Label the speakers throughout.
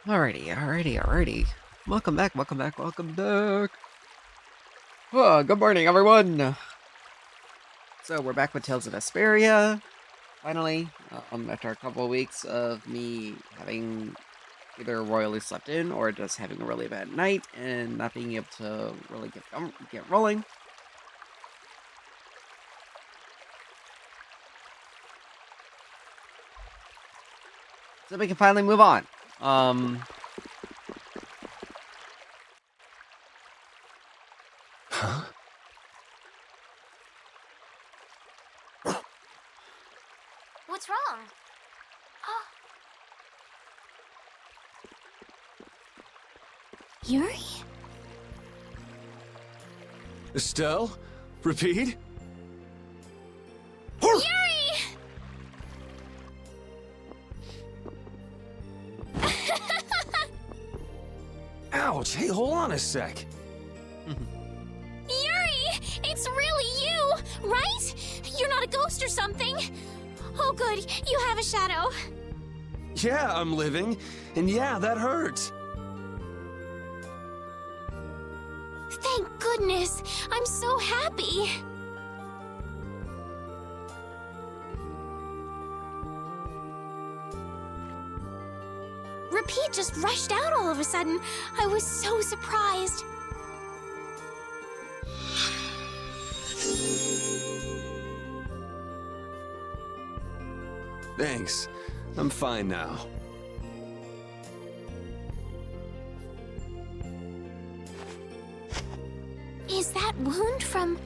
Speaker 1: Alrighty. Welcome back. Oh, good morning, everyone. So we're back with Tales of Vesperia. Finally, after a couple of weeks of me having either royally slept in or just having a really bad night and not being able to really get rolling. So we can finally move on.
Speaker 2: Huh?
Speaker 3: What's wrong? Oh. Yuri?
Speaker 2: Estelle? Repeat?
Speaker 3: Yuri!
Speaker 2: Ouch! Hey, hold on a sec.
Speaker 3: Yuri! It's really you, right? You're not a ghost or something. Oh good, you have a shadow.
Speaker 2: Yeah, I'm living. And yeah, that hurts.
Speaker 3: Thank goodness. I'm so happy. Repeat just rushed out all of a sudden. I was so surprised.
Speaker 2: Thanks. I'm fine now.
Speaker 3: Is that wound from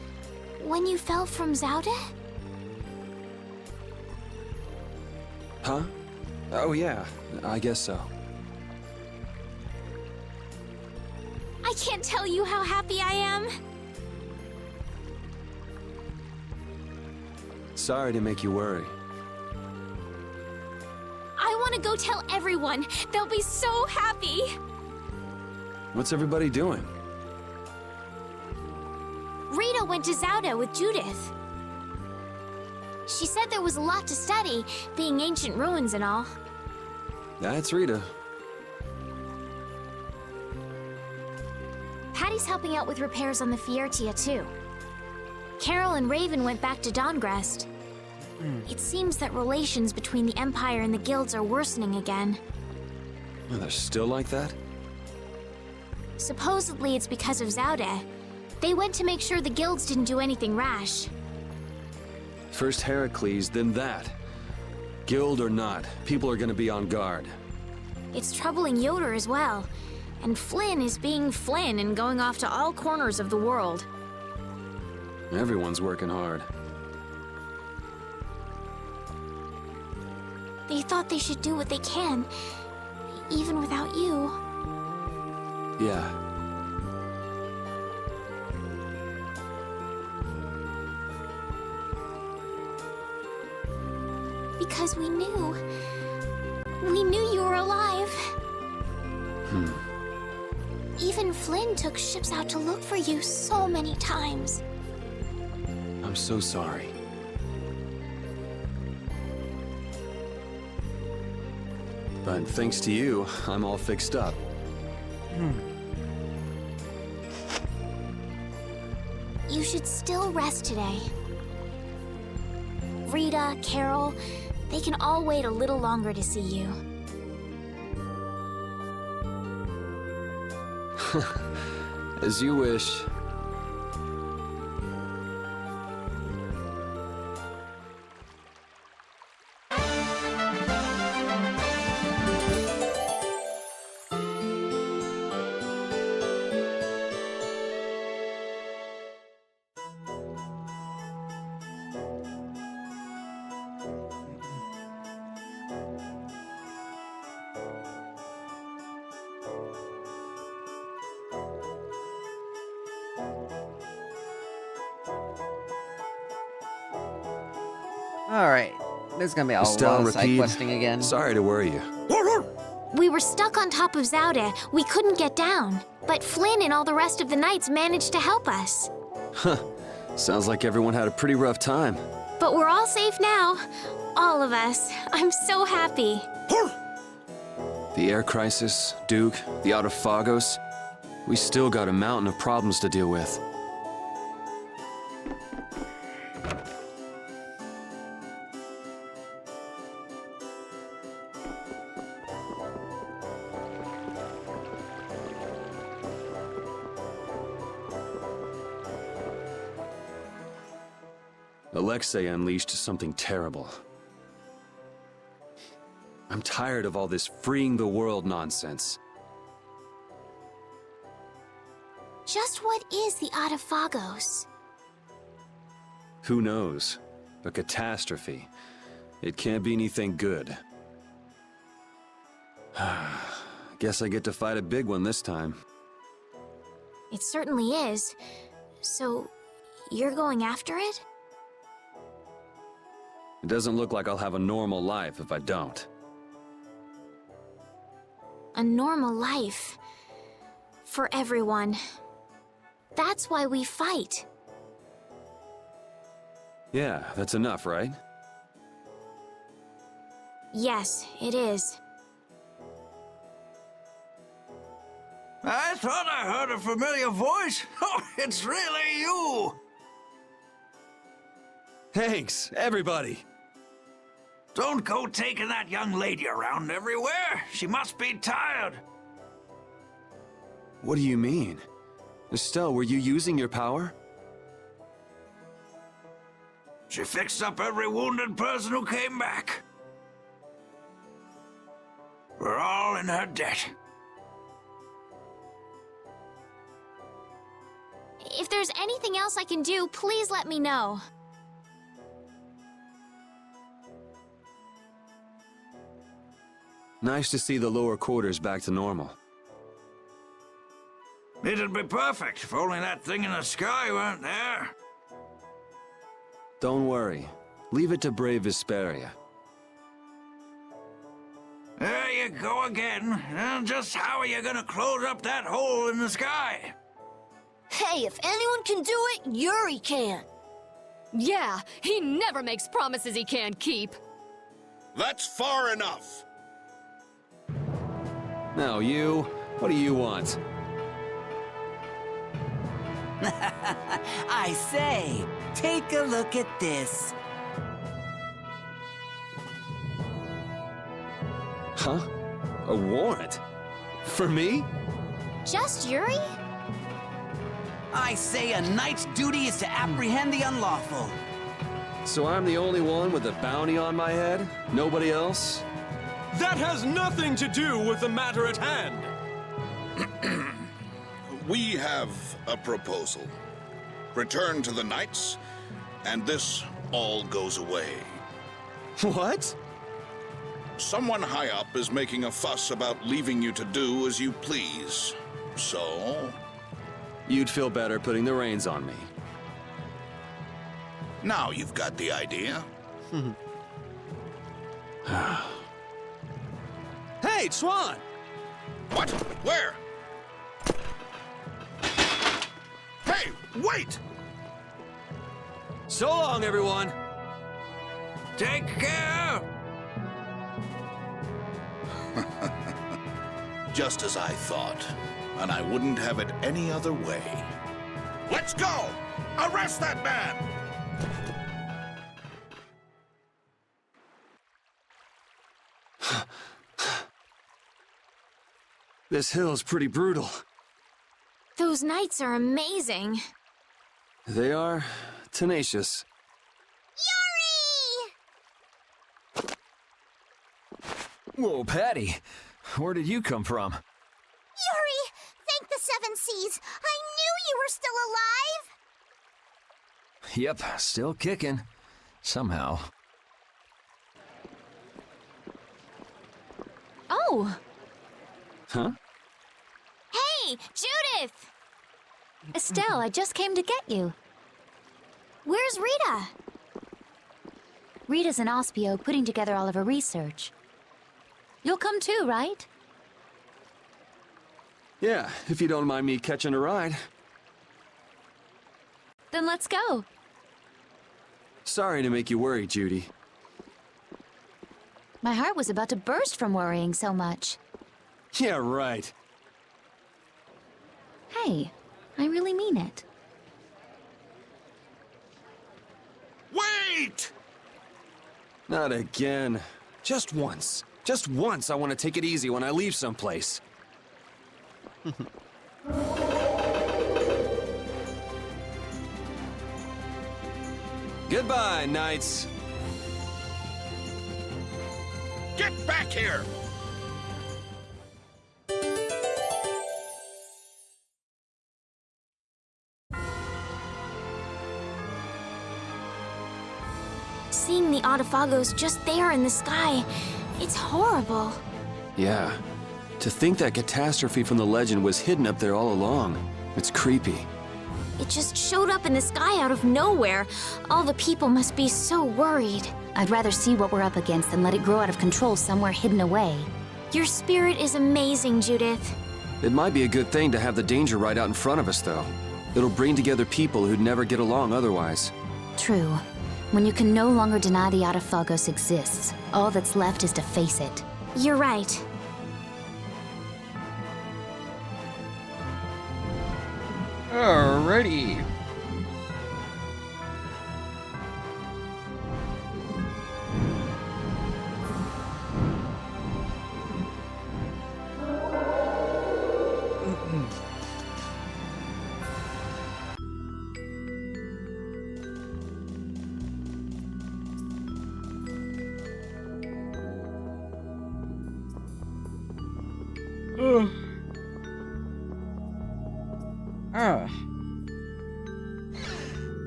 Speaker 3: when you fell from Zaude?
Speaker 2: Huh? Oh yeah, I guess so.
Speaker 3: I can't tell you how happy I am.
Speaker 2: Sorry to make you worry.
Speaker 3: I want to go tell everyone. They'll be so happy.
Speaker 2: What's everybody doing?
Speaker 3: Rita went to Zaude with Judith. She said there was a lot to study, being ancient ruins and all.
Speaker 2: That's Rita.
Speaker 3: Patty's helping out with repairs on the Fiertia too. Carol and Raven went back to Dongrest. It seems that relations between the Empire and the guilds are worsening again.
Speaker 2: Oh, they're still like that?
Speaker 3: Supposedly it's because of Zaude. They went to make sure the guilds didn't do anything rash.
Speaker 2: First Heracles, then that. Guild or not, people are gonna be on guard.
Speaker 3: It's troubling Yoder as well. And Flynn is being Flynn and going off to all corners of the world.
Speaker 2: Everyone's working hard.
Speaker 3: They thought they should do what they can, even without you.
Speaker 2: Yeah.
Speaker 3: Because we knew. We knew you were alive. Even Flynn took ships out to look for you so many times.
Speaker 2: I'm so sorry. But thanks to you, I'm all fixed up.
Speaker 3: You should still rest today. Rita, Carol, they can all wait a little longer to see you.
Speaker 2: As you wish.
Speaker 1: Alright. There's gonna be a
Speaker 2: Estelle,
Speaker 1: lot of side
Speaker 2: repeat.
Speaker 1: questing again.
Speaker 2: Sorry to worry you.
Speaker 3: We were stuck on top of Zaude. We couldn't get down. But Flynn and all the rest of the knights managed to help us.
Speaker 2: Huh. Sounds like everyone had a pretty rough time.
Speaker 3: But we're all safe now. All of us. I'm so happy.
Speaker 2: The air crisis, Duke, the Autophagos. We still got a mountain of problems to deal with. Alexei unleashed something terrible. I'm tired of all this freeing the world nonsense.
Speaker 3: Just what is the Autophagos?
Speaker 2: Who knows? A catastrophe. It can't be anything good. Guess I get to fight a big one this time.
Speaker 3: It certainly is. So, you're going after it?
Speaker 2: It doesn't look like I'll have a normal life if I don't.
Speaker 3: A normal life. For everyone. That's why we fight.
Speaker 2: Yeah, that's enough, right?
Speaker 3: Yes, it is.
Speaker 4: I thought I heard a familiar voice. Oh, it's really you!
Speaker 2: Thanks, everybody!
Speaker 4: Don't go taking that young lady around everywhere. She must be tired.
Speaker 2: What do you mean? Estelle, were you using your power?
Speaker 4: She fixed up every wounded person who came back. We're all in her debt.
Speaker 3: If there's anything else I can do, please let me know.
Speaker 2: Nice to see the lower quarters back to normal.
Speaker 4: It'd be perfect if only that thing in the sky weren't there.
Speaker 2: Don't worry. Leave it to brave Vesperia.
Speaker 4: There you go again. And just how are you gonna close up that hole in the sky?
Speaker 5: Hey, if anyone can do it, Yuri can.
Speaker 6: Yeah, he never makes promises he can't keep.
Speaker 7: That's far enough.
Speaker 2: Now you, what do you want?
Speaker 8: I say, take a look at this.
Speaker 2: Huh? A warrant? For me?
Speaker 3: Just Yuri?
Speaker 8: I say a knight's duty is to apprehend the unlawful.
Speaker 2: So I'm the only one with a bounty on my head? Nobody else?
Speaker 9: That has nothing to do with the matter at hand.
Speaker 7: We have a proposal. Return to the Knights, and this all goes away.
Speaker 2: What?
Speaker 7: Someone high up is making a fuss about leaving you to do as you please. So,
Speaker 2: You'd feel better putting the reins on me.
Speaker 7: now you've got the idea.
Speaker 9: Hey, Swan!
Speaker 7: What? Where? Hey, wait!
Speaker 9: So long, everyone.
Speaker 4: Take care!
Speaker 7: Just as I thought, and I wouldn't have it any other way. Let's go! Arrest that man!
Speaker 2: This hill's pretty brutal.
Speaker 3: Those knights are amazing.
Speaker 2: They are tenacious.
Speaker 3: Yuri!
Speaker 9: Whoa, Patty. Where did you come from?
Speaker 5: Yuri, thank the Seven Seas. I knew you were still alive.
Speaker 9: Yep, still kicking. Somehow.
Speaker 6: Oh,
Speaker 2: Huh?
Speaker 3: Hey, Judith!
Speaker 6: Estelle, I just came to get you.
Speaker 3: Where's Rita?
Speaker 6: Rita's in Ospio putting together all of her research. You'll come too, right?
Speaker 2: Yeah, if you don't mind me catching a ride.
Speaker 6: Then let's go.
Speaker 2: Sorry to make you worry, Judy.
Speaker 6: My heart was about to burst from worrying so much.
Speaker 2: Yeah, right.
Speaker 6: Hey, I really mean it.
Speaker 7: Wait!
Speaker 2: Not again. Just once. Just once I want to take it easy when I leave someplace. Goodbye, knights.
Speaker 7: Get back here!
Speaker 3: Seeing the Autophagos just there in the sky, it's horrible.
Speaker 2: Yeah. To think that catastrophe from the legend was hidden up there all along. It's creepy.
Speaker 3: It just showed up in the sky out of nowhere. All the people must be so worried.
Speaker 6: I'd rather see what we're up against than let it grow out of control somewhere hidden away.
Speaker 3: Your spirit is amazing, Judith.
Speaker 2: It might be a good thing to have the danger right out in front of us, though. It'll bring together people who'd never get along otherwise.
Speaker 6: True. When you can no longer deny the Autophagos exists, all that's left is to face it.
Speaker 3: You're right.
Speaker 1: Alrighty.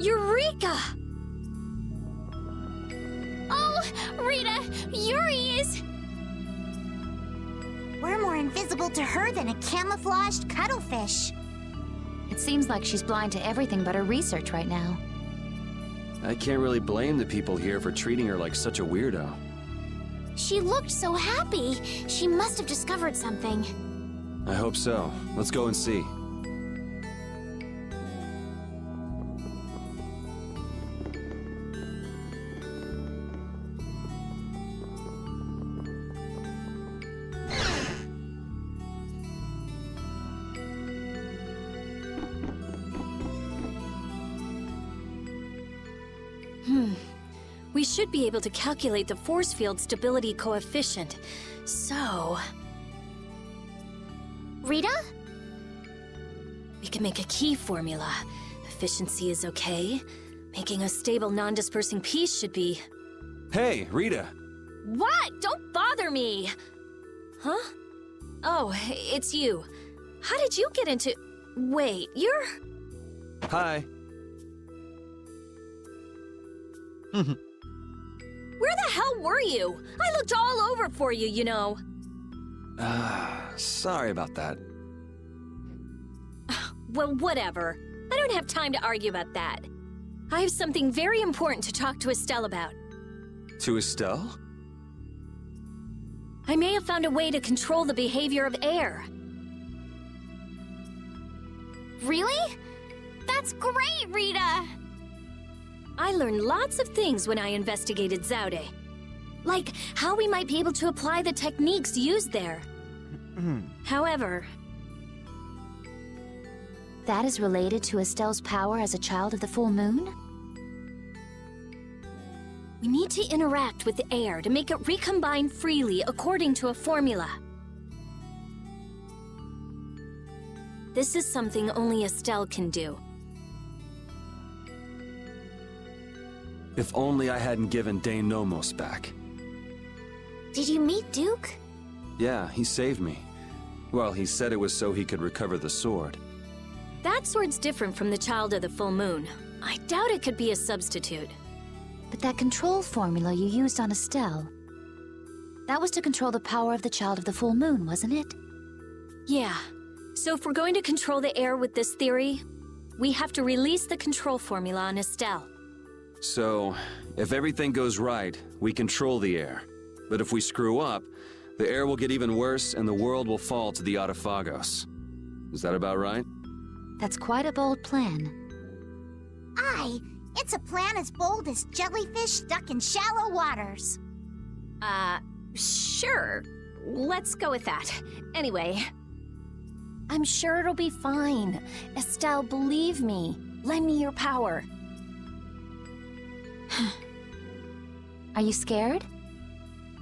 Speaker 3: Eureka! Oh, Rita, Yuri is...
Speaker 5: We're more invisible to her than a camouflaged cuttlefish.
Speaker 6: It seems like she's blind to everything but her research right now.
Speaker 2: I can't really blame the people here for treating her like such a weirdo.
Speaker 3: She looked so happy. She must have discovered something.
Speaker 2: I hope so. Let's go and see.
Speaker 10: We should be able to calculate the force field stability coefficient. So...
Speaker 3: Rita?
Speaker 10: we can make a key formula. Efficiency is okay. Making a stable, non-dispersing piece should be...
Speaker 2: Hey, Rita!
Speaker 10: What? Don't bother me! Huh? Oh, it's you. How did you get into... Wait, you're...
Speaker 2: Hi.
Speaker 10: Where the hell were you? I looked all over for you, you know.
Speaker 2: Sorry about that.
Speaker 10: Well, whatever. I don't have time to argue about that. I have something very important to talk to Estelle about.
Speaker 2: To Estelle?
Speaker 10: I may have found a way to control the behavior of air.
Speaker 3: Really? That's great, Rita!
Speaker 10: I learned lots of things when I investigated Zaude. Like how we might be able to apply the techniques used there. However...
Speaker 6: That is related to Estelle's power as a child of the full moon?
Speaker 10: we need to interact with the air to make it recombine freely according to a formula. This is something only Estelle can do.
Speaker 2: If only I hadn't given Dane Nomos back.
Speaker 3: Did you meet Duke?
Speaker 2: Yeah, he saved me. Well, he said it was so he could recover the sword.
Speaker 10: That sword's different from the Child of the Full Moon. I doubt it could be a substitute.
Speaker 6: But that control formula you used on Estelle... that was to control the power of the Child of the Full Moon, wasn't it?
Speaker 10: Yeah. So if we're going to control the air with this theory, we have to release the control formula on Estelle.
Speaker 2: So, if everything goes right, we control the air. But if we screw up, the air will get even worse and the world will fall to the Autophagos. Is that about right?
Speaker 6: That's quite a bold plan.
Speaker 5: Aye, it's a plan as bold as jellyfish stuck in shallow waters.
Speaker 10: Sure. let's go with that. Anyway, I'm sure it'll be fine. Estelle, believe me. Lend me your power.
Speaker 6: Are you scared?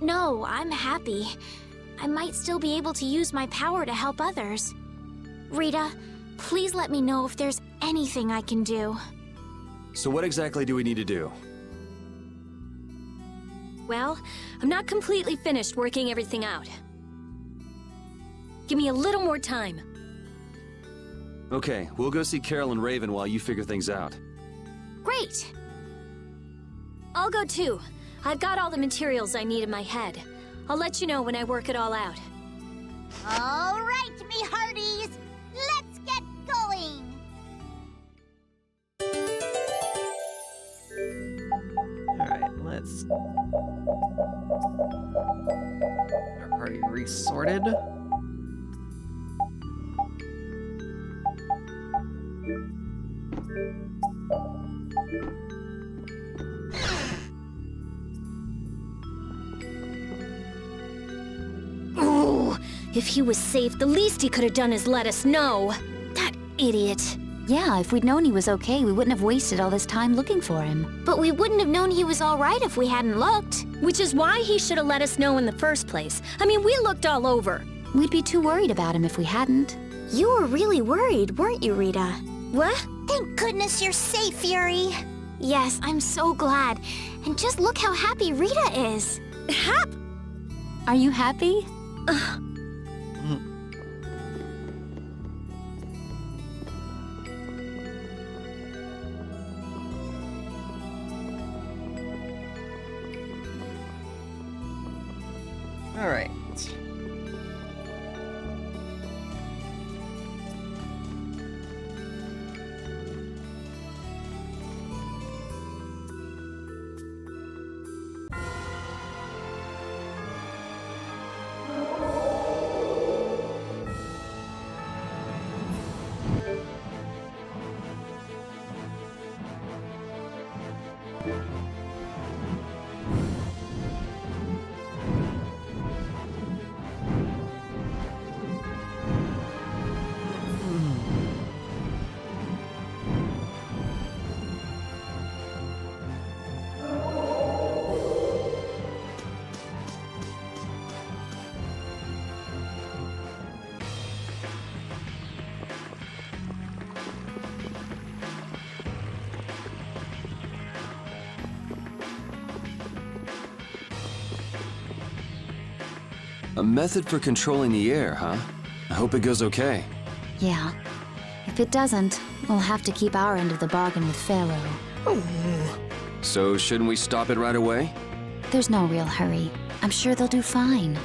Speaker 3: No, I'm happy. I might still be able to use my power to help others. Rita, please let me know if there's anything I can do.
Speaker 2: So what exactly do we need to do?
Speaker 10: Well, I'm not completely finished working everything out. Give me a little more time.
Speaker 2: Okay, we'll go see Carol and Raven while you figure things out.
Speaker 10: Great! I'll go too. I've got all the materials I need in my head. I'll let you know when I work it all out.
Speaker 5: All right, me hearties. Let's get going.
Speaker 1: Alright, let's... Our party resorted.
Speaker 10: Ooh, if he was safe, the least he could have done is let us know. That idiot.
Speaker 6: Yeah, if we'd known he was okay, we wouldn't have wasted all this time looking for him.
Speaker 3: But we wouldn't have known he was all right if we hadn't looked.
Speaker 10: Which is why he should have let us know in the first place. I mean, we looked all over.
Speaker 6: We'd be too worried about him if we hadn't.
Speaker 3: You were really worried, weren't you, Rita?
Speaker 10: What?
Speaker 5: Thank goodness you're safe, Fury.
Speaker 3: Yes, I'm so glad. And just look how happy Rita is.
Speaker 10: Hap!
Speaker 6: Are you happy?
Speaker 1: Alright.
Speaker 2: A method for controlling the air, huh? I hope it goes okay.
Speaker 6: Yeah. If it doesn't, we'll have to keep our end of the bargain with Pharaoh.
Speaker 2: So shouldn't we stop it right away?
Speaker 6: There's no real hurry. I'm sure they'll do fine.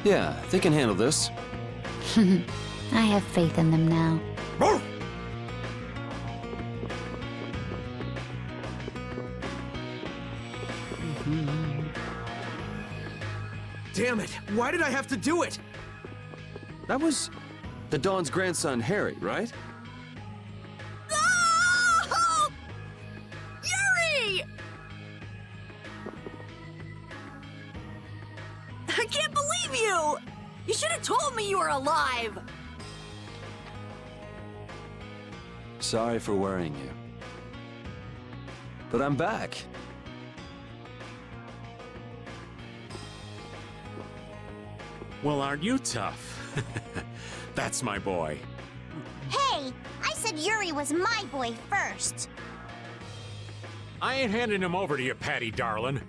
Speaker 2: Yeah, they can handle this.
Speaker 6: I have faith in them now.
Speaker 9: Damn it! Why did I have to do it?
Speaker 2: That was the Dawn's grandson, Harry, right?
Speaker 8: Oh! Yuri! I can't believe you! You should have told me you were alive!
Speaker 2: Sorry for worrying you. But I'm back.
Speaker 11: Well, aren't you tough? That's my boy.
Speaker 5: Hey, I said Yuri was my boy first.
Speaker 11: I ain't handing him over to you, Patty darling.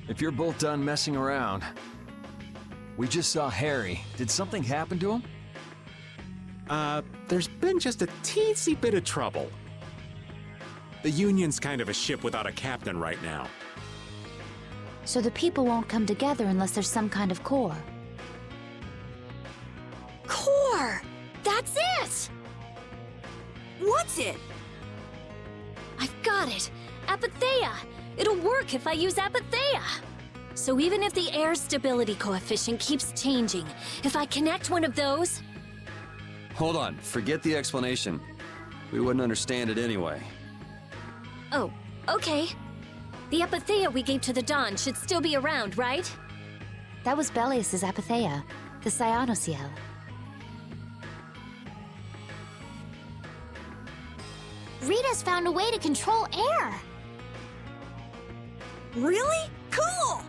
Speaker 12: If you're both done messing around, we just saw Harry. Did something happen to him?
Speaker 11: There's been just a teensy bit of trouble. The Union's kind of a ship without a captain right now.
Speaker 6: So the people won't come together unless there's some kind of core.
Speaker 10: Core! That's it!
Speaker 8: What's it?
Speaker 10: I've got it! Apatheia! It'll work if I use Apatheia! So even if the air stability coefficient keeps changing, if I connect one of those...
Speaker 2: Hold on, forget the explanation. We wouldn't understand it anyway.
Speaker 10: Oh, okay. The Apatheia we gave to the Dawn should still be around, right?
Speaker 6: That was Belius's Apatheia, the Cyanoceal.
Speaker 3: Rita's found a way to control air.
Speaker 5: Really? Cool!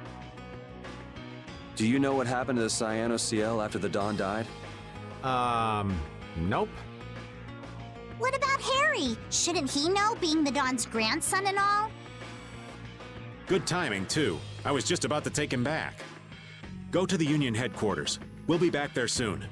Speaker 2: Do you know what happened to the Cyanoceal after the Dawn died?
Speaker 11: Nope.
Speaker 5: What about Harry? Shouldn't he know, being the Dawn's grandson and all?
Speaker 11: Good timing, too. I was just about to take him back. Go to the Union headquarters. We'll be back there soon.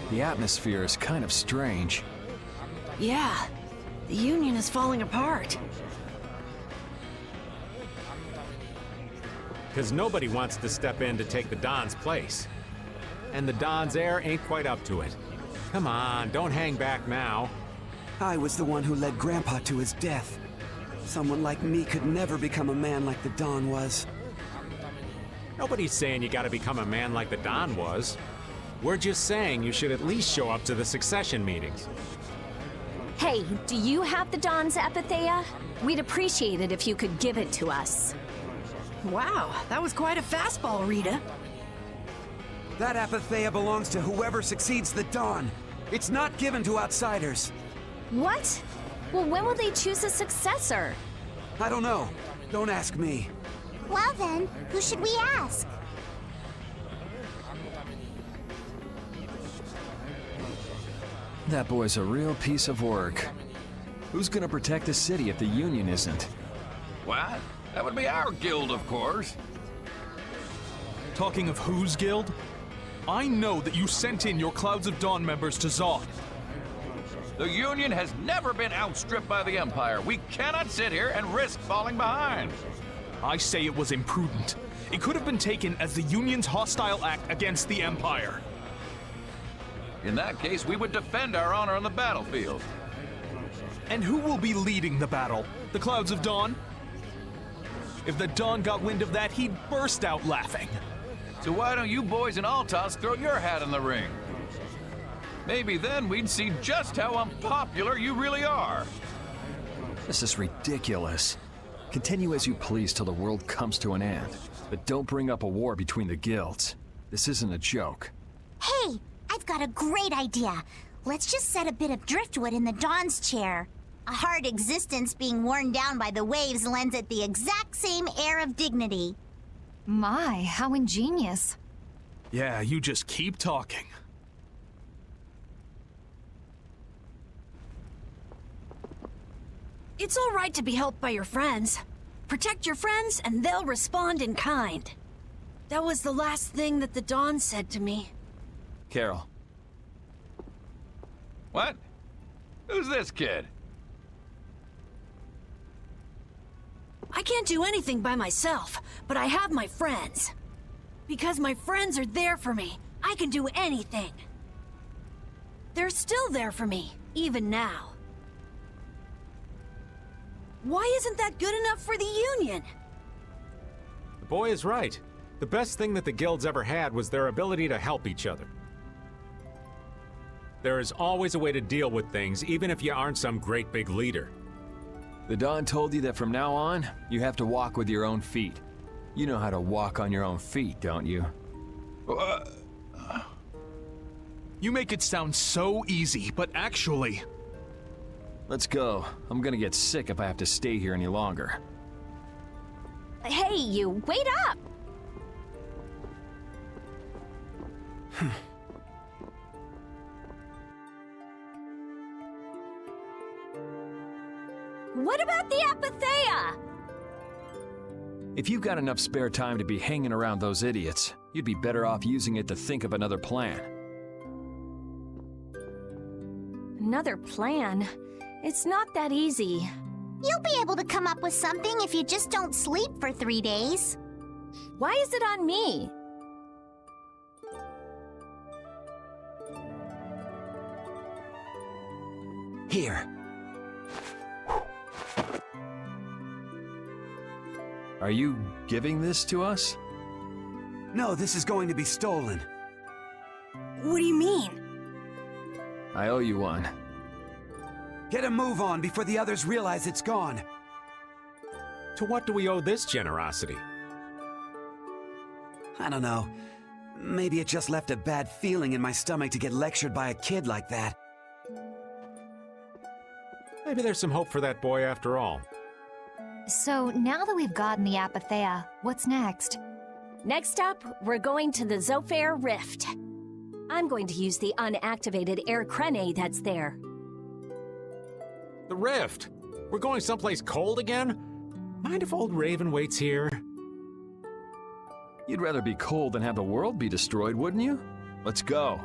Speaker 12: The atmosphere is kind of strange.
Speaker 13: Yeah, the Union is falling apart.
Speaker 11: Because nobody wants to step in to take the Don's place. And the Don's heir ain't quite up to it. Come on, don't hang back now.
Speaker 8: I was the one who led Grandpa to his death. Someone like me could never become a man like the Don was.
Speaker 11: Nobody's saying you gotta become a man like the Don was. We're just saying you should at least show up to the succession meetings.
Speaker 10: Hey, do you have the Dawn's Apatheia? We'd appreciate it if you could give it to us.
Speaker 13: Wow, that was quite a fastball, Rita.
Speaker 8: That Apatheia belongs to whoever succeeds the Dawn. It's not given to outsiders.
Speaker 10: What? Well, when will they choose a successor?
Speaker 8: I don't know. Don't ask me.
Speaker 5: Well then, who should we ask?
Speaker 12: That boy's a real piece of work. Who's gonna protect the city if the Union isn't?
Speaker 4: What? That would be our guild, of course.
Speaker 9: Talking of whose guild? I know that you sent in your Clouds of Dawn members to Zod.
Speaker 4: The Union has never been outstripped by the Empire. We cannot sit here and risk falling behind.
Speaker 9: I say it was imprudent. It could have been taken as the Union's hostile act against the Empire.
Speaker 4: In that case, we would defend our honor on the battlefield.
Speaker 9: And who will be leading the battle? The Clouds of Dawn? If the Dawn got wind of that, he'd burst out laughing.
Speaker 4: So why don't you boys in Altos throw your hat in the ring? Maybe then we'd see just how unpopular you really are.
Speaker 12: This is ridiculous. Continue as you please till the world comes to an end. But don't bring up a war between the guilds. This isn't a joke.
Speaker 5: Hey, I've got a great idea. Let's just set a bit of driftwood in the Dawn's chair. A hard existence being worn down by the waves lends it the exact same air of dignity.
Speaker 6: My, how ingenious.
Speaker 9: Yeah, you just keep talking.
Speaker 13: It's all right to be helped by your friends. Protect your friends and they'll respond in kind. That was the last thing that the Dawn said to me.
Speaker 12: Carol.
Speaker 4: What? Who's this kid?
Speaker 13: I can't do anything by myself, but I have my friends. Because my friends are there for me, I can do anything. They're still there for me, even now. Why isn't that good enough for the Union?
Speaker 11: The boy is right. The best thing that the guilds ever had was their ability to help each other. There is always a way to deal with things, even if you aren't some great big leader.
Speaker 12: The Dawn told you that from now on, you have to walk with your own feet. You know how to walk on your own feet, don't you?
Speaker 9: You make it sound so easy, but actually...
Speaker 12: Let's go. I'm gonna get sick if I have to stay here any longer.
Speaker 10: Hey, you, wait up! What about the Apatheia?
Speaker 12: If you've got enough spare time to be hanging around those idiots, you'd be better off using it to think of another plan.
Speaker 10: Another plan? It's not that easy.
Speaker 5: You'll be able to come up with something if you just don't sleep for 3 days.
Speaker 10: Why is it on me?
Speaker 8: Here.
Speaker 12: Are you giving this to us?
Speaker 8: No, this is going to be stolen.
Speaker 13: What do you mean?
Speaker 12: I owe you one.
Speaker 8: Get a move on before the others realize it's gone.
Speaker 11: To what do we owe this generosity?
Speaker 8: I don't know. Maybe it just left a bad feeling in my stomach to get lectured by a kid like that.
Speaker 11: Maybe there's some hope for that boy after all.
Speaker 6: So, now that we've gotten the Apatheia, what's next?
Speaker 10: Next up, we're going to the Zophair Rift. I'm going to use the unactivated air crene that's there.
Speaker 11: The rift! We're going someplace cold again? Mind if old Raven waits here?
Speaker 12: You'd rather be cold than have the world be destroyed, wouldn't you? Let's go.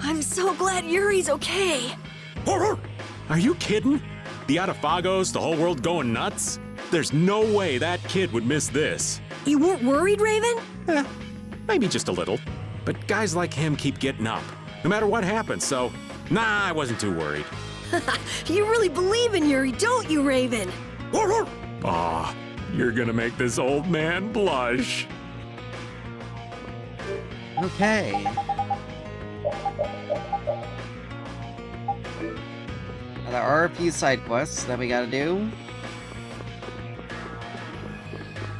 Speaker 13: I'm so glad Yuri's okay.
Speaker 11: Are you kidding? The Atafagos, the whole world going nuts? There's no way that kid would miss this.
Speaker 13: You weren't worried, Raven?
Speaker 11: Maybe just a little. But guys like him keep getting up, no matter what happens, so nah, I wasn't too worried.
Speaker 13: You really believe in Yuri, don't you, Raven?
Speaker 11: Aw, you're gonna make this old man blush.
Speaker 1: Okay. Now, there are a few side quests that we gotta do.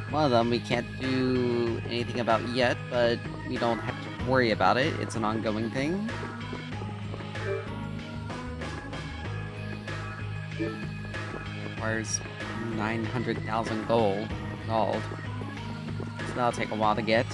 Speaker 1: One of them we can't do anything about yet, but we don't have to worry about it. It's an ongoing thing. Requires 900,000 gold. So that'll take a while to get.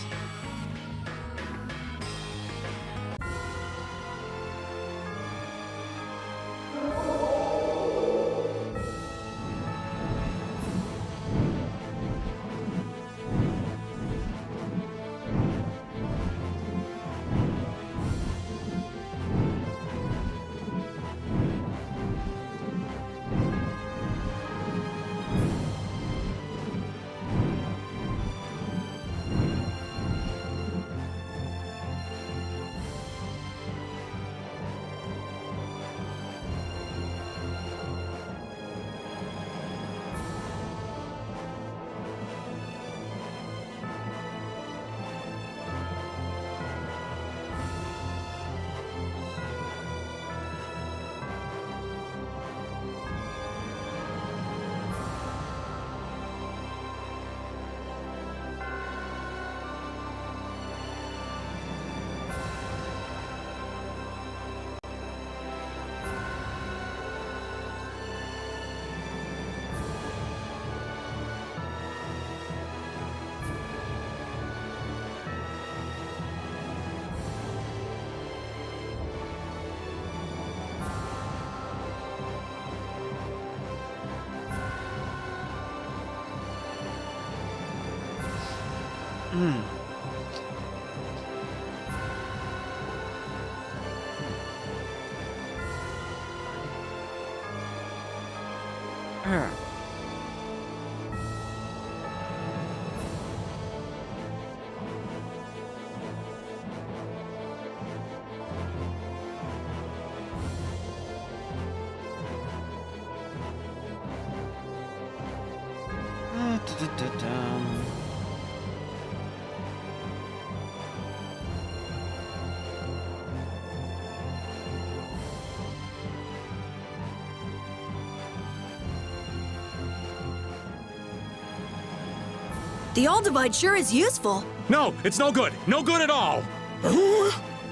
Speaker 13: The All Divide sure is useful.
Speaker 11: No, it's no good. No good at all.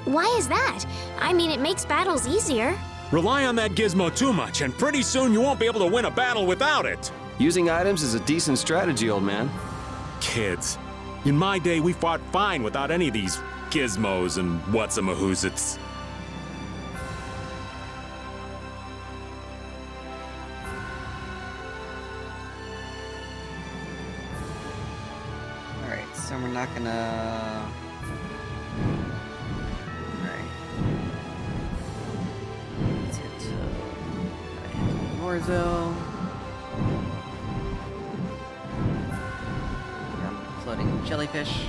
Speaker 3: Why is that? I mean, it makes battles easier.
Speaker 11: Rely on that gizmo too much, and pretty soon you won't be able to win a battle without it.
Speaker 2: Using items is a decent strategy, old man.
Speaker 11: Kids. In my day, we fought fine without any of these gizmos and what's-a-mahoozits.
Speaker 1: not gonna... Alright. Let's get to... War zone. Floating jellyfish.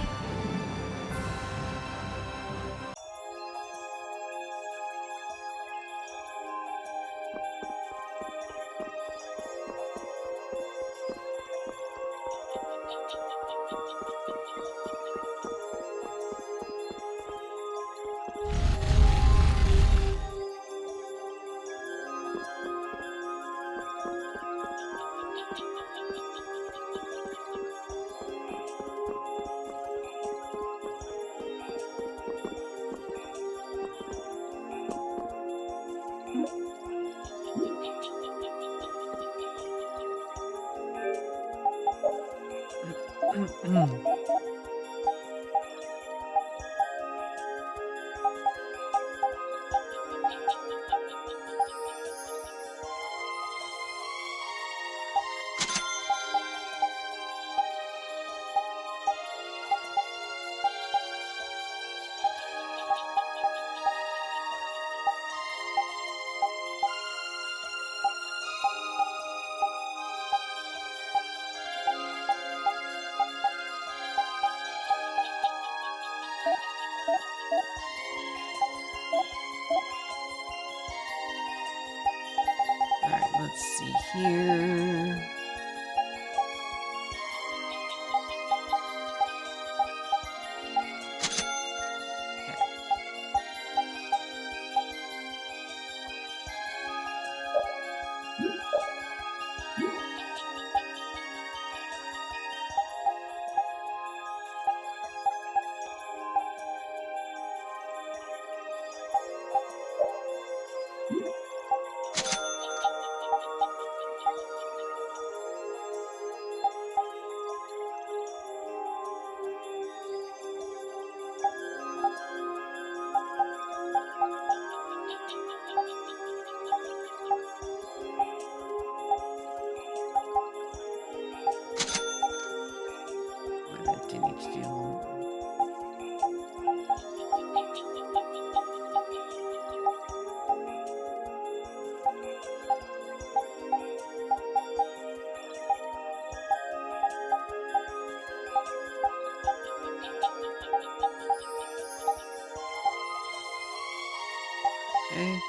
Speaker 1: Alright, let's see here. What do I need to do? Okay.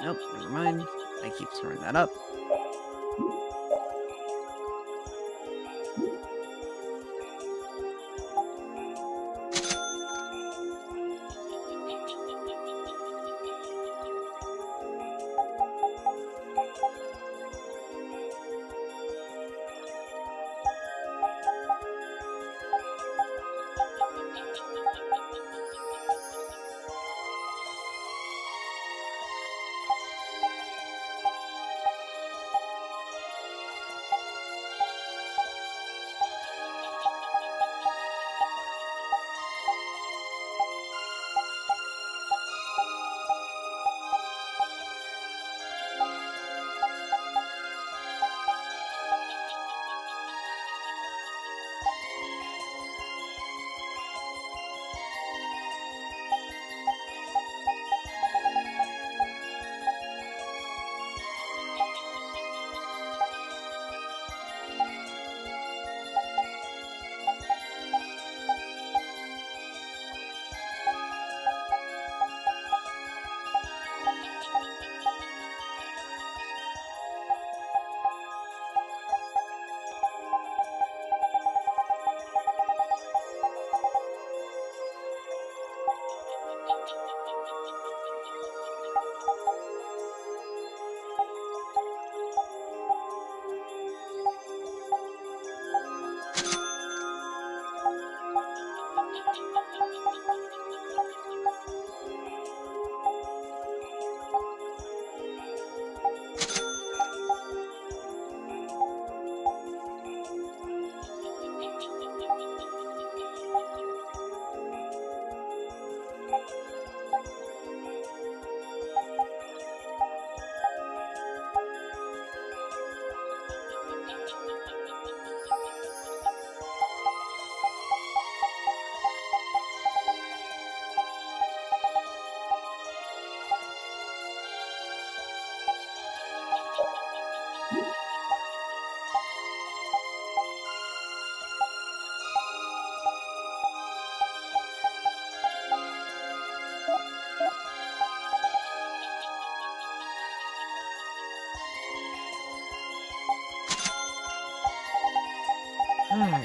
Speaker 1: Nope, never mind. I keep screwing that up. Alright.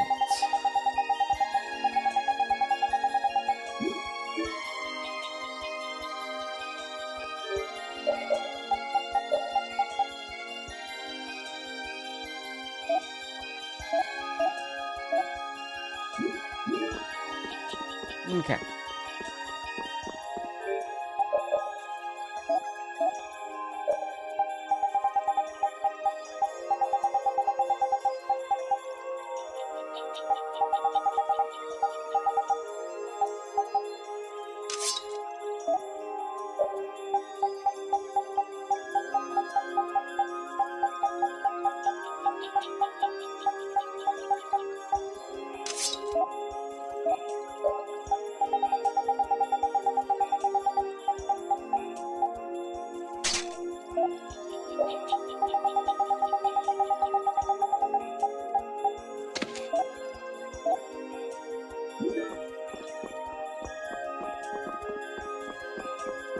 Speaker 1: Okay.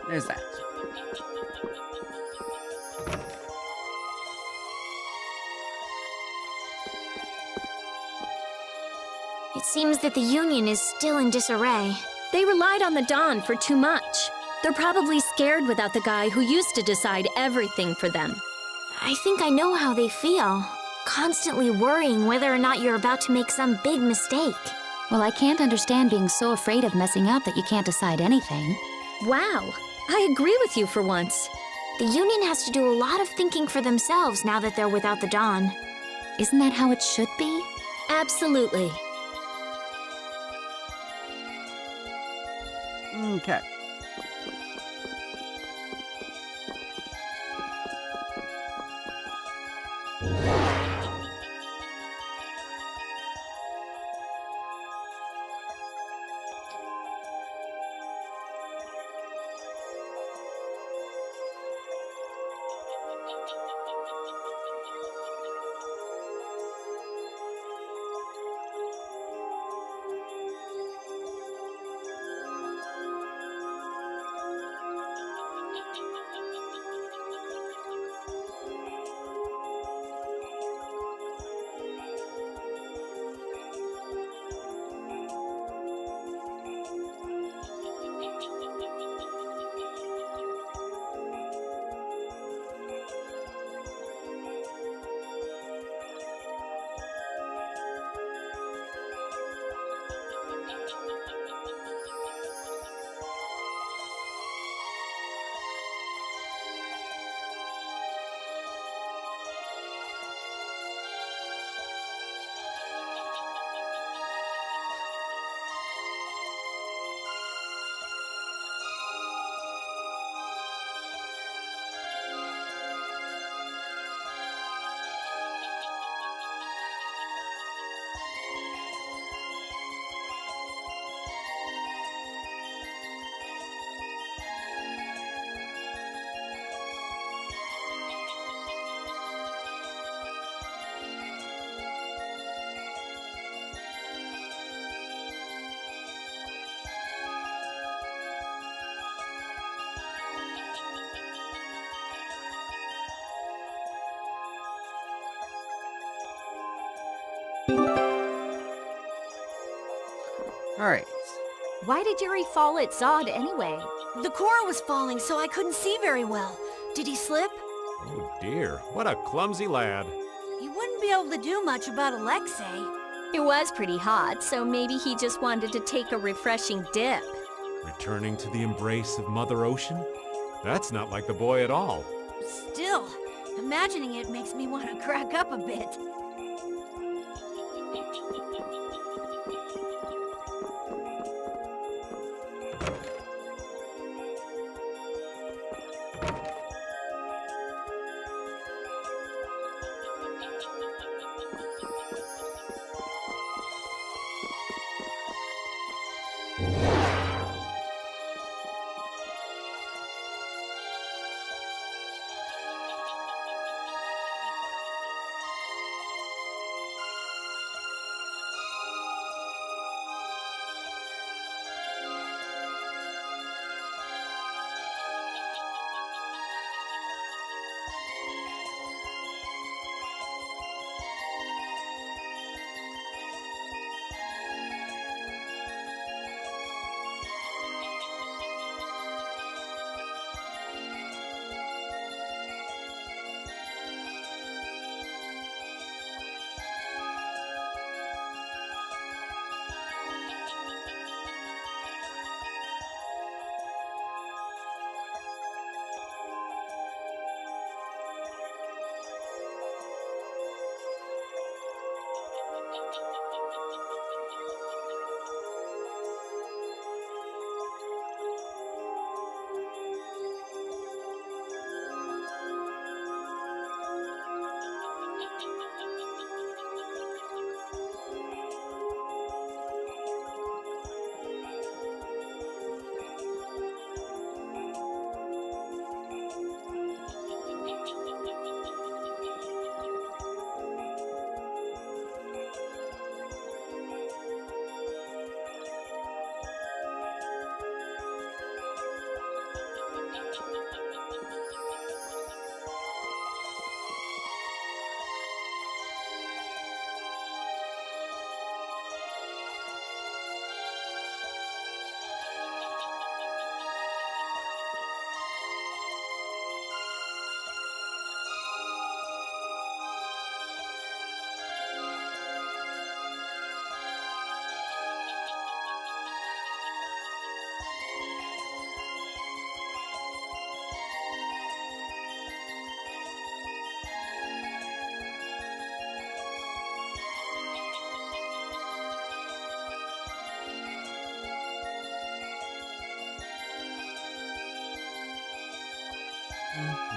Speaker 1: There's that.
Speaker 3: It seems that the Union is still in disarray.
Speaker 10: They relied on the Dawn for too much. They're probably scared without the guy who used to decide everything for them.
Speaker 3: I think I know how they feel. Constantly worrying whether or not you're about to make some big mistake.
Speaker 6: Well, I can't understand being so afraid of messing up that you can't decide anything.
Speaker 10: Wow, I agree with you for once.
Speaker 3: The Union has to do a lot of thinking for themselves now that they're without the Dawn.
Speaker 6: Isn't that how it should be?
Speaker 10: Absolutely.
Speaker 1: Okay. Alright.
Speaker 13: Why did Yuri fall at Zod anyway? The core was falling, so I couldn't see very well. Did he slip?
Speaker 11: Oh dear, what a clumsy lad.
Speaker 13: He wouldn't be able to do much about Alexei.
Speaker 10: It was pretty hot, so maybe he just wanted to take a refreshing dip.
Speaker 11: Returning to the embrace of Mother Ocean? That's not like the boy at all.
Speaker 13: Still, imagining it makes me want to crack up a bit.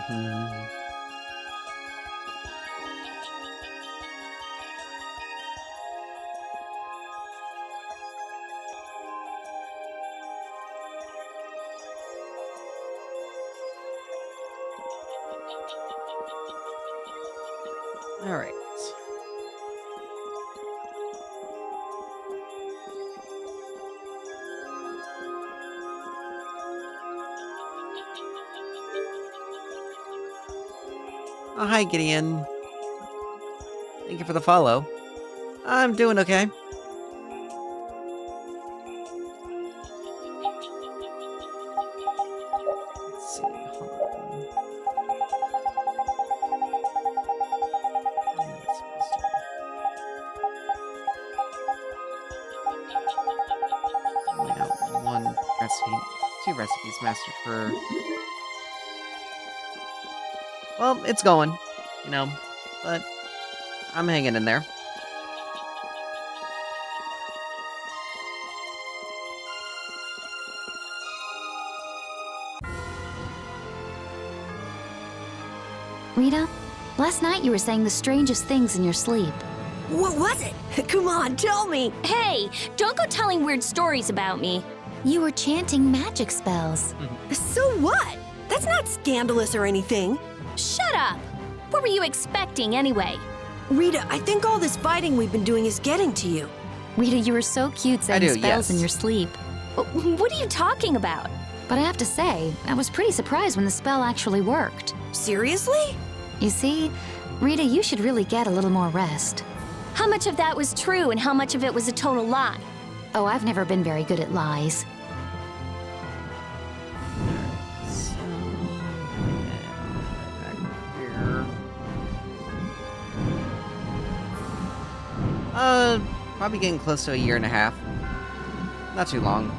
Speaker 1: All right. Oh, hi, Gideon. Thank you for the follow. I'm doing okay. Let's see. Hold on. Yeah, that's supposed to be. Only got one recipe, 2 recipes mastered for. Well, it's going, you know, but I'm hanging in there.
Speaker 6: Rita, last night you were saying the strangest things in your sleep.
Speaker 13: What was it? Come on, tell me.
Speaker 10: Hey, don't go telling weird stories about me.
Speaker 6: You were chanting magic spells.
Speaker 13: So what? That's not scandalous or anything.
Speaker 10: Shut up! What were you expecting anyway?
Speaker 13: Rita, I think all this fighting we've been doing is getting to you.
Speaker 6: Rita, you were so cute saying
Speaker 1: do,
Speaker 6: spells in
Speaker 1: yes.
Speaker 6: your sleep.
Speaker 10: What are you talking about?
Speaker 6: But I have to say, I was pretty surprised when the spell actually worked.
Speaker 13: Seriously?
Speaker 6: You see, Rita, you should really get a little more rest.
Speaker 10: How much of that was true and how much of it was a total lie?
Speaker 6: Oh, I've never been very good at lies.
Speaker 1: So, back here. Probably getting close to a year and a half. Not too long.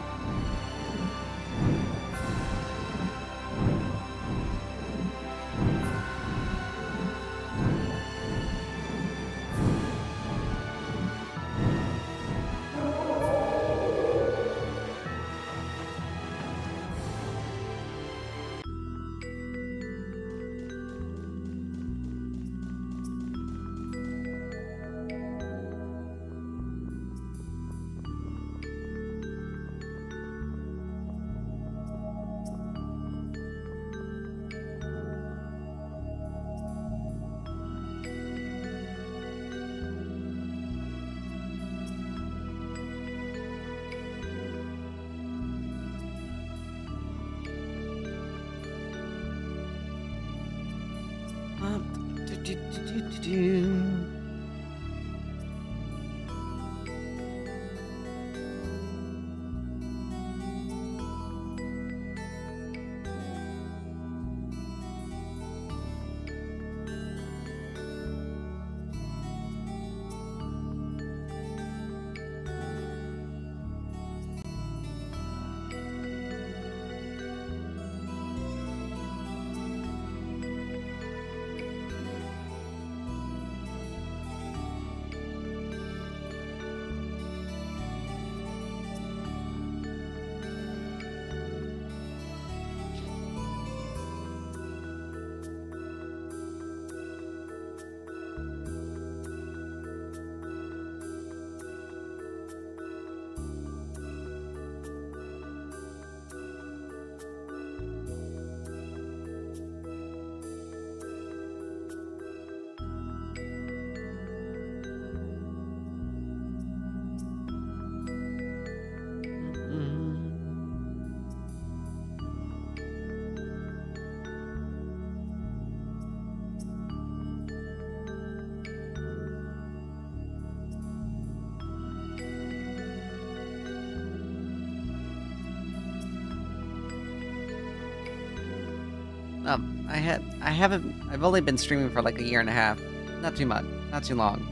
Speaker 1: I've only been streaming for like a year and a half. Not too much, not too long.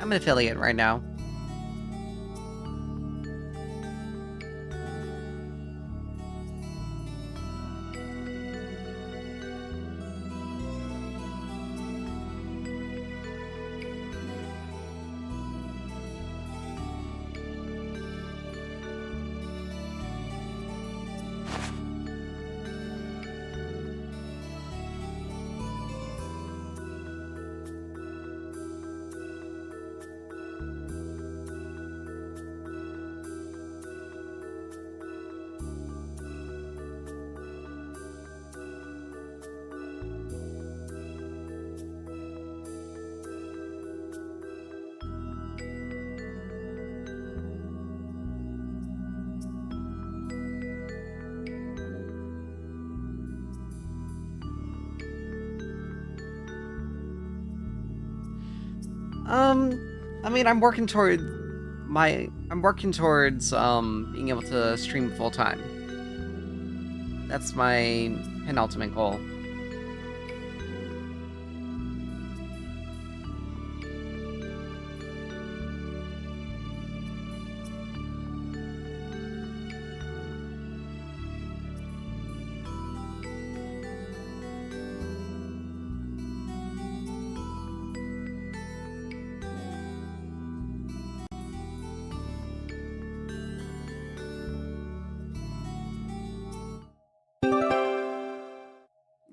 Speaker 1: I'm an affiliate right now. I mean, I'm working towards being able to stream full time. That's my penultimate goal.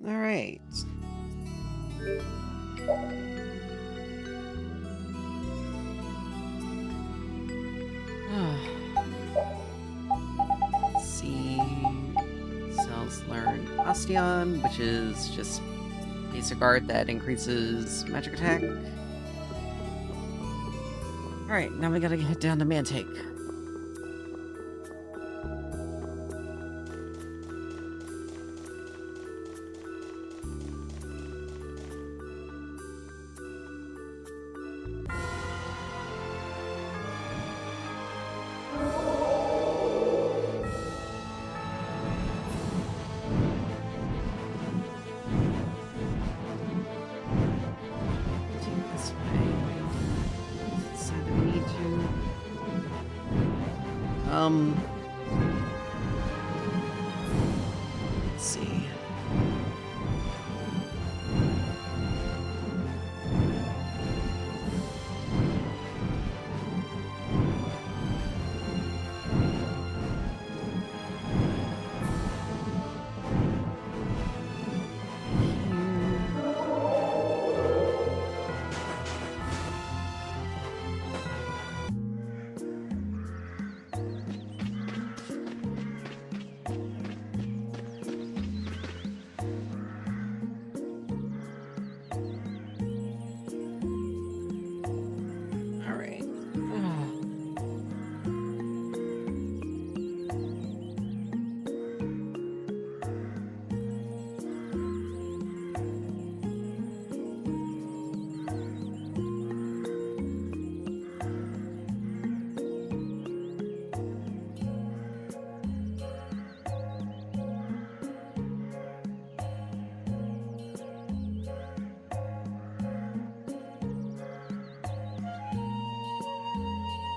Speaker 1: Alright. Let's see. Cells learn Ostion, which is just basic art that increases magic attack. Alright, now we gotta get down to Mantake. Let's see.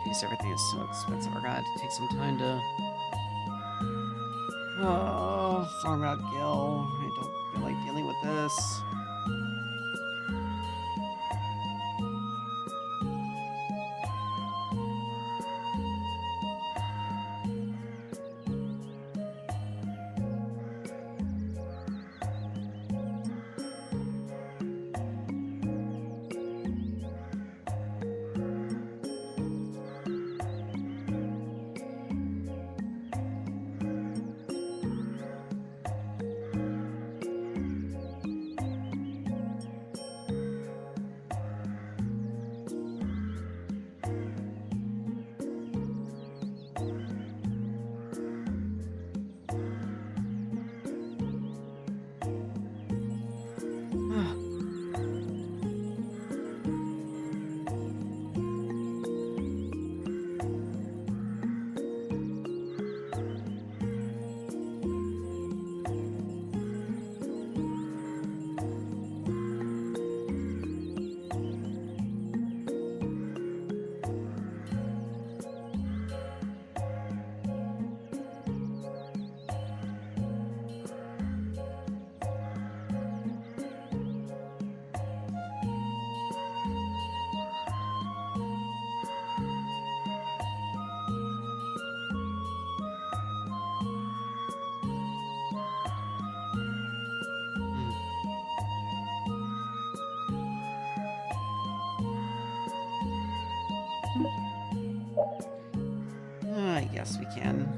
Speaker 1: Jeez, everything is so expensive. I gotta take some time to farm out Gil. I don't feel like dealing with this. Yes, we can.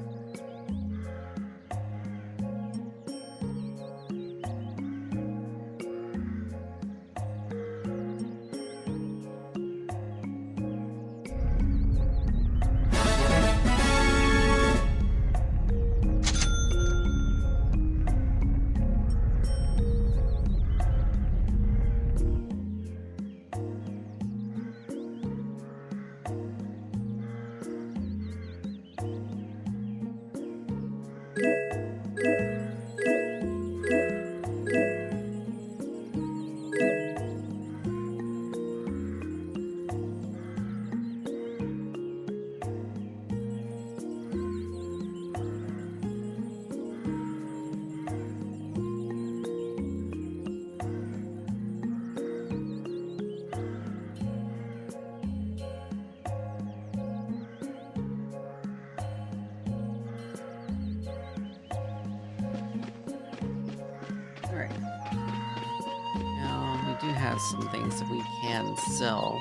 Speaker 1: Now, we do have some things that we can sell.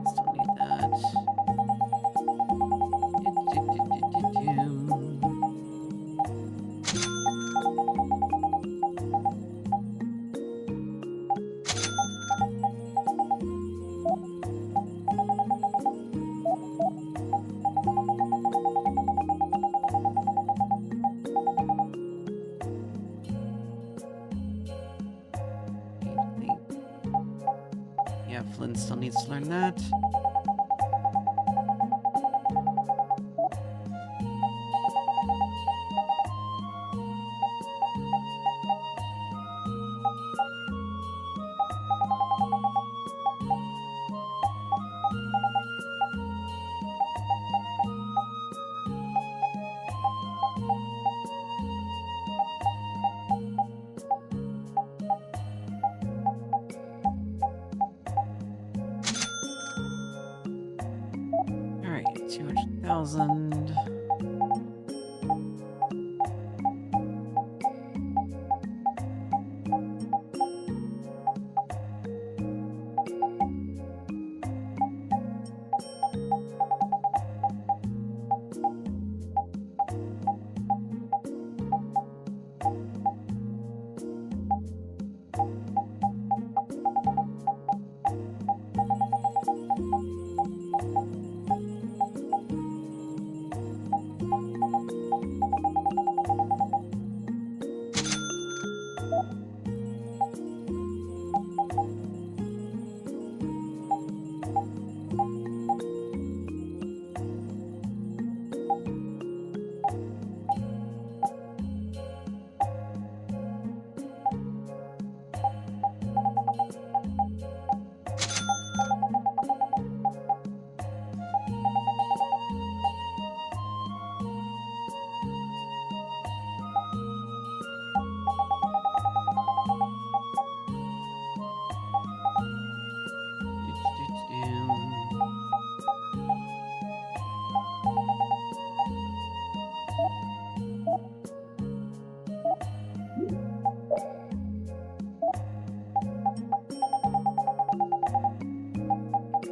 Speaker 1: Still need that. Yeah, Flynn still needs to learn that. Alright, 200,000.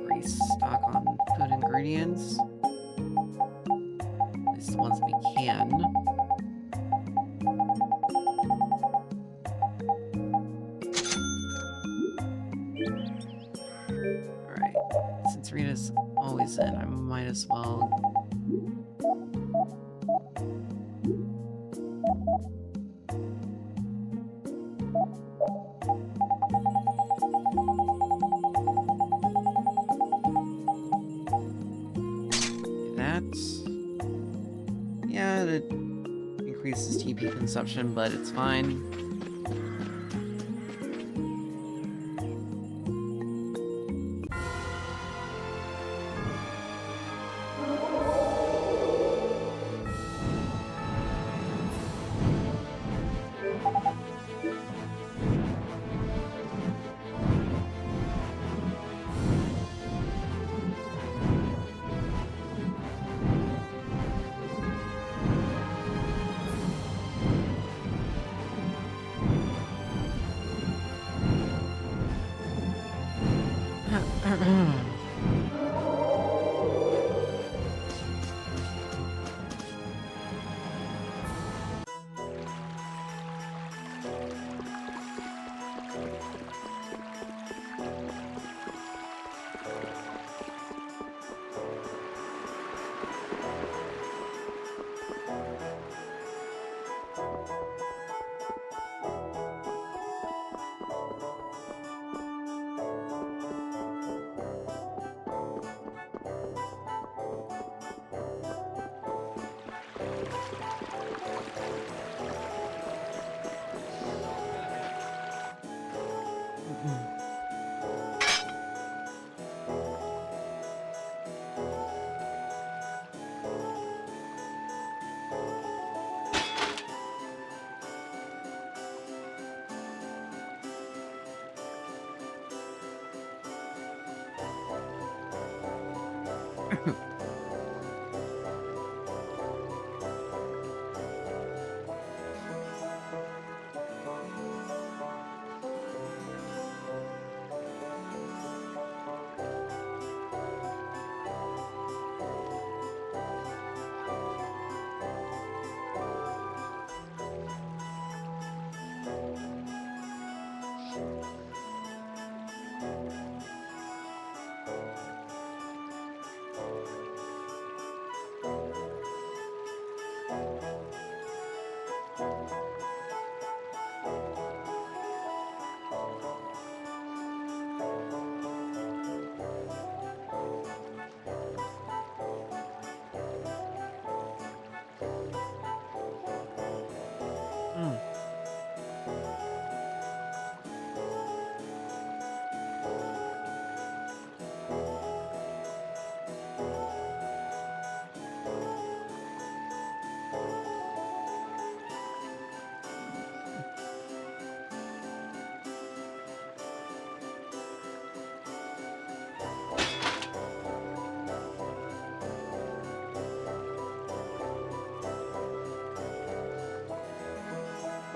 Speaker 1: Restock on food ingredients. At least the ones we can. Alright. Since Rita's always in, I might as well. Yeah, it increases TP consumption, but it's fine.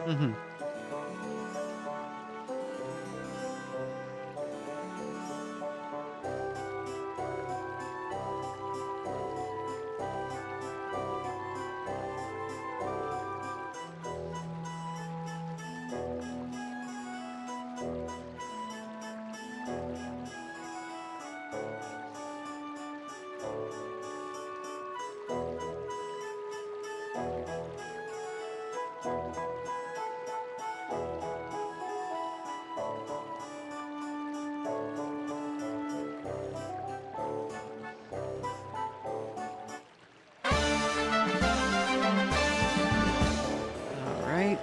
Speaker 1: Mm-hmm. All right.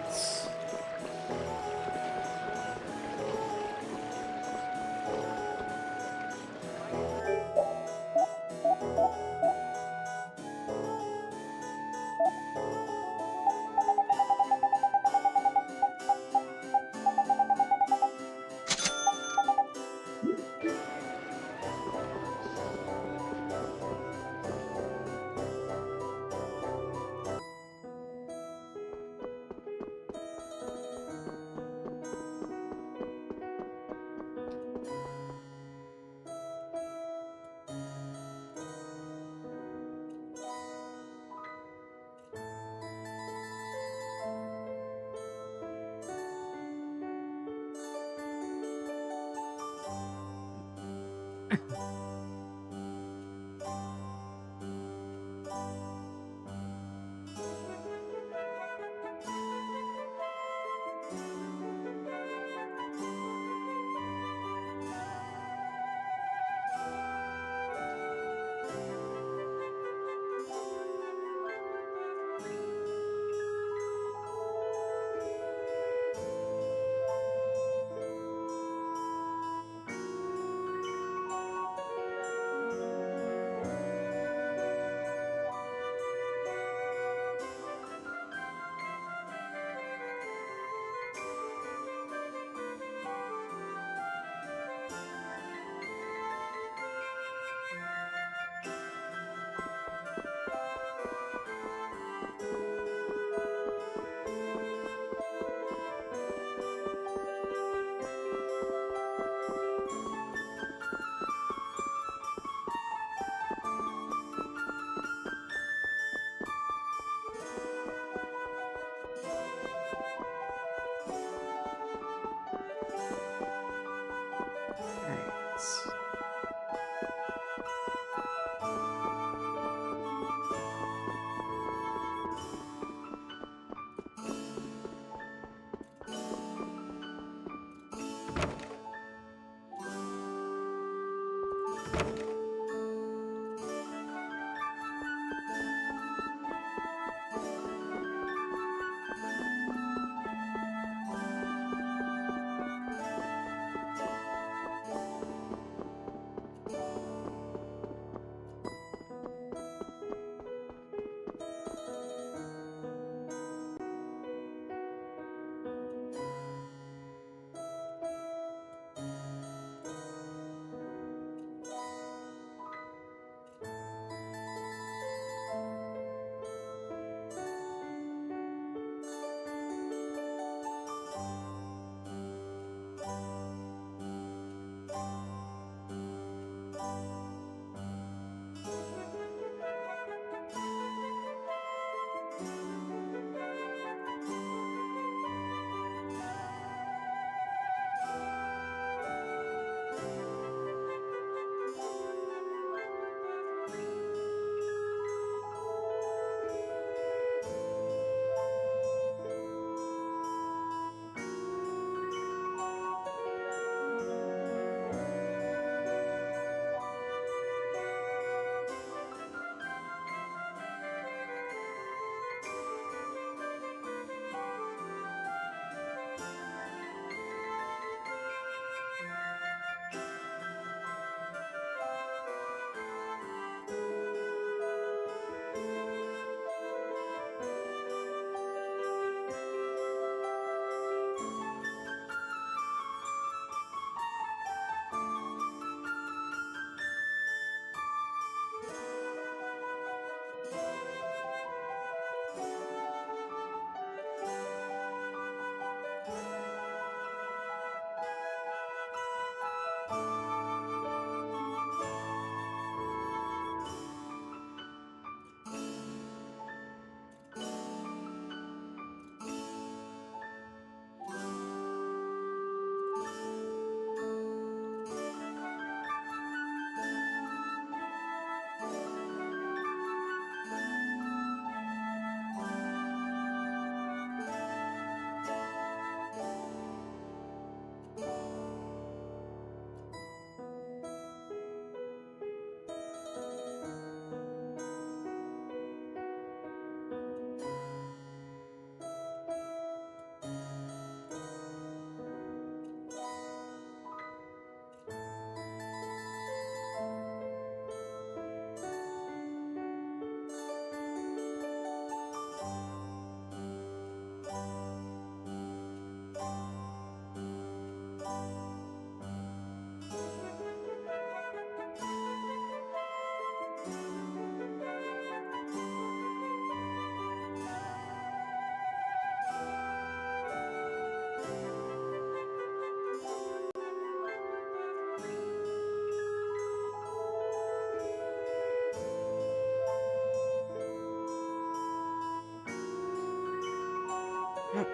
Speaker 1: Alright,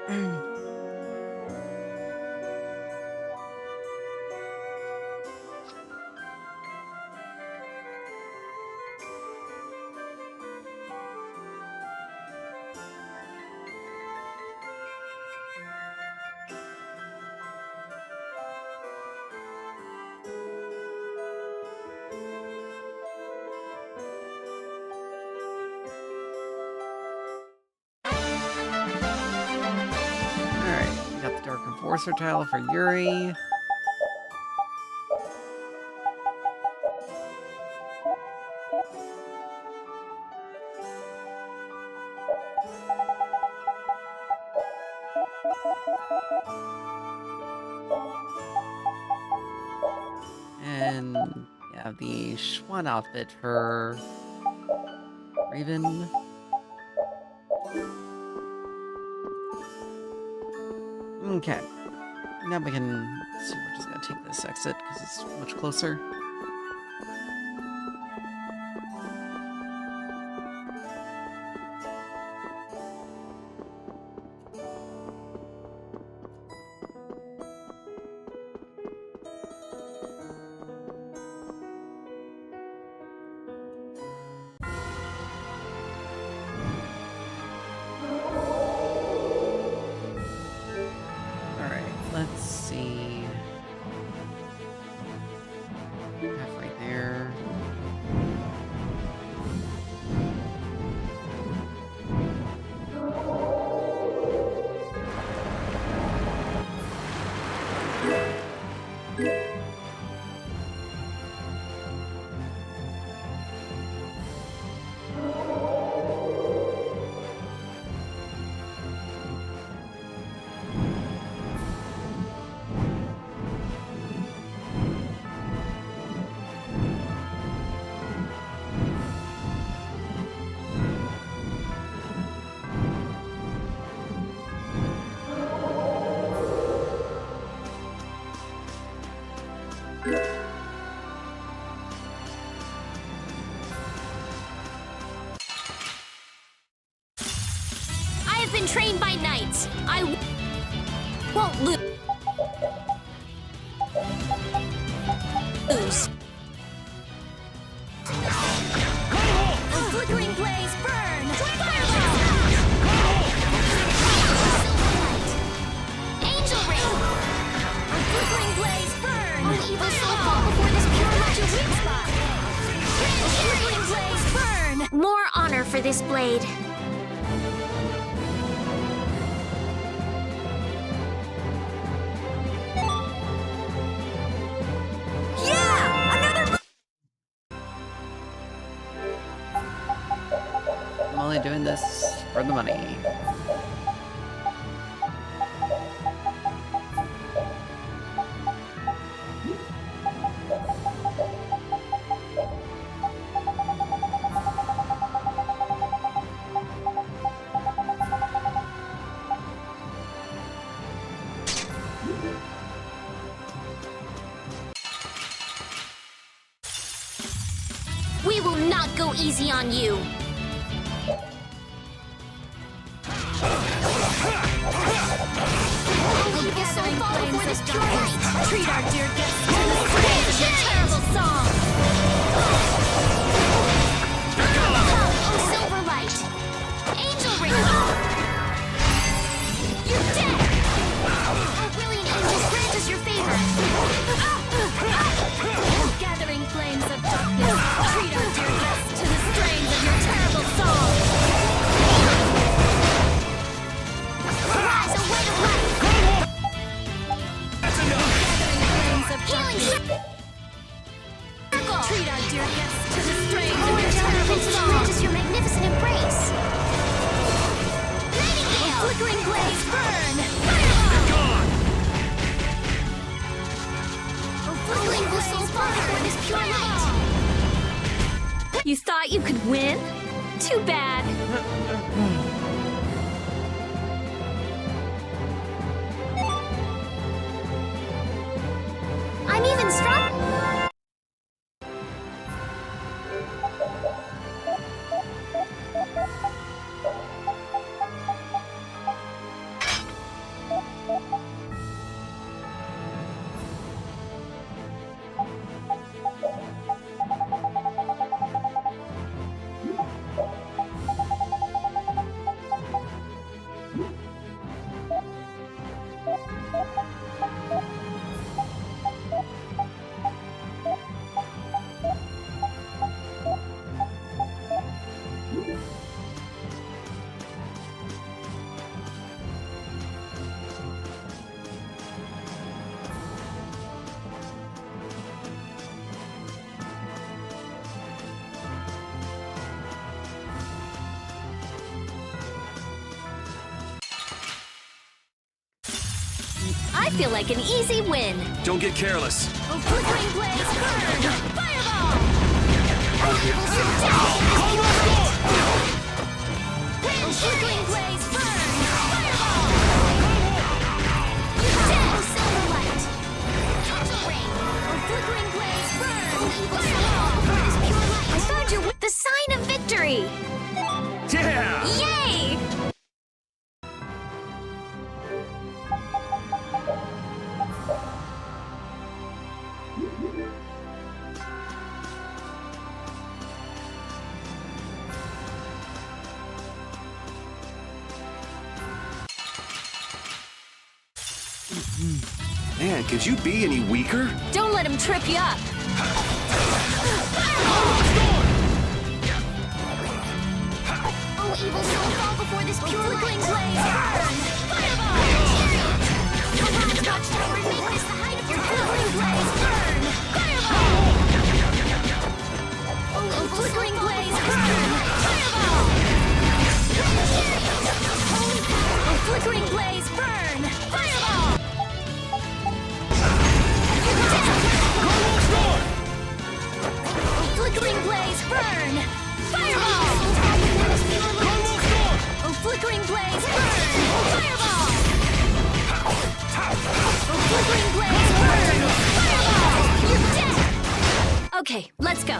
Speaker 1: we got the Dark Enforcer tile for Yuri. And yeah, the Schwan outfit for Raven. Okay. Now we can see, we're just gonna take this exit because it's much closer. Let's see. Half right there.
Speaker 3: I have been trained by knights. I won't lose.
Speaker 13: A flickering blaze burn!
Speaker 3: Angel ring.
Speaker 13: A flickering blaze burn!
Speaker 3: An evil soul fall before this pure light.
Speaker 13: Weak spot! A flickering blaze burn!
Speaker 3: More honor for this blade.
Speaker 1: I'm only doing this for the money.
Speaker 3: We will not go easy on you. Evil soul fall before this pure light.
Speaker 13: Treat our dear guests to the praise of your terrible song!
Speaker 3: Oh, silver light. Angel ring. You're dead. Oh, brilliant angels, grant us your favor.
Speaker 13: Gathering flames of darkness, treat our dear guests to the strains of your terrible song!
Speaker 3: Rise, a light of life.
Speaker 13: Gathering flames of
Speaker 3: Healing
Speaker 13: darkness,
Speaker 3: circle.
Speaker 13: treat our dear guests to the strains
Speaker 3: Oh,
Speaker 13: of your terrible
Speaker 3: angels,
Speaker 13: song!
Speaker 3: grant us your magnificent embrace.
Speaker 13: A
Speaker 3: Nightingale.
Speaker 13: flickering blaze burn!
Speaker 3: Oh, evil soul fall before this pure light.
Speaker 10: You thought you could win? Too bad.
Speaker 3: I'm even strong.
Speaker 10: I feel like an easy win.
Speaker 2: Don't get careless.
Speaker 10: Oh, flickering blaze, burn! Fireball! Oh, evil soul down! Oh, flickering blaze, burn! Fireball! You're dead! Oh, silver light! Angel ring! Oh, flickering blaze, burn! Oh, evil soul is pure light! I found your the sign of victory!
Speaker 2: Yeah!
Speaker 10: Yay!
Speaker 2: Man, could you be any weaker?
Speaker 10: Don't let him trip you up!
Speaker 3: Oh, evil soul, fall before this pure
Speaker 10: Flickering
Speaker 3: light.
Speaker 10: blaze, burn! Fireball!
Speaker 3: Come on, Watchtower, make this the height of your
Speaker 10: Flickering
Speaker 3: power.
Speaker 10: blaze, burn! Fireball! Oh, flickering blaze, burn! Fireball! Oh, flickering blaze, burn! Fireball! Oh, flickering blaze, burn! Fireball! Oh, flickering blaze, burn! Fireball! Oh, flickering blaze, burn! Fireball! You're dead! Okay, let's go.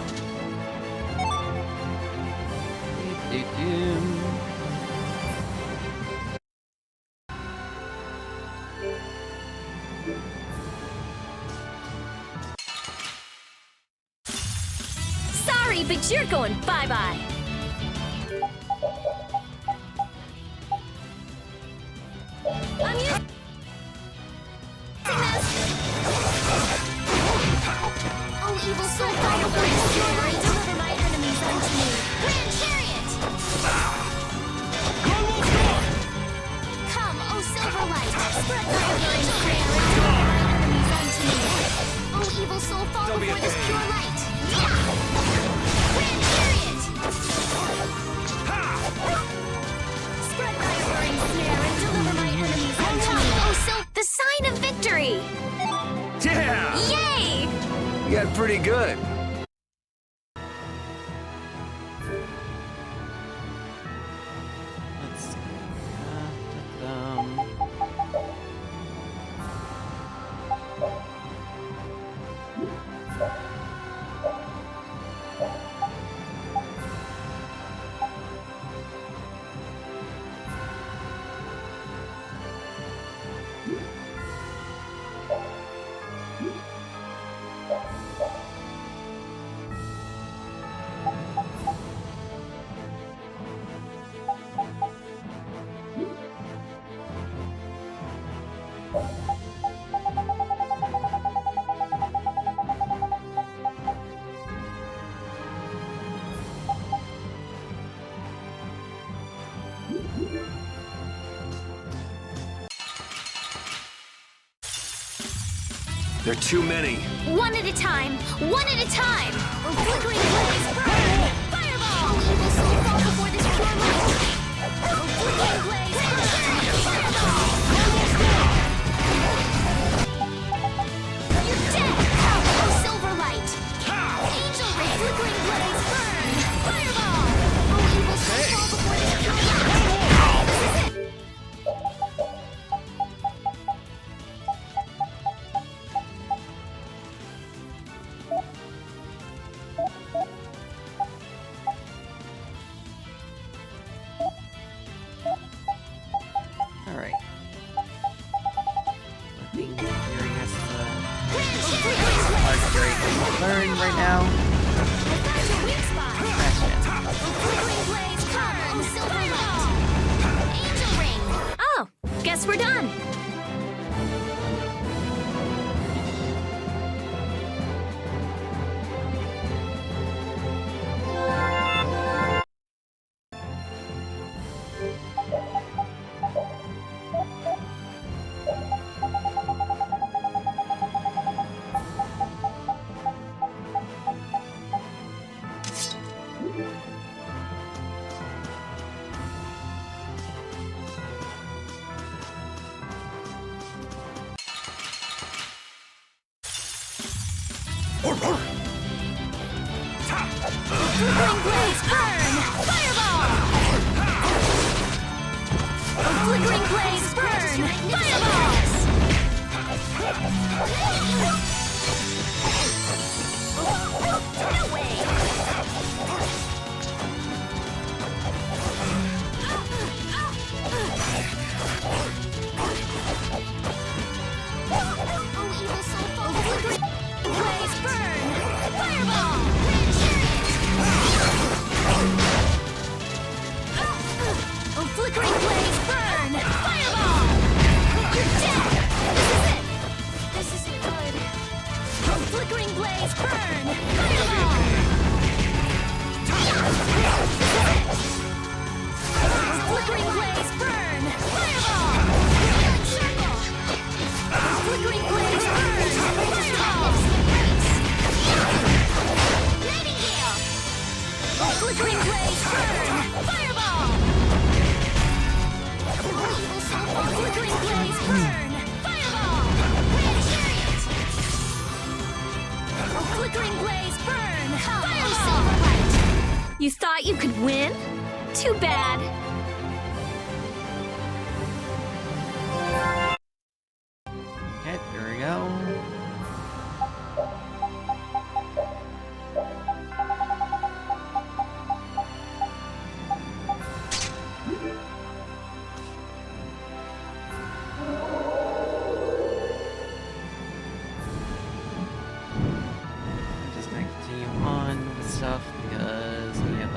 Speaker 10: Sorry, but you're going bye-bye. I'm using this.
Speaker 3: Oh, evil soul, fall before this pure light.
Speaker 10: Deliver my enemies unto me.
Speaker 3: Grand chariot. Come, oh silver light.
Speaker 10: Spread my burning prayer and deliver my enemies unto me.
Speaker 3: Oh, evil soul, fall
Speaker 2: Don't be
Speaker 3: before
Speaker 2: a
Speaker 3: this
Speaker 2: pain.
Speaker 3: pure light. Grand chariot.
Speaker 10: Spread my burning snare and deliver my enemies unto me.
Speaker 3: Oh, so
Speaker 10: The sign of victory!
Speaker 2: Yeah!
Speaker 10: Yay!
Speaker 2: You got pretty good.
Speaker 1: Let's see.
Speaker 2: There are too many.
Speaker 10: One at a time! One at a time! Oh, flickering blaze, burn! Fireball!
Speaker 3: evil soul, fall before this pure light.
Speaker 10: Oh, flickering blaze, burn! Fireball!
Speaker 3: You're dead. Oh, silver light. Angel ring.
Speaker 10: Flickering blaze, burn! Fireball!
Speaker 3: Oh, evil soul, fall before this pure light. This is it.
Speaker 1: All right. I think Fury has hard Fury can learn right now.
Speaker 10: Find your weak spot!
Speaker 1: Smash it.
Speaker 10: Oh, flickering blaze, burn!
Speaker 3: silver
Speaker 10: Fireball!
Speaker 3: Angel ring.
Speaker 10: Oh, guess we're done. Flickering blaze burn! Fireball! Flickering blaze burn! Fireballs! No way! Flickering blaze burn! Fireball! Flickering blaze burn! Fireball! You're dead! This isn't good. Flickering blaze burn! Fireball! Flickering blaze burn! Fireball! Circle! Flickering blaze burn! Fireball! Nightingale! Flickering blaze burn! Fireball! Flickering blaze burn! Fireball! Red chariot! Flickering blaze burn! Fireball! You thought you could win? Too bad.
Speaker 1: Okay, there we go. I'm just gonna continue on with stuff because we have a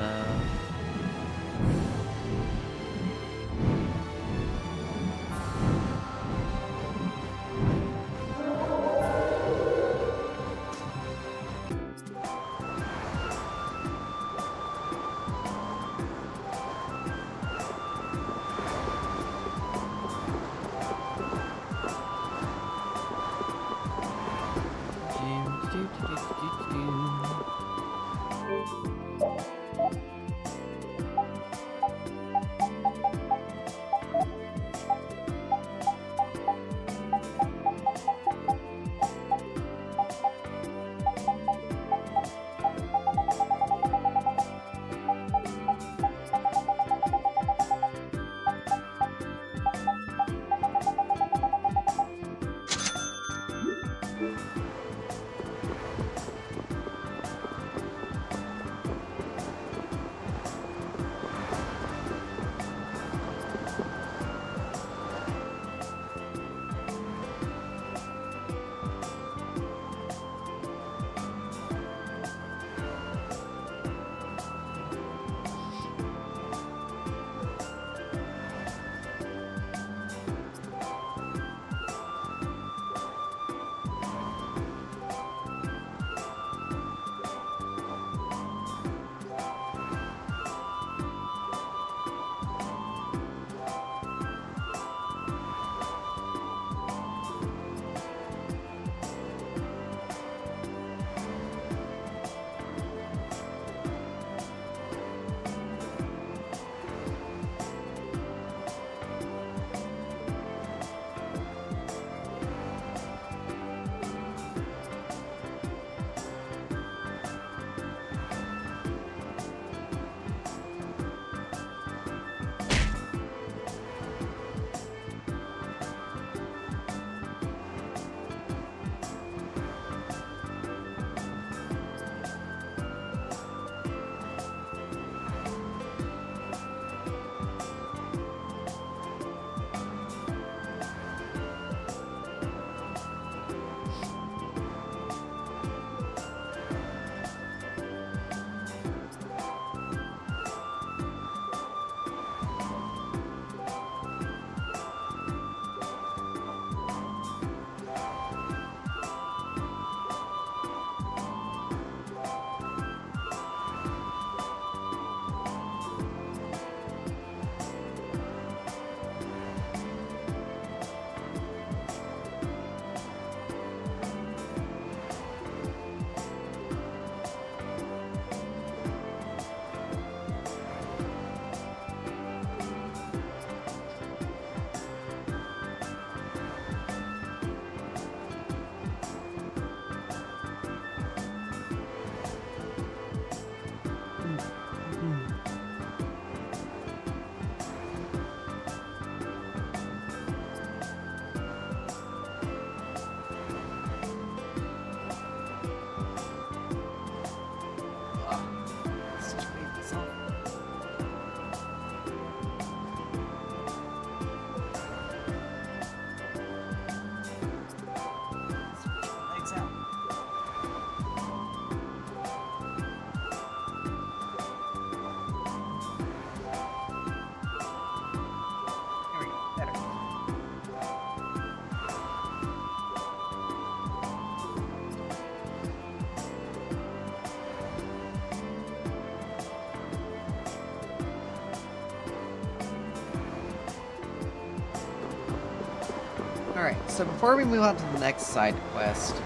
Speaker 1: Alright, so before we move on to the next side quest,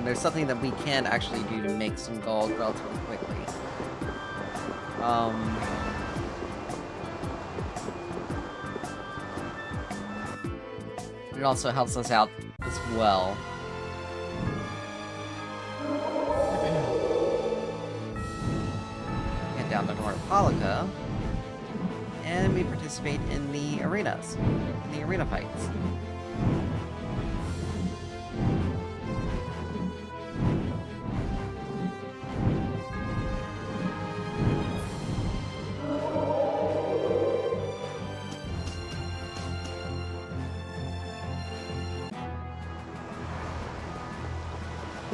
Speaker 1: there's something that we can actually do to make some gold relatively quickly. It also helps us out as well. Head down to Norpolica, and we participate in the arenas, in the arena fights.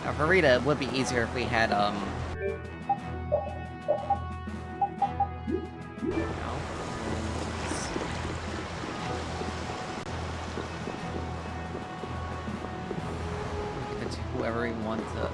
Speaker 1: Now, for Rita, it would be easier if we had, give it to whoever we want to.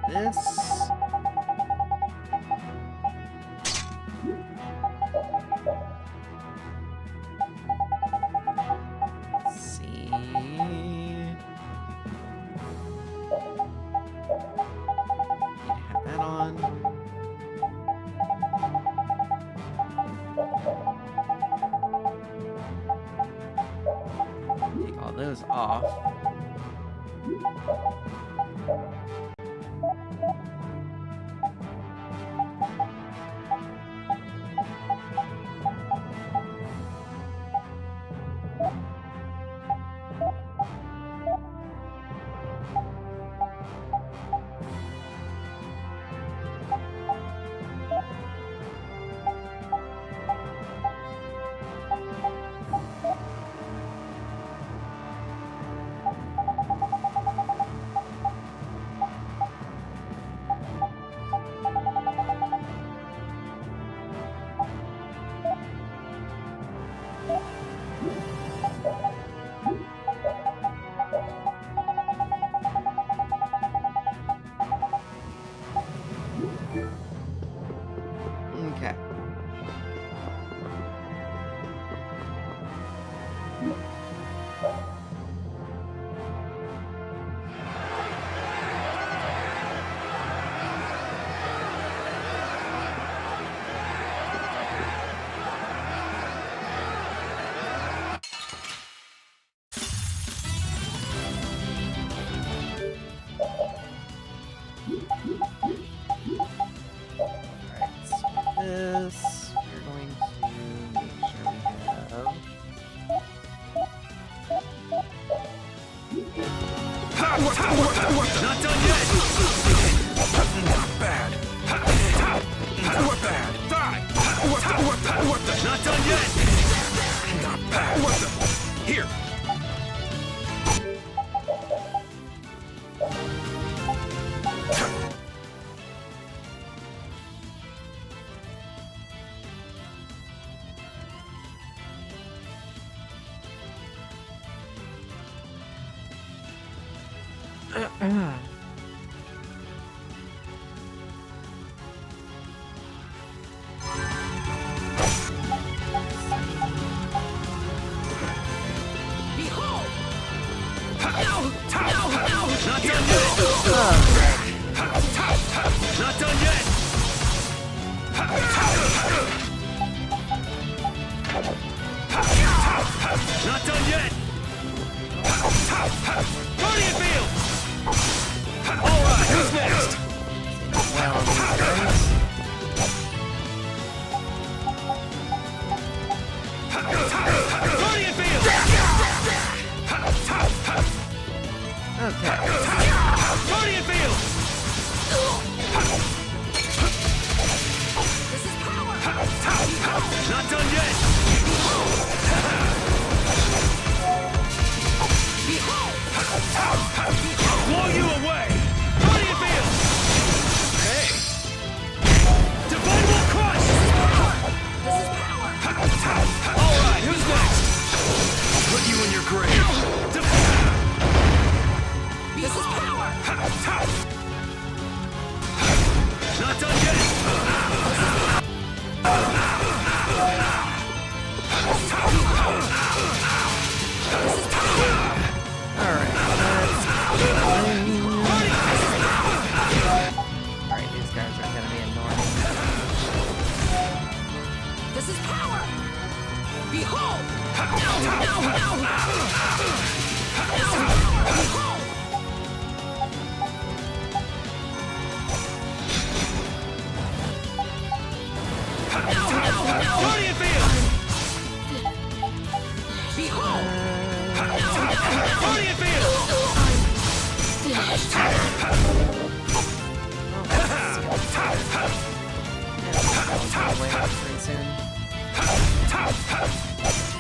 Speaker 1: This. Let's see. Need to have that on. Take all those off.
Speaker 2: Not done yet!
Speaker 8: Not bad. Not bad.
Speaker 2: Die! Not done yet!
Speaker 8: Not bad.
Speaker 2: Here! Not done yet! Not done yet! Not done yet! Guardian Field! Alright, who's next? Guardian Field!
Speaker 1: Okay.
Speaker 2: Guardian Field! Not done yet! I'll blow you away! Guardian Field! Hey! Divinable Crush! Alright, who's next? I'll put you in your grave!
Speaker 13: This is power!
Speaker 2: Not done yet!
Speaker 1: Alright, these guys are gonna be annoying.
Speaker 13: This is power! Behold! Behold!
Speaker 2: Guardian Field!
Speaker 13: Behold!
Speaker 2: Guardian Field!
Speaker 1: Way up pretty soon.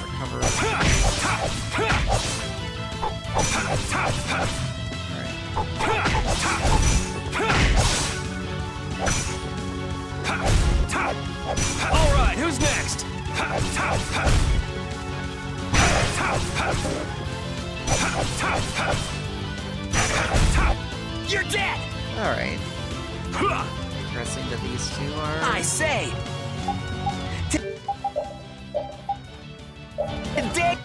Speaker 1: Recover.
Speaker 2: Alright, who's next?
Speaker 14: You're dead!
Speaker 1: Alright. Interesting that these two are.
Speaker 14: I say! Today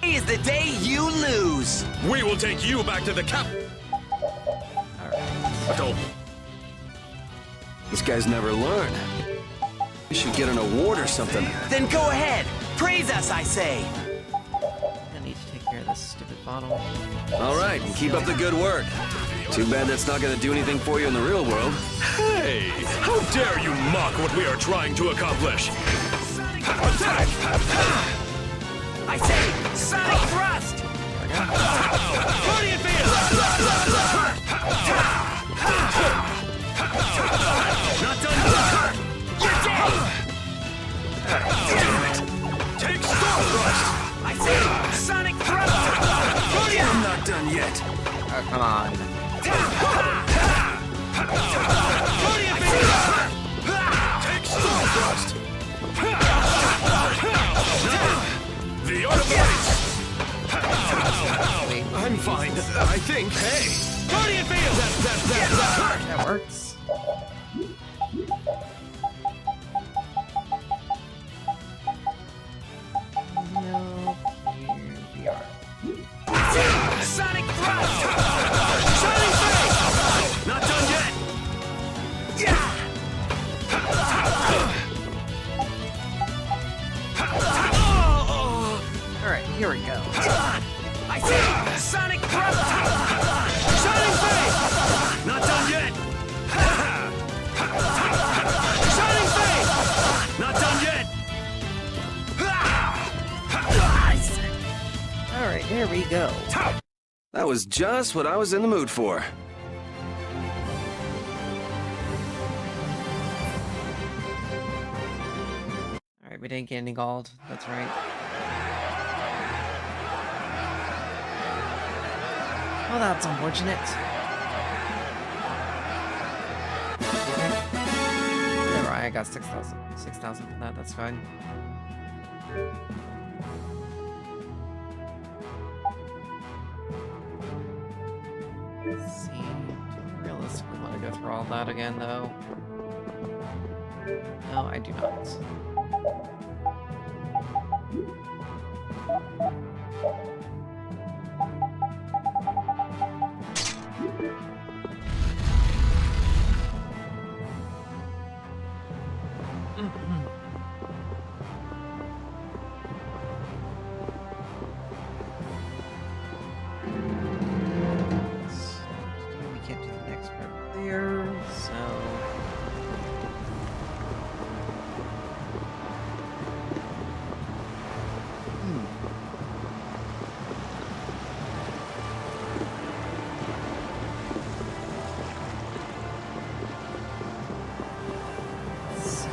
Speaker 14: is the day you lose!
Speaker 2: We will take you back to the cap.
Speaker 1: Alright.
Speaker 2: These guys never learn. You should get an award or something.
Speaker 14: Then go ahead! Praise us, I say!
Speaker 1: I need to take care of this stupid bottle.
Speaker 2: Alright, keep up the good work. Too bad that's not gonna do anything for you in the real world.
Speaker 15: Hey! How dare you mock what we are trying to accomplish? Attack!
Speaker 14: I say, Sonic Thrust!
Speaker 2: Guardian Field! Not done yet!
Speaker 14: You're dead!
Speaker 15: Damn it! Take Storm Thrust!
Speaker 14: I say, Sonic Thrust!
Speaker 2: I'm not done yet.
Speaker 1: Oh, come on.
Speaker 2: Guardian Field!
Speaker 15: Take Storm Thrust! The art of the race! I'm fine, I think. Hey!
Speaker 2: Guardian Field!
Speaker 1: That works. No, here we are.
Speaker 14: Sonic Thrust!
Speaker 2: Shining Face! Not done yet!
Speaker 14: Yeah!
Speaker 1: Alright, here we go.
Speaker 14: I say, Sonic Thrust!
Speaker 2: Shining Face! Not done yet! was just what I was in the mood for.
Speaker 1: Alright, we didn't get any gold. That's right. Well, that's unfortunate. Alright, I got 6,000. 6,000 for that, that's fine. Let's see. Do I realistically want to go through all that again, though? No, I do not. We can't do the next part there, so... Let's see.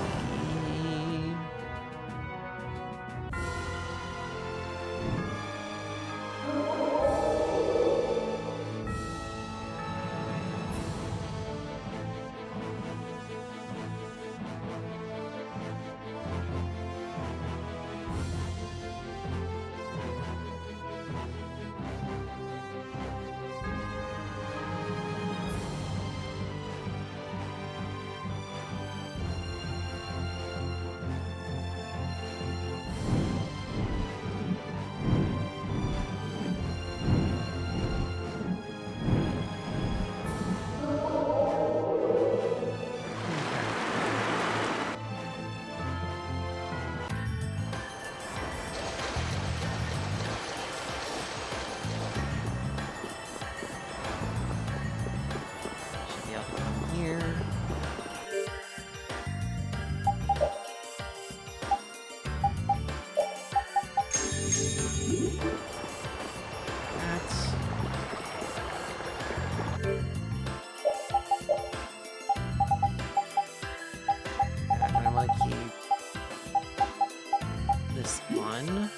Speaker 1: Should be able to come here. That's... I want to keep this one.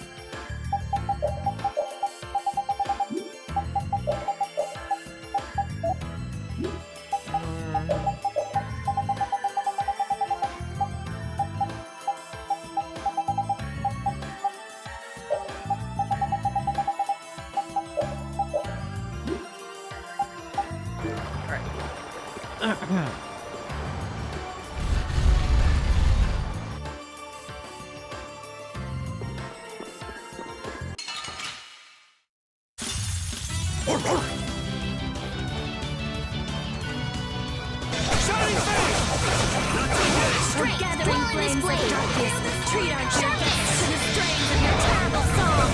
Speaker 1: Alright.
Speaker 13: We're gathering flames of darkness. Treat our champions to the strains of your terrible song.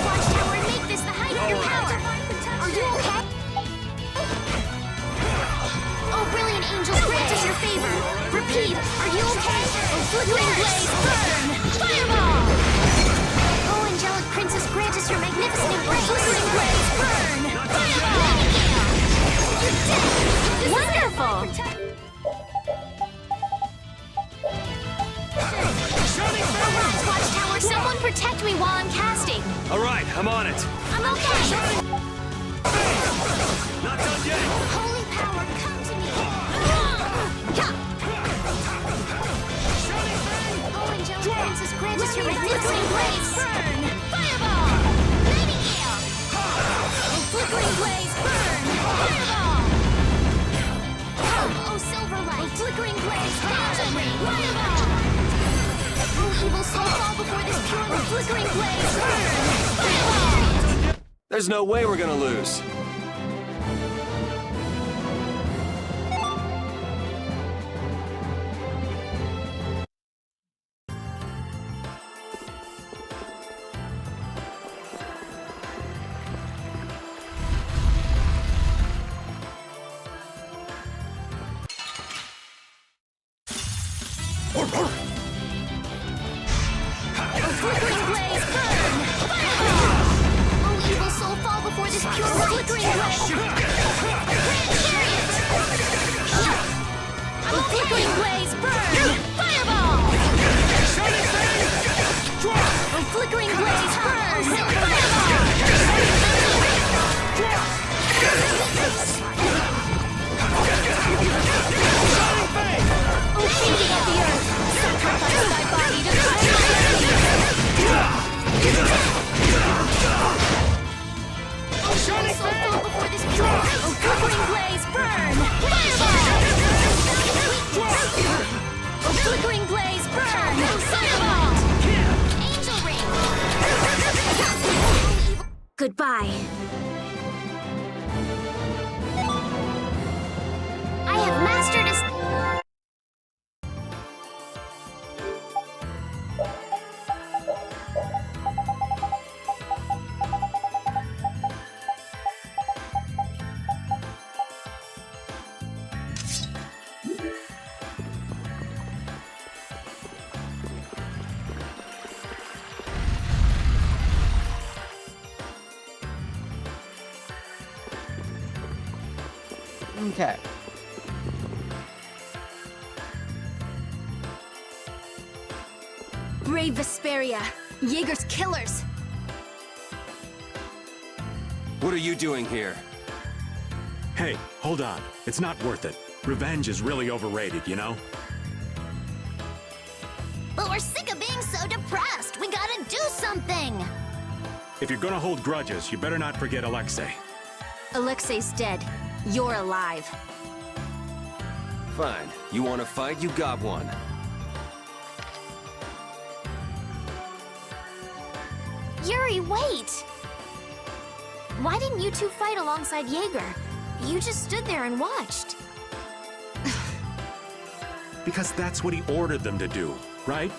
Speaker 13: Watchtower, make this the height of your power. Are you okay? Oh, brilliant angels, grant us your favor. Repeat, are you okay? Oh, flickering blaze, burn! Fireball! Oh, angelic princess, grant us your magnificent embrace. Flickering blaze, burn! Fireball! You're dead! Wonderful! Arise, Watchtower, someone protect me while I'm casting.
Speaker 15: All right, I'm on it.
Speaker 13: I'm okay.
Speaker 15: Not done yet.
Speaker 13: Holy power, come to me. Oh, angelic princess, grant us your magnificent grace. Burn! Fireball! Nightingale! Oh, flickering blaze, burn! Fireball! Oh, silver light! Oh, flickering blaze, burn! Fireball! Oh, evil soul, fall before this pure flickering blaze, burn! Fireball!
Speaker 2: There's no way we're gonna lose.
Speaker 3: Flickering blaze! Flickering blaze, burn! Fireball! Flickering blaze, burn! Fireball! O feeding of the earth! Sacrifice thy body to crush my soul before this O flickering blaze, burn! Fireball! O flickering blaze, burn! Fireball! Angel ring! Goodbye. I have mastered a...
Speaker 1: Okay.
Speaker 10: Brave Vesperia, Jaeger's killers.
Speaker 2: What are you doing here?
Speaker 11: Hey, hold on. It's not worth it. Revenge is really overrated, you know?
Speaker 5: But we're sick of being so depressed. We gotta do something.
Speaker 11: If you're gonna hold grudges, you better not forget Alexei.
Speaker 10: Alexei's dead. You're alive.
Speaker 2: Fine. You want to fight? You got one.
Speaker 3: Yuri, wait! Why didn't you two fight alongside Jaeger? You just stood there and watched.
Speaker 11: Because that's what he ordered them to do, right?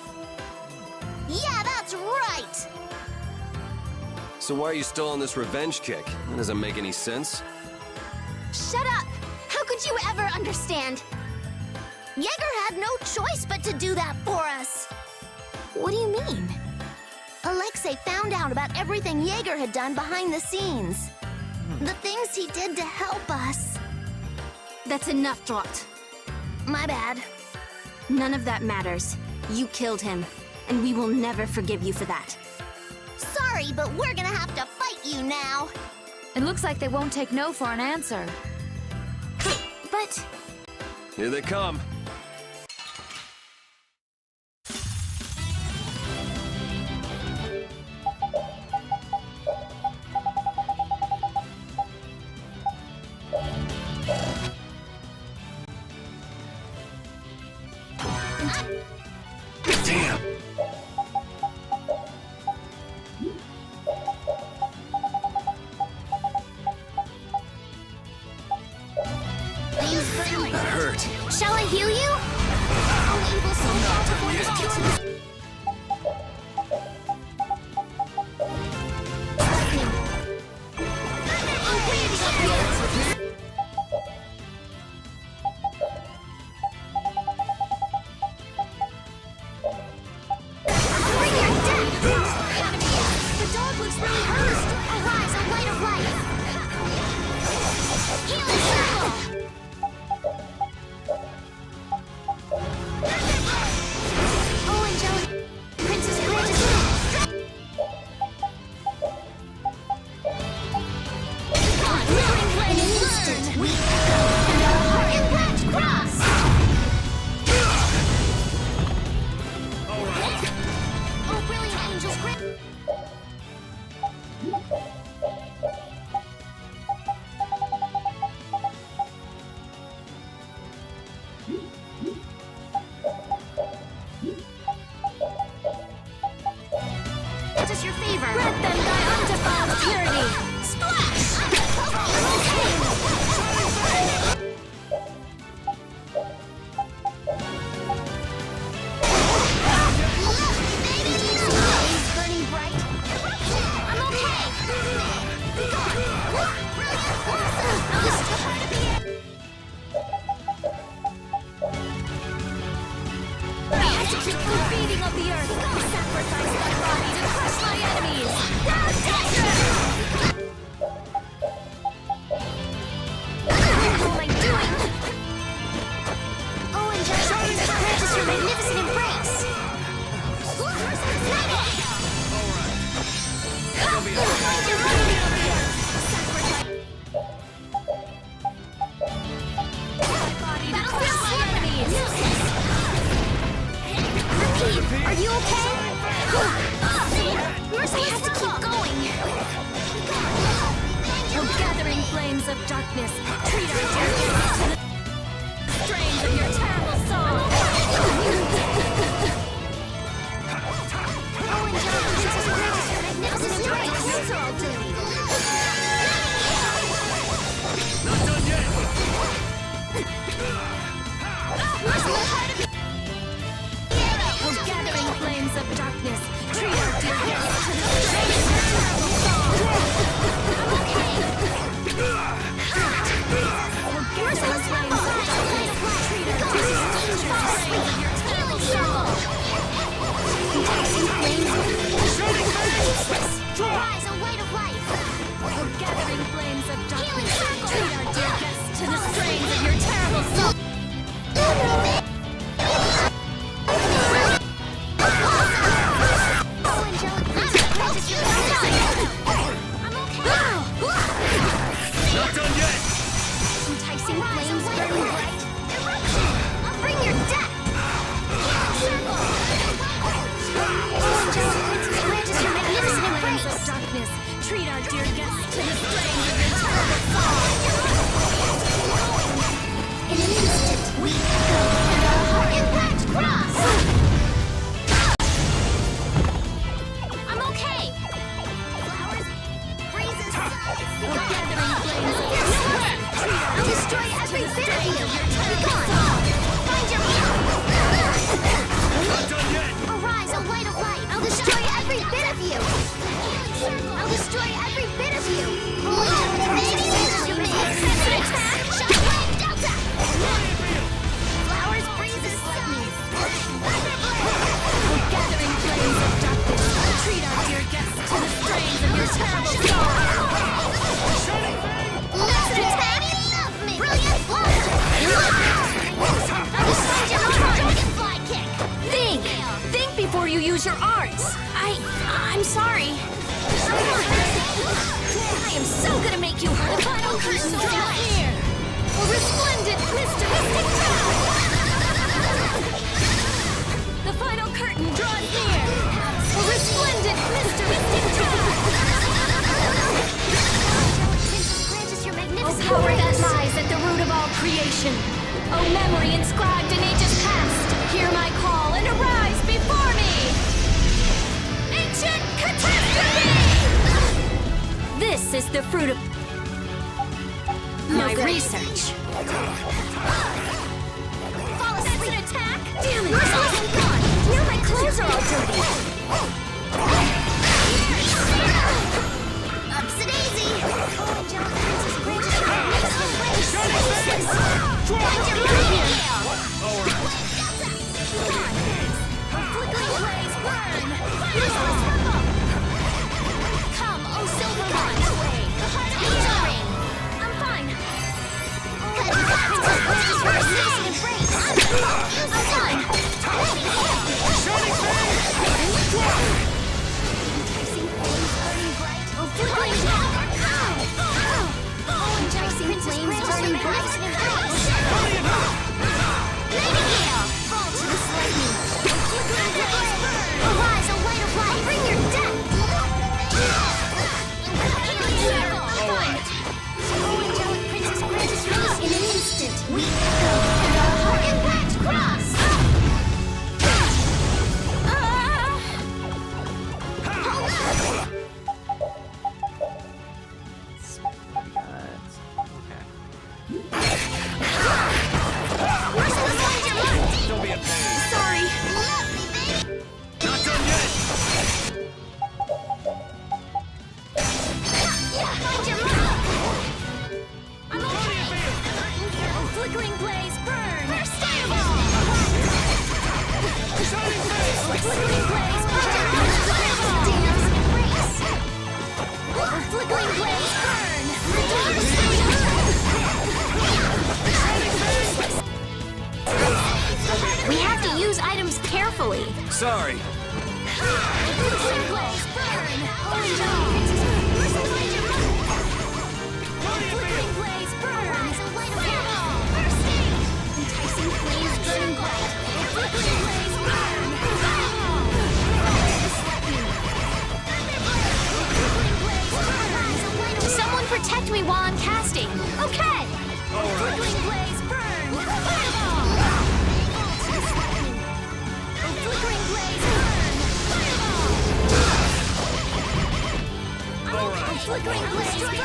Speaker 5: Yeah, that's right!
Speaker 2: So why are you still on this revenge kick? That doesn't make any sense.
Speaker 3: Shut up! How could you ever understand?
Speaker 5: Jaeger had no choice but to do that for us.
Speaker 3: What do you mean?
Speaker 5: Alexei found out about everything Jaeger had done behind the scenes. The things he did to help us.
Speaker 10: That's enough, Drot.
Speaker 5: My bad.
Speaker 10: None of that matters. You killed him, and we will never forgive you for that.
Speaker 5: Sorry, but we're gonna have to fight you now.
Speaker 6: It looks like they won't take no for an answer.
Speaker 3: But...
Speaker 2: Here they come.
Speaker 11: Damn!
Speaker 2: That hurt.
Speaker 3: Shall I heal you? Evil soul before this pure...
Speaker 5: The dog looks really hurt. Arise, a light of life. Healing circle.
Speaker 3: Oh, Angelic... Princess Princess...
Speaker 5: Wheeling blade, burn. Impact cross. Oh, brilliant angel's grip.
Speaker 3: What is your favor?
Speaker 10: Grant them thy undefiled purity!
Speaker 5: Splash. Blaze burning bright. I'm okay. Brilliant blossom. I'm still part of the air.
Speaker 10: Execute the beating of the earth! Sacrifice thy body to crush my enemies!
Speaker 5: Danger!
Speaker 10: darkness. Treat our dear guests to the strains of your terrible song.
Speaker 15: Not done yet!
Speaker 10: We're gathering flames of darkness. Treat our dear guests to the strains of your terrible song. We're gathering flames of darkness. Treat our dear guests to the strains of your terrible song.
Speaker 5: Rise, a light of life!
Speaker 10: We're gathering flames of darkness. Treat our dear guests to the strains of your terrible song.
Speaker 15: Not done yet!
Speaker 10: Enticing flames burning bright.
Speaker 5: I'll bring your death!
Speaker 10: Flames of darkness. Treat our dear guests to the strains of your terrible song.
Speaker 5: In an instant, we go and our heart impact cross! I'm okay! Flowers, breezes,
Speaker 10: We're gathering flames of darkness. Treat our
Speaker 5: I'll
Speaker 10: dear
Speaker 5: destroy
Speaker 10: guests to
Speaker 5: every
Speaker 10: the
Speaker 5: bit of
Speaker 10: strains
Speaker 5: you!
Speaker 10: of your
Speaker 5: Be
Speaker 10: terrible
Speaker 5: gone!
Speaker 10: song.
Speaker 5: Find your
Speaker 15: Not done yet!
Speaker 5: Arise, a light of light! I'll destroy every bit of you! I'll destroy every bit of you! Shockwave Delta! Flowers, breezes, lightning!
Speaker 10: We're gathering flames of darkness. Treat our dear guests to the strains of your terrible song.
Speaker 5: Laser attack! Brilliant blast! I'll destroy your dragonfly kick!
Speaker 10: Think before you use your arts. I'm sorry. I am so gonna make you hurt. The final curtain draws near. A resplendent Mr. Mystic Cloud. The final curtain draws near. A resplendent Mr. Mystic Cloud.
Speaker 5: Grant us your
Speaker 10: O
Speaker 5: magnificent
Speaker 10: power that
Speaker 5: grace!
Speaker 10: lies at the root of all creation. O memory inscribed in ages past. Hear my call and arise before me. Ancient catastrophe! This is the fruit of my research. That's an attack? Damn it! Now my clothes are all dirty.
Speaker 5: Upsy daisy! Angelic princess, grant us your magnificent grace! Find your money!
Speaker 10: Flickering blaze burn.
Speaker 5: Come, oh silver one! The heart of angel ring!
Speaker 10: I'm fine.
Speaker 5: I'm fine! Enticing flames burning bright! Oh, flickering Oh, enticing flames burning bright and embrace! Nightingale! Fall to this lightning! Flickering blaze burn! Arise, a light of light! Bring your death! Oh, angelic princess, grant us release in an instant! We go and our heart impact cross!
Speaker 15: Don't be a pain.
Speaker 10: Sorry.
Speaker 15: Not done yet!
Speaker 10: I'm okay. Oh, flickering blaze burn. Flickering blaze burn. Oh, flickering blaze burn. We have to use items carefully.
Speaker 15: Sorry.
Speaker 10: Flickering blaze burn. Flickering blaze burn.
Speaker 5: Enticing flames burning bright!
Speaker 10: Flickering blaze burn. Someone protect me while I'm casting. Okay.
Speaker 3: flickering blaze, burn!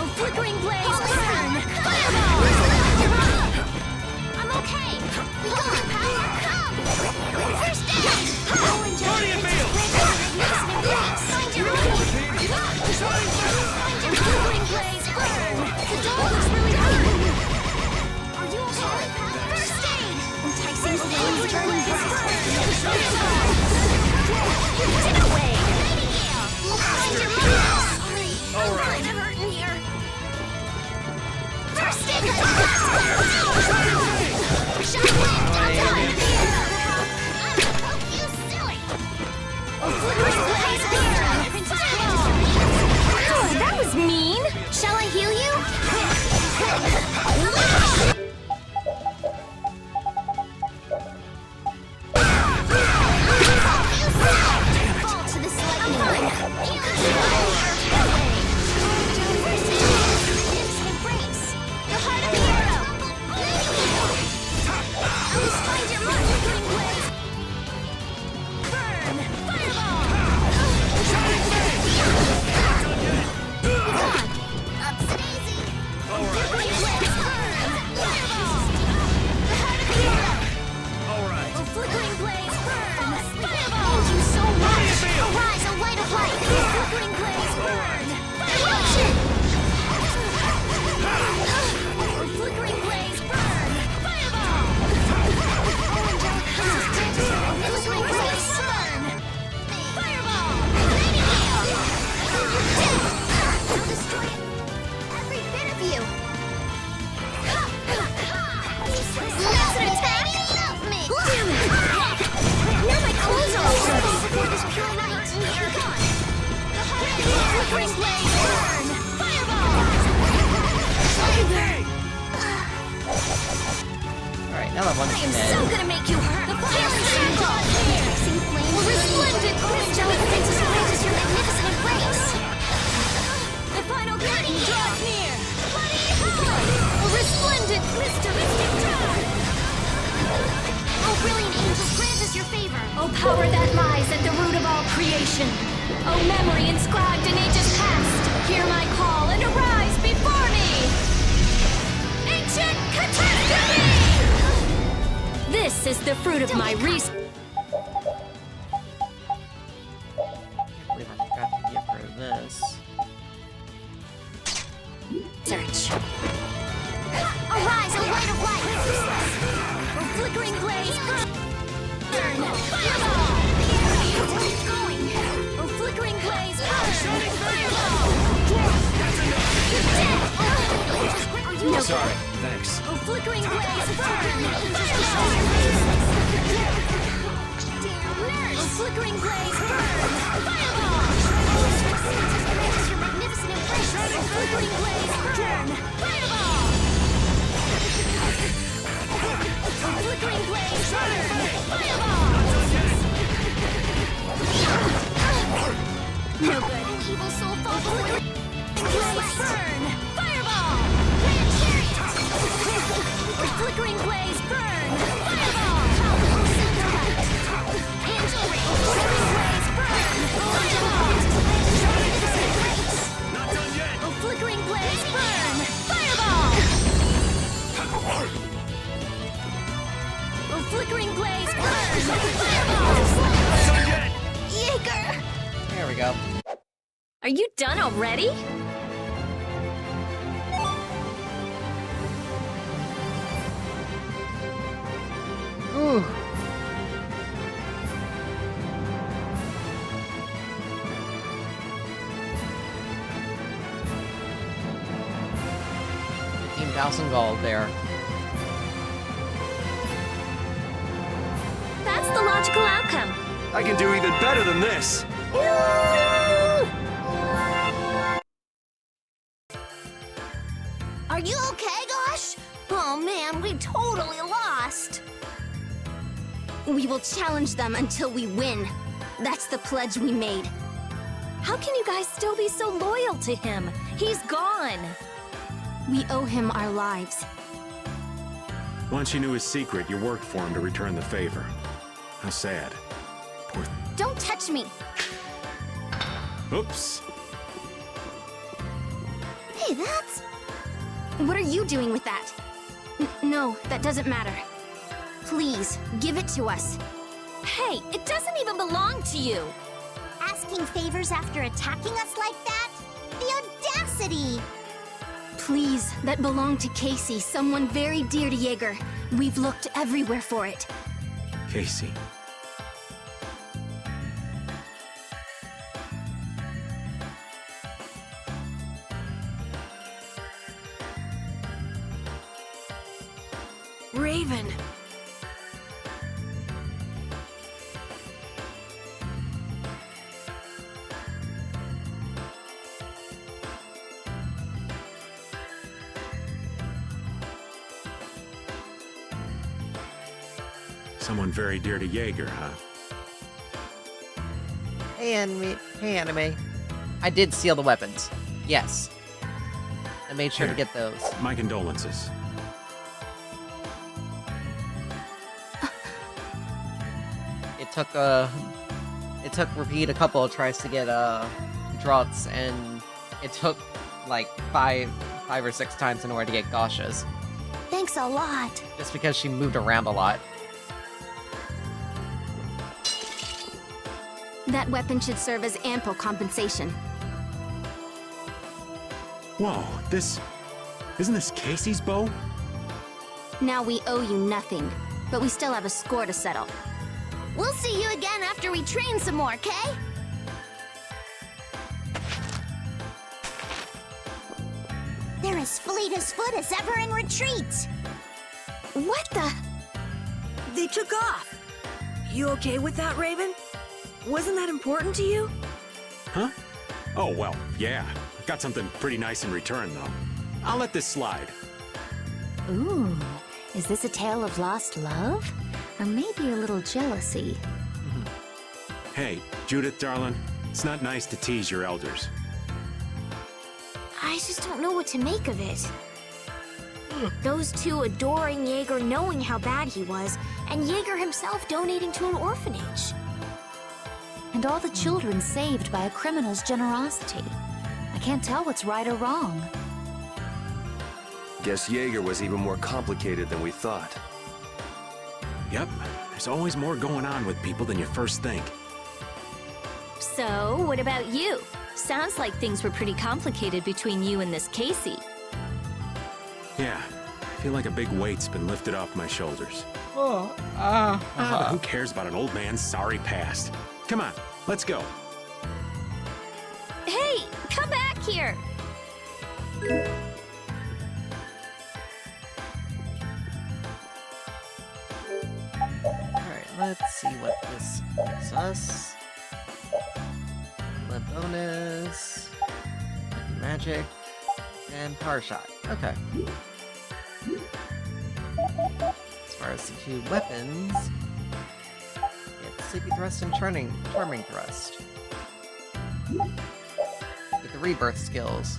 Speaker 3: Oh, flickering blaze, burn! Fireball! I'm okay! We got the power! Come! First down!
Speaker 14: Guardian field!
Speaker 3: Find your own! Flickering blaze, burn! The dog looks really hurt! Are you okay? First aid! Enticing flames, burn blaze, burn! Get away! Find your mom! Sorry, I'm kind of hurt in here. First aid! Shine wave, done! You silly! Oh, flickering blaze, burn! Oh, that was mean! Shall I heal you? Fall to this lightning! Embrace! The heart of the arrow! Alice, find your mark! Flickering blaze! Burn! Fireball! Ups and easy! Flickering blaze! Burn! Fireball! The heart of the arrow!
Speaker 14: Alright.
Speaker 3: Oh, flickering blaze, burn! Fireball! Thank you so much! Arise, a light of light! Flickering blaze, burn! Fireball! Oh, flickering blaze, burn! Fireball! Flickering blaze, burn! Fireball! I'll destroy every bit of you! That's an attack! Love me! Damn it! Now my clothes are all dirty before this pure light! You're gone! The heart of the flickering blaze, burn! Fireball!
Speaker 1: Alright, now that one's
Speaker 3: I am
Speaker 1: dead.
Speaker 3: so gonna make you hurt! The fiery circle! Fixing flames! Oh, resplendent! Angelic princess grants your magnificent embrace! The final curtain draws near! Bloody hell! A resplendent, mysteristic dark! Oh, brilliant angels, grant us your favor! Oh, power that lies at the root of all creation! Oh, memory inscribed in ages past! Hear my call and arise before me! Ancient catastrophe! This is the fruit of my research.
Speaker 1: I can't believe I forgot to get rid of this.
Speaker 3: Arise, a light of light! Oh, flickering blaze, burn! Fireball! Keep going! Oh, flickering blaze, burn! Fireball! Are you okay?
Speaker 12: Sorry, thanks.
Speaker 3: Oh, flickering blaze, burn! Fireball! Oh, flickering blaze, burn! Fireball! Your magnificent embrace! Oh, flickering blaze, burn! Fireball! Oh, flickering blaze, burn! Fireball! No good. Evil soul fall flickering blaze, burn! Fireball! Grand chariot! Oh, flickering blaze, burn! Fireball! Angel ring! Flickering blaze, burn! Fireball!
Speaker 14: Not done yet.
Speaker 3: Oh, flickering blaze, burn! Fireball! Oh, flickering blaze, burn! Fireball!
Speaker 14: Not done yet.
Speaker 3: Yeager!
Speaker 1: There we go.
Speaker 10: Are you done already?
Speaker 1: Ooh. $15,000 gold there.
Speaker 10: That's the logical outcome.
Speaker 15: I can do even better than this.
Speaker 5: Are you okay, Gosh? Oh man, we totally lost. We will challenge them until we win. That's the pledge we made.
Speaker 10: How can you guys still be so loyal to him? He's gone.
Speaker 5: We owe him our lives.
Speaker 11: Once you knew his secret, you worked for him to return the favor. How sad. Poor
Speaker 10: Don't touch me!
Speaker 11: Oops.
Speaker 10: Hey, that's... What are you doing with that? No, that doesn't matter. Please, give it to us. Hey, it doesn't even belong to you!
Speaker 5: Asking favors after attacking us like that? The audacity!
Speaker 10: Please, that belonged to Casey, someone very dear to Jaeger. We've looked everywhere for it.
Speaker 11: Casey.
Speaker 13: Raven.
Speaker 11: Someone very dear to Jaeger, huh?
Speaker 1: Hey, Anime. I did steal the weapons. Yes. I made sure to
Speaker 11: Here.
Speaker 1: get those.
Speaker 11: My condolences.
Speaker 1: It took Repeat a couple of tries to get Draughts, and it took like five or six times in order to get Gauchas.
Speaker 5: Thanks a lot.
Speaker 1: Just because she moved around a lot.
Speaker 10: That weapon should serve as ample compensation.
Speaker 11: Whoa, isn't this Casey's bow?
Speaker 10: Now we owe you nothing, but we still have a score to settle.
Speaker 3: We'll see you again after we train some more, okay?
Speaker 5: They're as fleet as foot as ever in retreat.
Speaker 10: What the?
Speaker 13: They took off. You okay with that, Raven? Wasn't that important to you?
Speaker 11: Huh? Oh, well, yeah. Got something pretty nice in return, though. I'll let this slide.
Speaker 6: Ooh, is this a tale of lost love? Or maybe a little jealousy?
Speaker 11: Hey, Judith, darling, it's not nice to tease your elders.
Speaker 3: I just don't know what to make of it. Those two adoring Jaeger knowing how bad he was, and Jaeger himself donating to an orphanage.
Speaker 6: And all the children saved by a criminal's generosity. I can't tell what's right or wrong.
Speaker 15: Guess Jaeger was even more complicated than we thought.
Speaker 11: Yep, there's always more going on with people than you first think.
Speaker 10: So, what about you? Sounds like things were pretty complicated between you and this Casey.
Speaker 11: Yeah, I feel like a big weight's been lifted off my shoulders.
Speaker 1: Oh,
Speaker 11: But who cares about an old man's sorry past? Come on, let's go.
Speaker 10: Hey, come back here!
Speaker 1: Alright, let's see what this gives us. Limp bonus, magic, and power shot. Okay. As far as the two weapons, get Sleepy Thrust and Charming Thrust. Get the rebirth skills.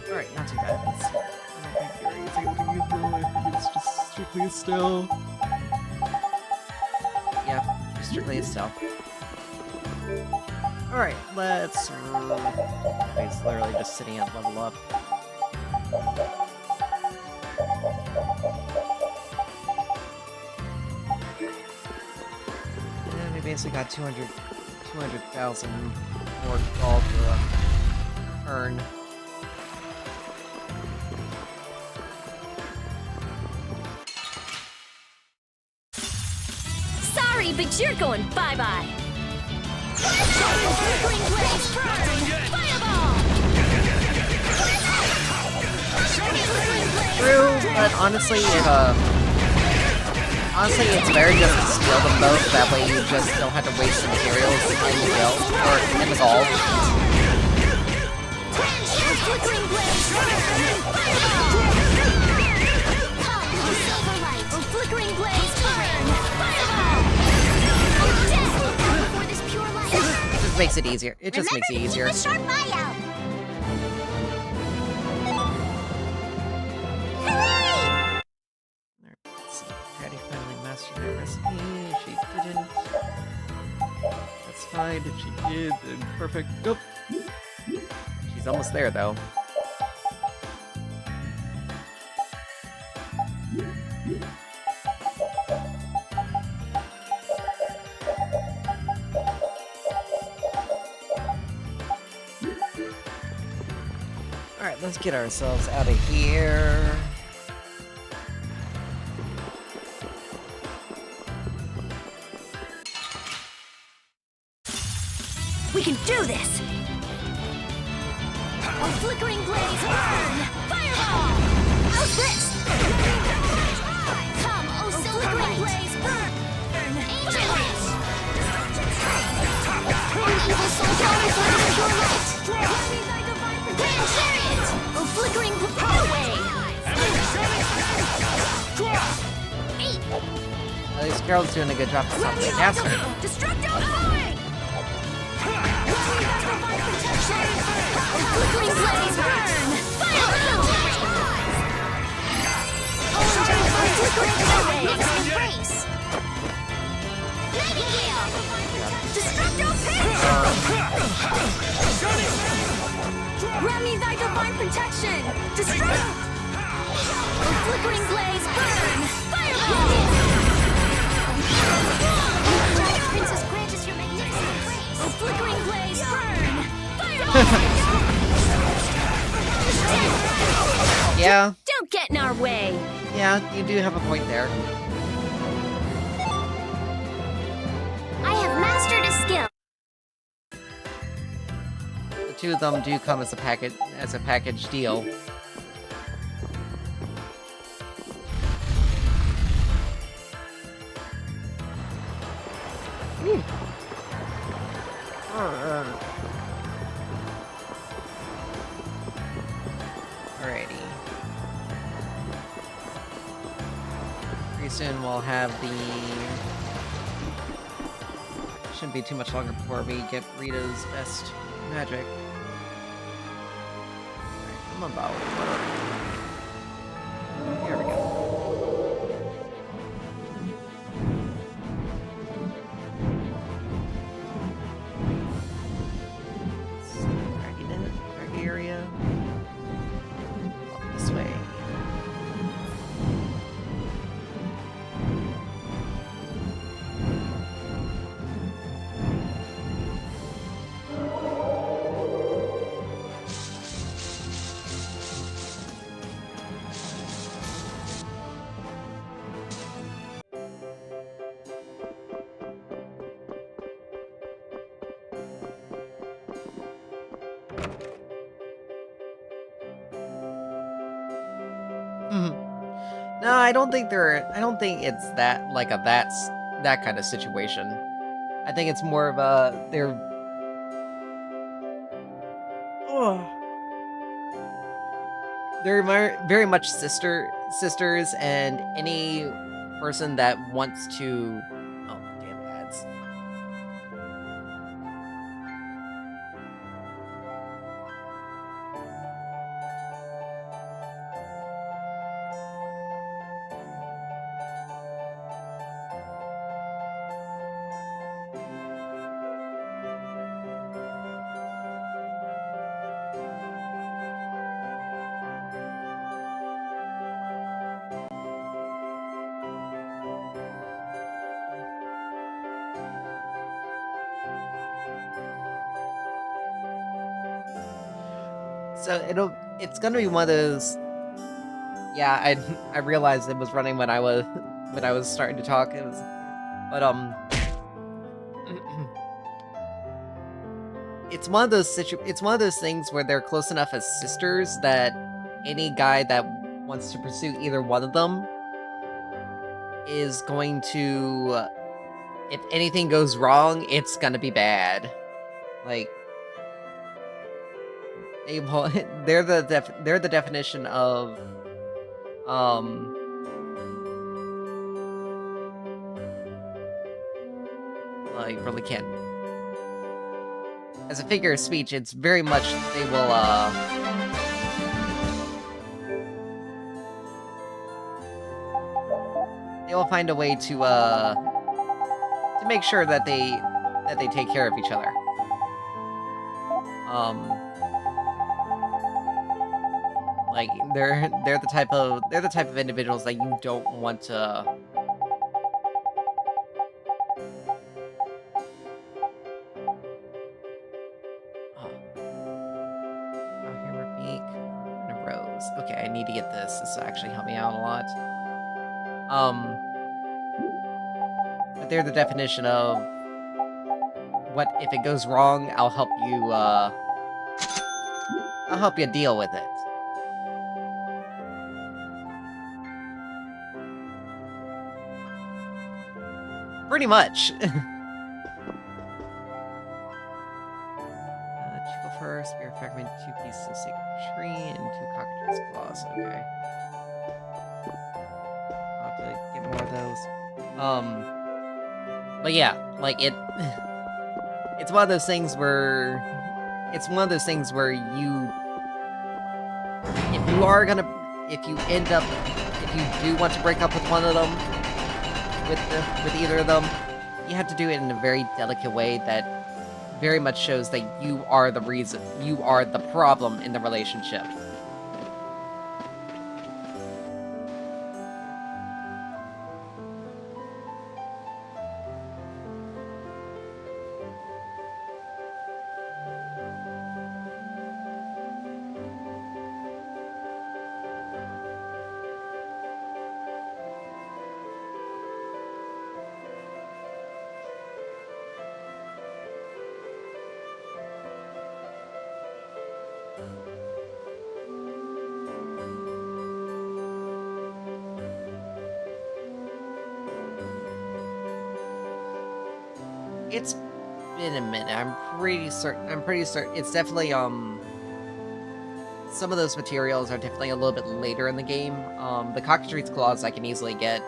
Speaker 1: Alright, not too bad. Let's see. I don't think Gary is able to use them. I think it's just strictly a still. Yeah, just strictly a still. Alright, let's... He's literally just sitting at level up. And we basically got 200,000 more gold for a turn.
Speaker 10: Sorry, but you're going bye-bye!
Speaker 1: True, but honestly, it's better just to steal them both, that way you just don't have to waste the materials in the guild, or in the gold. It just makes it easier. It just makes it easier.
Speaker 5: Keep a sharp eye out.
Speaker 1: She did recipe. She didn't. That's fine. If she did, then perfect. Nope. She's almost there, though. Alright, let's get ourselves out of here.
Speaker 13: We can do this!
Speaker 3: A flickering blaze burn! Fireball! How's this? Come, oh flickering blaze burn! Angel Light! Evil soul counterflows your light! Grand chariot! Oh flickering propel wave!
Speaker 1: At least Carol's doing a good job to stop the caster.
Speaker 3: Destructo Fire! Flickering blaze burn! Fireball! Flickering blaze embrace! Nightingale! Destructo Pinch!
Speaker 10: Grant me thy divine protection!
Speaker 3: Destruct! Flickering blaze burn! Fireball! Princess, grant us your magnificent grace! Oh, flickering blaze burn!
Speaker 1: Yeah.
Speaker 10: Don't get in our way!
Speaker 1: Yeah, you do have a point there.
Speaker 3: I have mastered a skill.
Speaker 1: The two of them do come as a package deal. Alrighty. Pretty soon we'll have the... Shouldn't be too much longer before we get Rita's best magic. Alright, I'm about... Here we go. Area. Up this way. No, I don't think it's that like that kind of situation. I think it's more of a they're very much sisters, and any person that wants to damn ads. So it's gonna be one of those. Yeah, I realized it was running when I was starting to talk. It was, but it's one of those things where they're close enough as sisters that any guy that wants to pursue either one of them is going to, if anything goes wrong, it's gonna be bad. Like, they're the definition of I really can't. As a figure of speech, it's very much they will find a way to make sure that they take care of each other. Like they're the type of individuals that you don't want to. Okay, I need to get this. This will actually help me out a lot. But they're the definition of what if it goes wrong, I'll help you deal with it. Pretty much. Chico fur, spear fragment, 2 pieces of sacred tree, and 2 cockatrice claws. Okay. I'll have to get more of those. But yeah, like it's one of those things where you, if you do want to break up with one of them, with either of them, you have to do it in a very delicate way that very much shows that you are the reason, you are the problem in the relationship. It's been a minute. I'm pretty certain it's definitely some of those materials are definitely a little bit later in the game. The cockatrice claws I can easily get.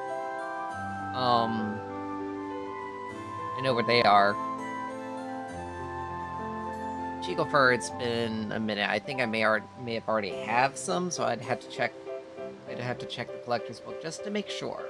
Speaker 1: I know where they are. Chico fur, it's been a minute. I think I may have already have some, so I'd have to check the collector's book just to make sure.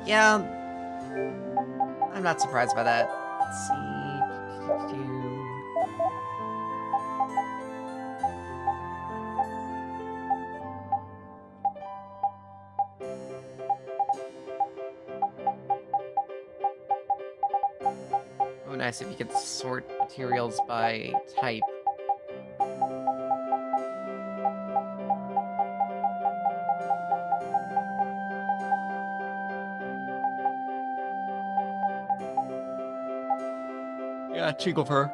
Speaker 1: Yeah, I'm not surprised by that. Let's see. Oh, nice if you could sort materials by type. Yeah, Chico fur.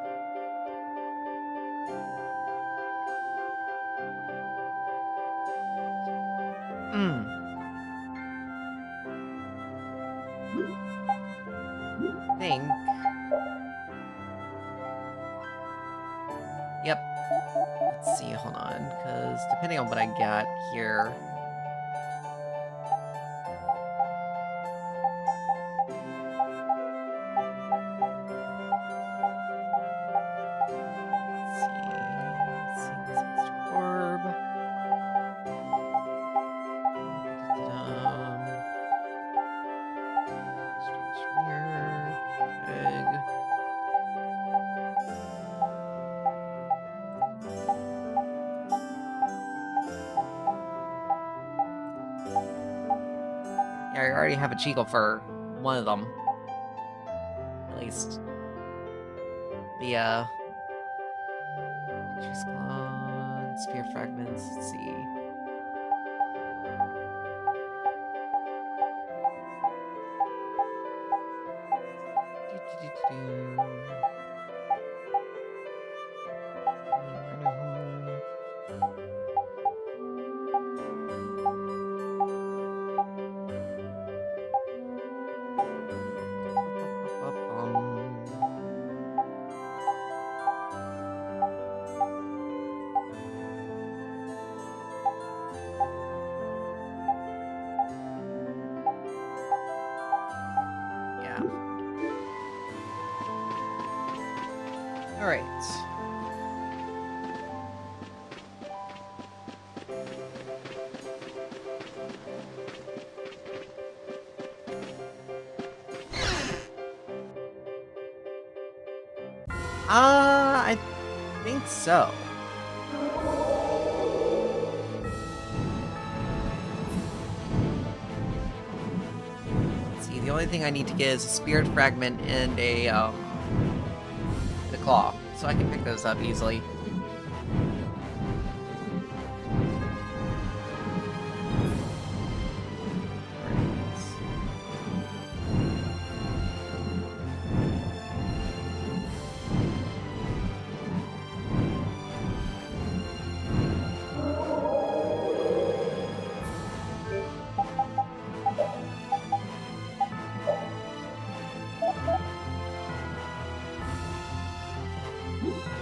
Speaker 1: think. Yep. Let's see, hold on, because depending on what I got here. Let's see this extra orb. Strange mirror, egg. Yeah, I already have a Cheagle for one of them. At least. The, Spear Fragments, let's see. Yeah. All right. I think so. Let's see, the only thing I need to get is a Spirit Fragment and the Claw, so I can pick those up easily.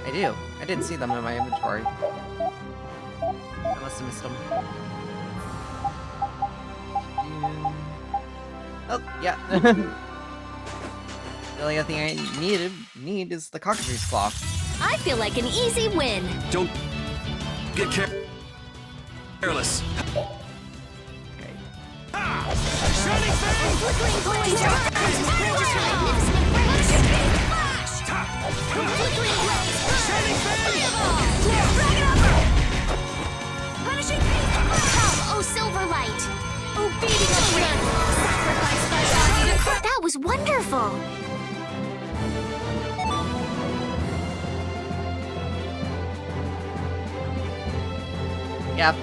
Speaker 1: I do. I didn't see them in my inventory. I must have missed them. Oh, yeah. The only other thing I need is the Cockatrice Claw.
Speaker 10: I feel like an easy win.
Speaker 2: Don't get careless.
Speaker 1: Okay.
Speaker 3: Shining Flickering blaze! Magician magnificent rays! Flickering blaze! Shining Fireball! Dragon Upper! Punishing Peak! Come, oh Silverlight! Oh beating of wind! Sacrifice thy body to that was wonderful!
Speaker 1: Yep.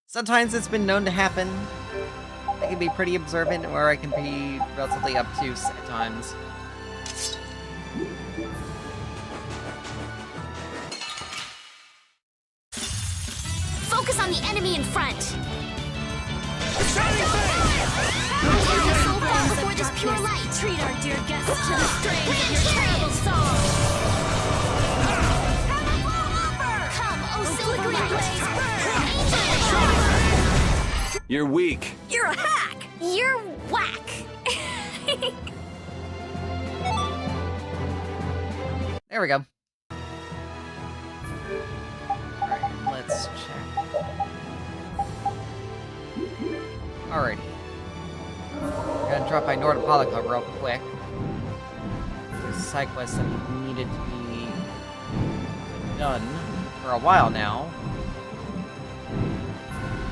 Speaker 1: Sometimes it's been known to happen. I can be pretty observant, or I can be relatively obtuse at times.
Speaker 3: Focus on the enemy in front!
Speaker 14: Shining
Speaker 3: So far before this pure light!
Speaker 10: Treat our dear guests to the strains of your terrible song.
Speaker 3: Come, oh Silverlight!
Speaker 2: You're weak.
Speaker 10: You're a hack!
Speaker 3: You're whack!
Speaker 1: There we go. Alright, let's check. Alrighty. We're gonna drop by Nordopolica real quick. There's a side quest that needed to be done for a while now.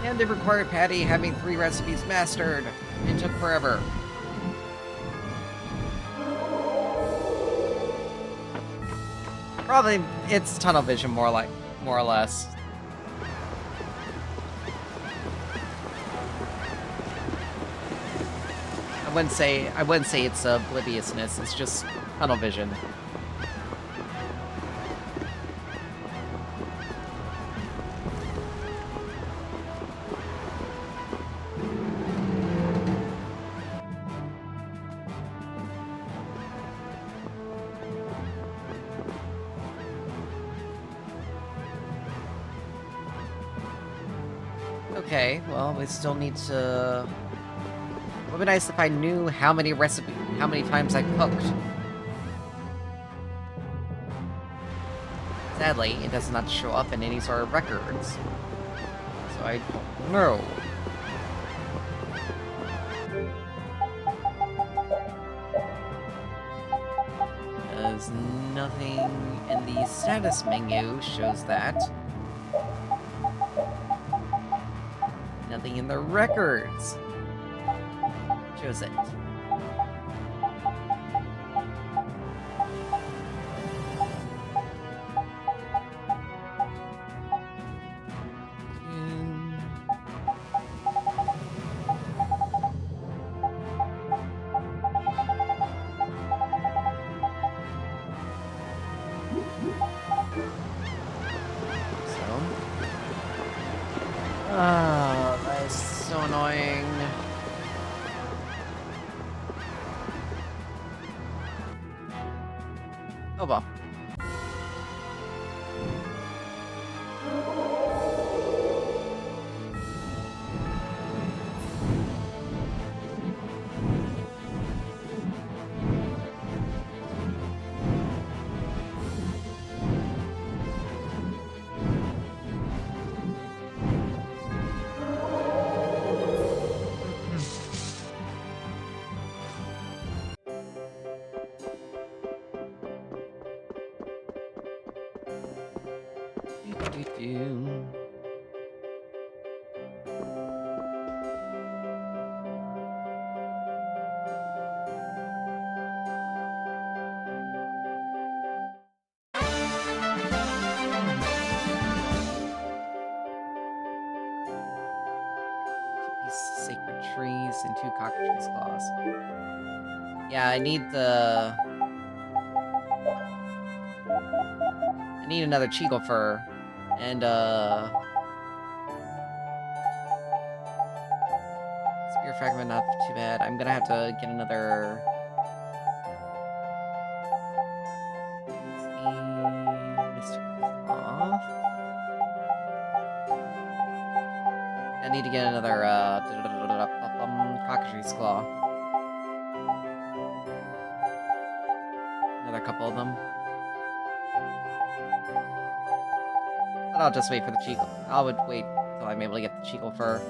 Speaker 1: And it required Patty having 3 recipes mastered. It took forever. Probably it's tunnel vision more or less. I wouldn't say it's obliviousness, it's just tunnel vision. Okay, well, we still need to... It would be nice if I knew how many times I cooked. Sadly, it does not show up in any sort of records. So I don't know. Because nothing in the status menu shows that. Nothing in the records shows it. That is so annoying. Oh well. Sacred trees and 2 cockatrice claws. Yeah, I need another Cheagle fur. And, Spear fragment, not too bad. I'm gonna have to get another... Mystic Claw. I need to get another, cockatrice claw. Another couple of them. But I'll just wait for the Cheagle. I would wait until I'm able to get the Cheagle fur.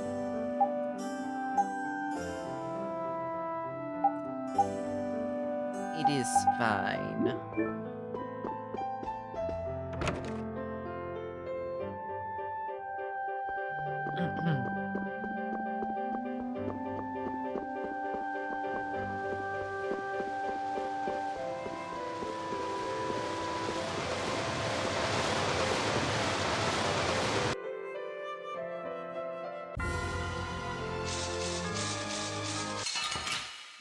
Speaker 1: It is fine.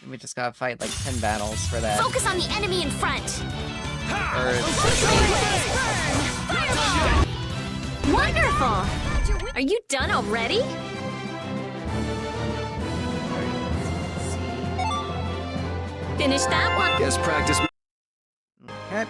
Speaker 1: We just gotta fight like 10 battles for that.
Speaker 3: Focus on the enemy in front.
Speaker 10: Wonderful! Are you done already? Finish that one.
Speaker 2: Guess practice.
Speaker 1: Okay.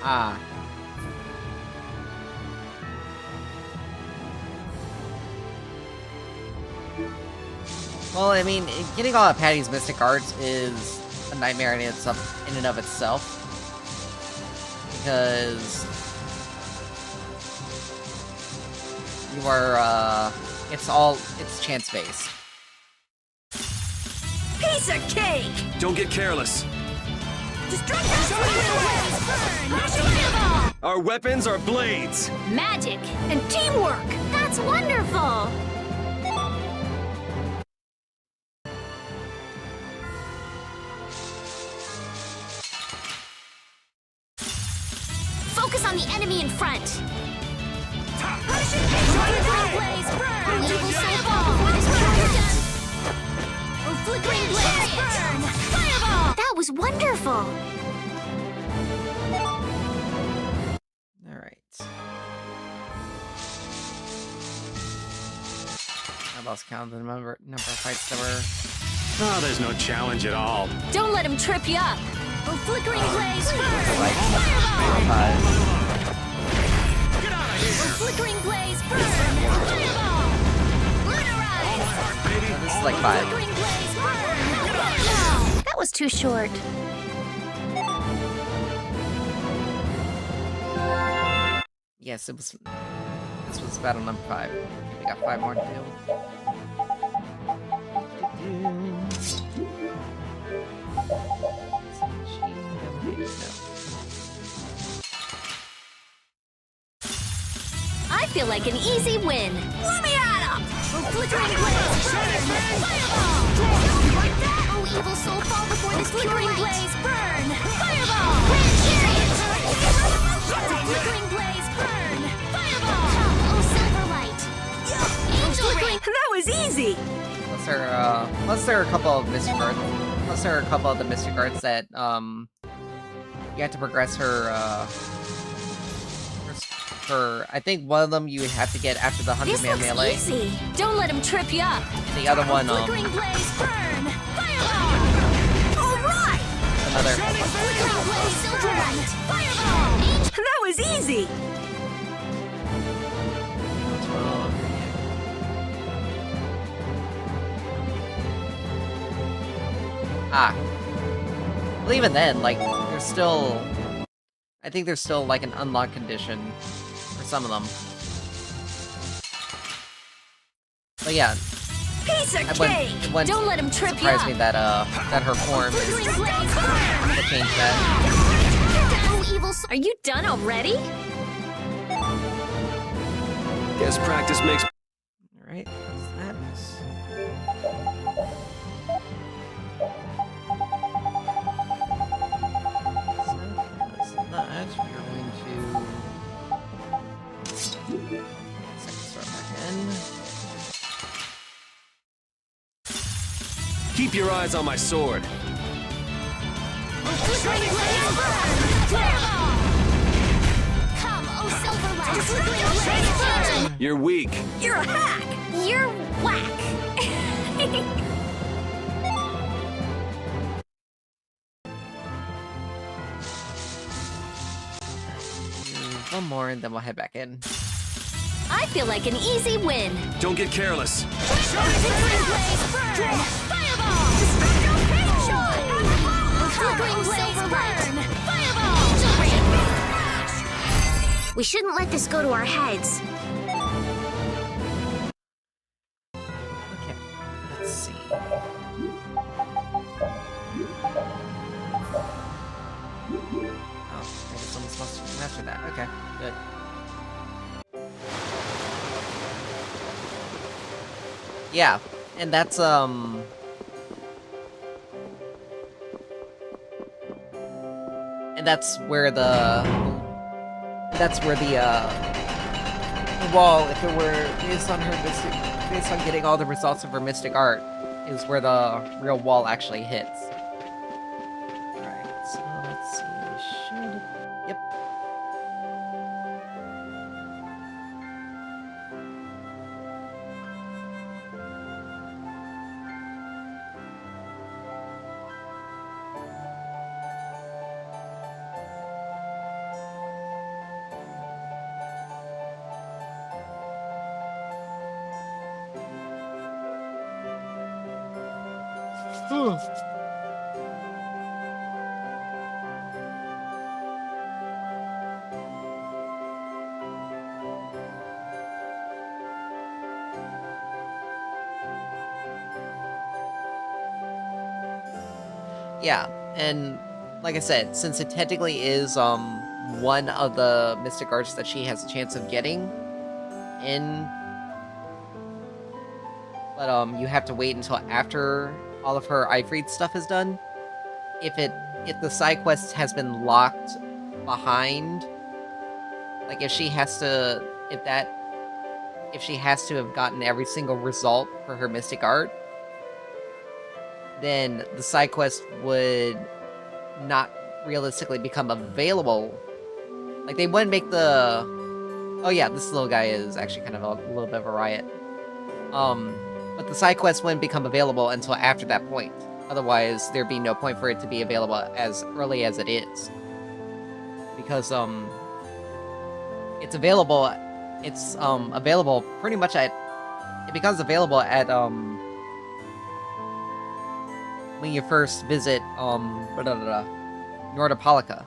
Speaker 1: Ah. Well, I mean, getting all of Patty's mystic arts is a nightmare in and of itself. Because you are, it's chance-based.
Speaker 13: Piece of cake!
Speaker 2: Don't get careless.
Speaker 10: Fireball!
Speaker 2: Our weapons are blades.
Speaker 10: Magic and teamwork!
Speaker 3: That's wonderful!
Speaker 10: Focus on the enemy in front.
Speaker 3: Blaze burn! Evil soul fall before this burn! Oh, flickering blaze burn! Fireball! That was wonderful!
Speaker 1: Alright. I lost count of the number of fights there were.
Speaker 11: Oh, there's no challenge at all.
Speaker 10: Don't let him trip you up.
Speaker 3: Oh, flickering blaze burn!
Speaker 1: Like,
Speaker 3: Fireball!
Speaker 1: 5.
Speaker 14: Get out of here!
Speaker 3: Oh, flickering blaze burn! Fireball! Lunarize!
Speaker 1: This is like 5.
Speaker 3: Flickering blaze burn! Fireball!
Speaker 6: That was too short.
Speaker 1: Yes, it was. This was battle number 5. We got 5 more to do.
Speaker 10: I feel like an easy win.
Speaker 3: Let me at him! Oh, flickering blaze burn! Fireball! Like that! Oh, evil soul fall before this flickering blaze burn! Fireball! Grand chariot! Oh, flickering blaze burn! Fireball! Oh, silver light! Angel ring!
Speaker 13: That was easy!
Speaker 1: Plus there are a couple of mystic arts. Plus there are a couple of the mystic arts that you have to progress her. I think one of them you have to get after the 100-man melee.
Speaker 10: Easy. Don't let him trip you up.
Speaker 1: And the other one,
Speaker 3: Flickering blaze burn! Fireball!
Speaker 13: All right!
Speaker 1: another.
Speaker 3: Flickering blaze silver light! Fireball! Angel
Speaker 13: That was easy!
Speaker 1: Ah. Well, even then, like, there's still... I think there's still, like, an unlock condition for some of them. But yeah.
Speaker 13: Piece of
Speaker 1: It wouldn't
Speaker 10: Don't let him trip you
Speaker 1: surprise
Speaker 10: up.
Speaker 1: me that, that her form is
Speaker 3: Flickering blaze burn!
Speaker 1: to change that.
Speaker 3: Oh, evil soul!
Speaker 10: Are you done already?
Speaker 2: Guess practice makes...
Speaker 1: Alright, what's that? So that's that. We're going to... Second start back in.
Speaker 2: Keep your eyes on my sword.
Speaker 3: Flickering blaze burn! Fireball! Come, oh silver light! Flickering blaze burn!
Speaker 2: You're weak.
Speaker 13: You're a hack!
Speaker 3: You're whack!
Speaker 1: One more and then we'll head back in.
Speaker 10: I feel like an easy win.
Speaker 2: Don't get careless.
Speaker 3: Flickering blaze burn! Fireball! Flickering blaze burn! Fireball! We shouldn't let this go to our heads.
Speaker 1: Okay, let's see. Oh, I guess someone's supposed to master that. Okay, good. Yeah, and that's and that's where the wall, if it were based on her based on getting all the results of her mystic art, is where the real wall actually hits. Alright, so let's see. Should... Yep. Yeah, and like I said, since it technically is one of the mystic arts that she has a chance of getting in, but you have to wait until after all of her Ifrit stuff is done. If the side quest has been locked behind, like if she has to have gotten every single result for her mystic art, then the side quest would not realistically become available. Like, they wouldn't make the... Oh yeah, this little guy is actually kind of a little bit of a riot. But the side quest wouldn't become available until after that point. Otherwise, there'd be no point for it to be available as early as it is. Because, it's available pretty much at... It becomes available at, when you first visit, Nordopolica.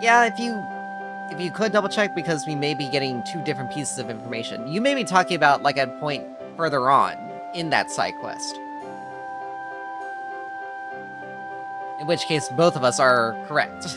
Speaker 1: Yeah, if you could double check, because we may be getting two different pieces of information. You may be talking about, like, a point further on in that side quest. In which case, both of us are correct.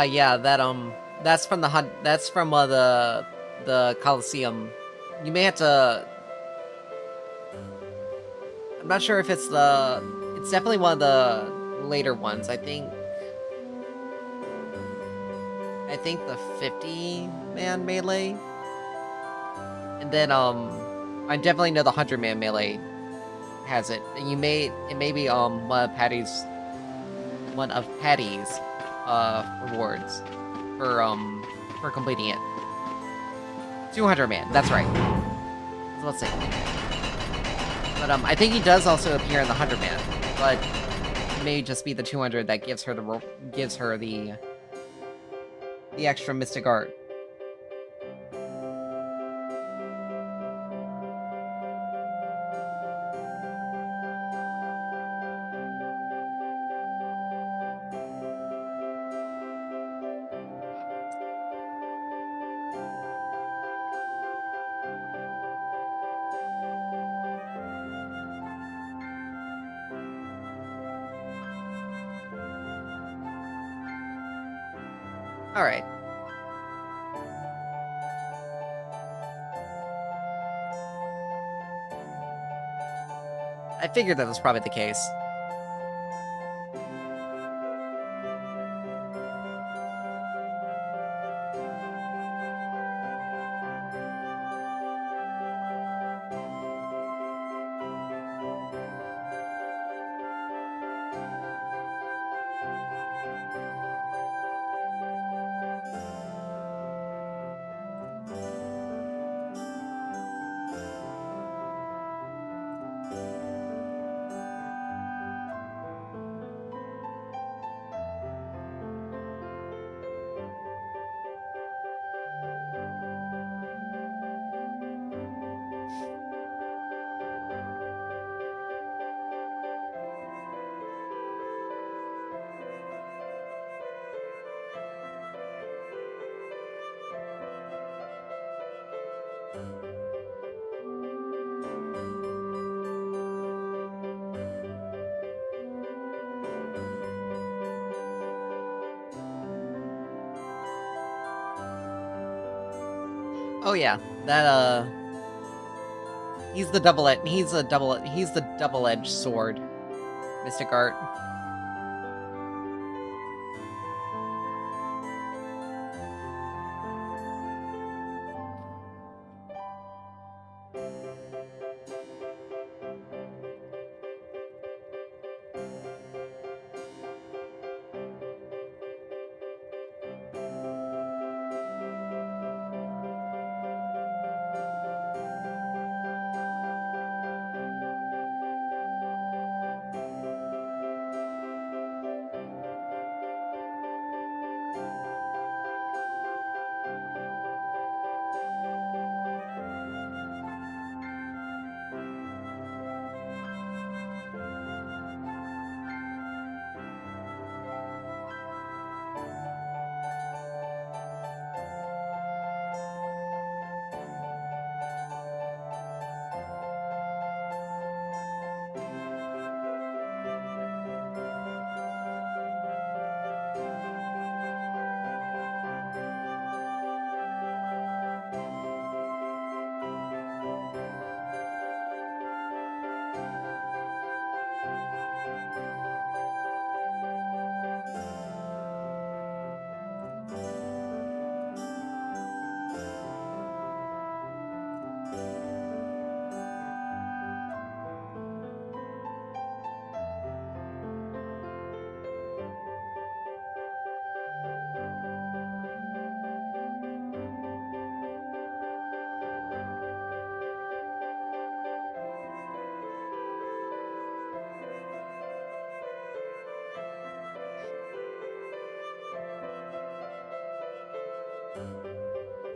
Speaker 1: Yeah, that's from the Colosseum. You may have to... I'm not sure if it's It's definitely one of the later ones. I think the 50-man melee. And then, I definitely know the 100-man melee has it. And it may be, one of Patty's, rewards for completing it. 200-man, that's right. Let's see. But, I think he does also appear in the 100-man, but it may just be the 200 that gives her the extra mystic art. Alright. I figured that was probably the case. Oh yeah, that he's the double-edged sword, Mystic Art.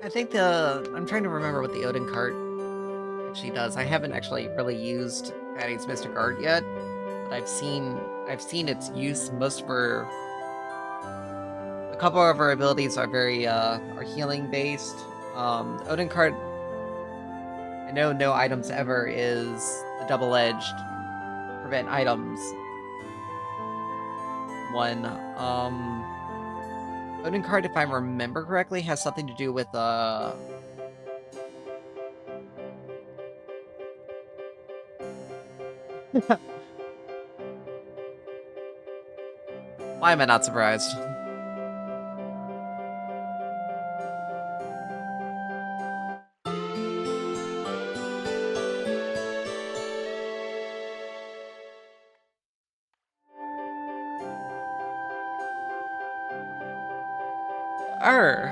Speaker 1: I think I'm trying to remember what the Odin cart actually does. I haven't actually really used Patty's Mystic Art yet, but I've seen its use. Most of her, a couple of her abilities are very are healing based. Odin cart, I know no items ever is the double-edged prevent items one. Odin card, if I remember correctly, has something to do with, Why am I not surprised? Arr.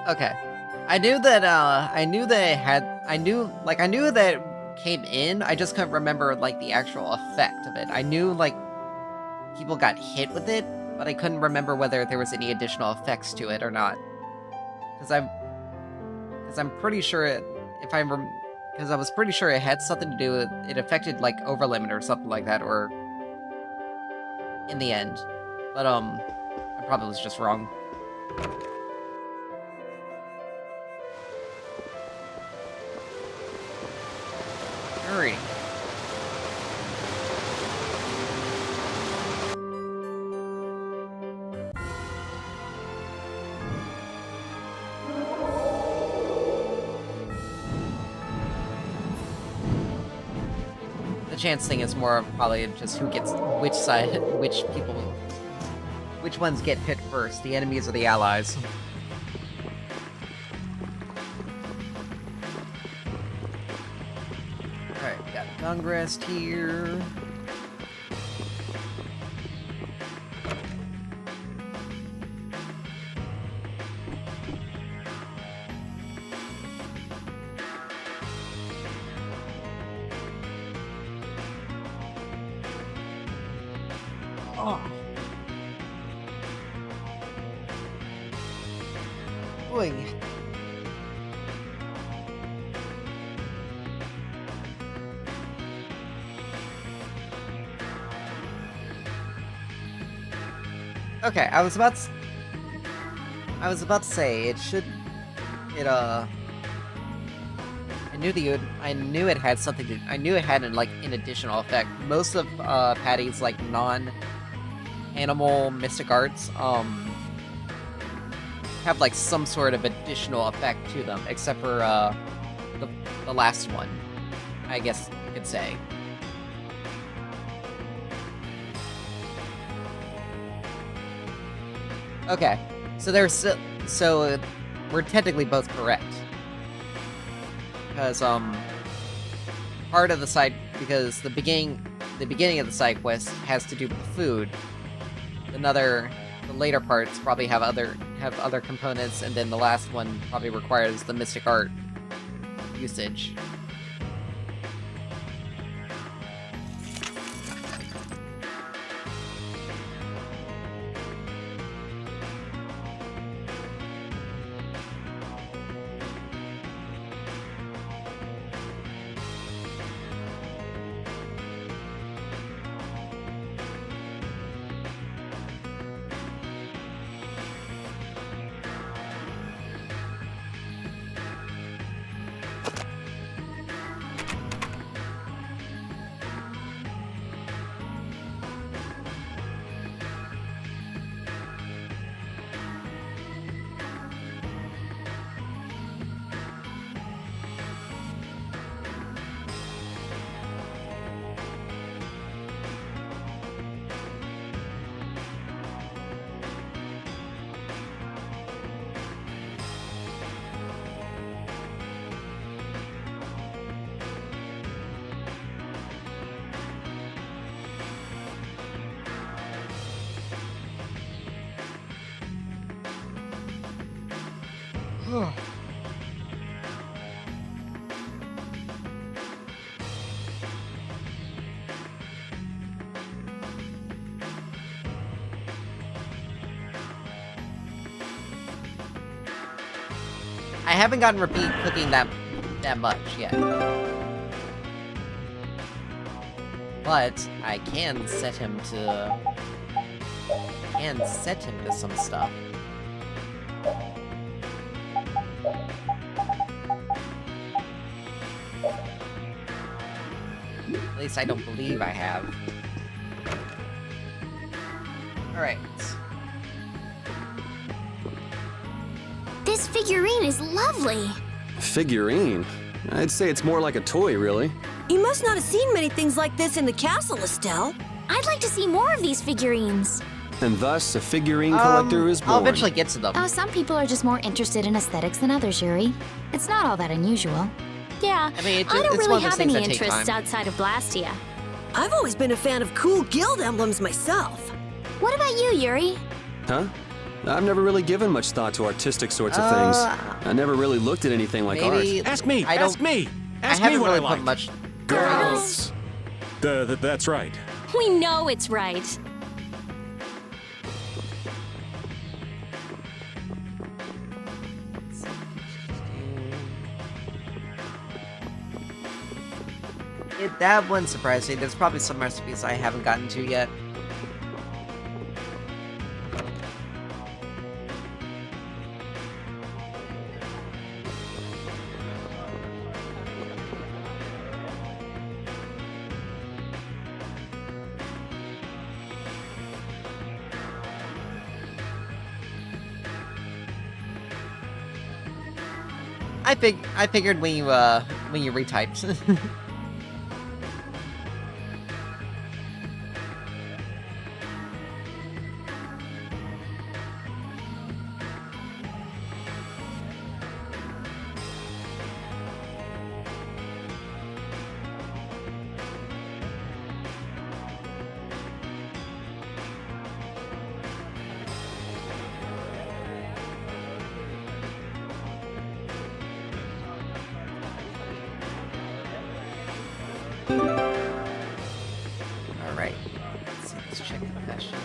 Speaker 1: Okay. I knew that it came in, I just couldn't remember like the actual effect of it. I knew like people got hit with it, but I couldn't remember whether there was any additional effects to it or not. Because I'm pretty sure because I was pretty sure it had something to do with it affected like overlimit or something like that, or in the end. But I probably was just wrong. Hurry. The chance thing is more of probably just who gets which side, which ones get hit first, the enemies or the allies. Alright, we got Gungrest here. Oh. Boy. Okay, I was about to say I knew it had something to. I knew it had like an additional effect. Most of Patty's like non-animal mystic arts have like some sort of additional effect to them, except for the last one, I guess you could say. Okay, so we're technically both correct. Because part of the side, because the beginning of the side quest has to do with food. The later parts probably have other components, and then the last one probably requires the mystic art usage. I haven't gotten repeat cooking that much yet. But I can set him to... some stuff. At least I don't believe I have. Alright.
Speaker 3: This figurine is lovely.
Speaker 2: Figurine? I'd say it's more like a toy, really.
Speaker 13: You must not have seen many things like this in the castle, Estelle.
Speaker 3: I'd like to see more of these figurines.
Speaker 2: And thus, a figurine collector is born.
Speaker 1: I'll eventually get to them.
Speaker 6: Oh, some people are just more interested in aesthetics than others, Yuri. It's not all that unusual.
Speaker 10: Yeah,
Speaker 1: I mean,
Speaker 10: I don't
Speaker 1: it's
Speaker 10: really
Speaker 1: one of those
Speaker 10: have
Speaker 1: things
Speaker 10: any
Speaker 1: that take
Speaker 10: interests
Speaker 1: time.
Speaker 10: outside of Blastia.
Speaker 13: I've always been a fan of cool guild emblems myself.
Speaker 3: What about you, Yuri?
Speaker 2: Huh? I've never really given much thought to artistic sorts of things. I never really looked at anything like
Speaker 1: Maybe...
Speaker 2: art.
Speaker 11: Ask me!
Speaker 1: I
Speaker 11: Ask
Speaker 1: don't-
Speaker 11: me!
Speaker 1: I
Speaker 11: Ask me
Speaker 1: haven't
Speaker 11: what
Speaker 1: really
Speaker 11: I
Speaker 1: put
Speaker 11: like!
Speaker 1: much...
Speaker 3: Girls.
Speaker 15: That's right.
Speaker 10: We know it's right.
Speaker 1: That wouldn't surprise me. There's probably some recipes I haven't gotten to yet. I figured when you retyped. Alright. Let's see, let's check the passion.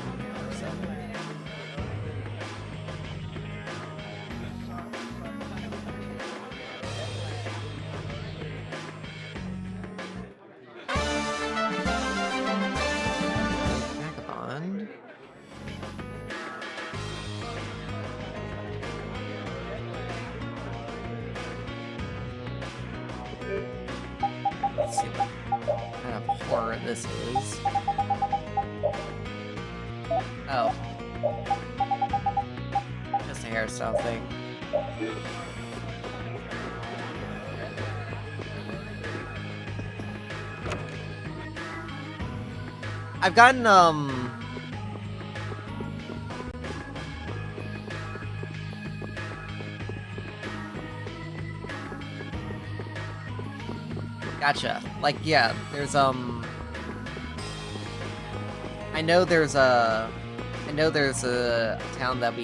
Speaker 1: Vagabond. Let's see what kind of horror this is. Oh. Just a hairstyle thing. I've gotten, Gotcha. Like, yeah, there's, I know there's a town that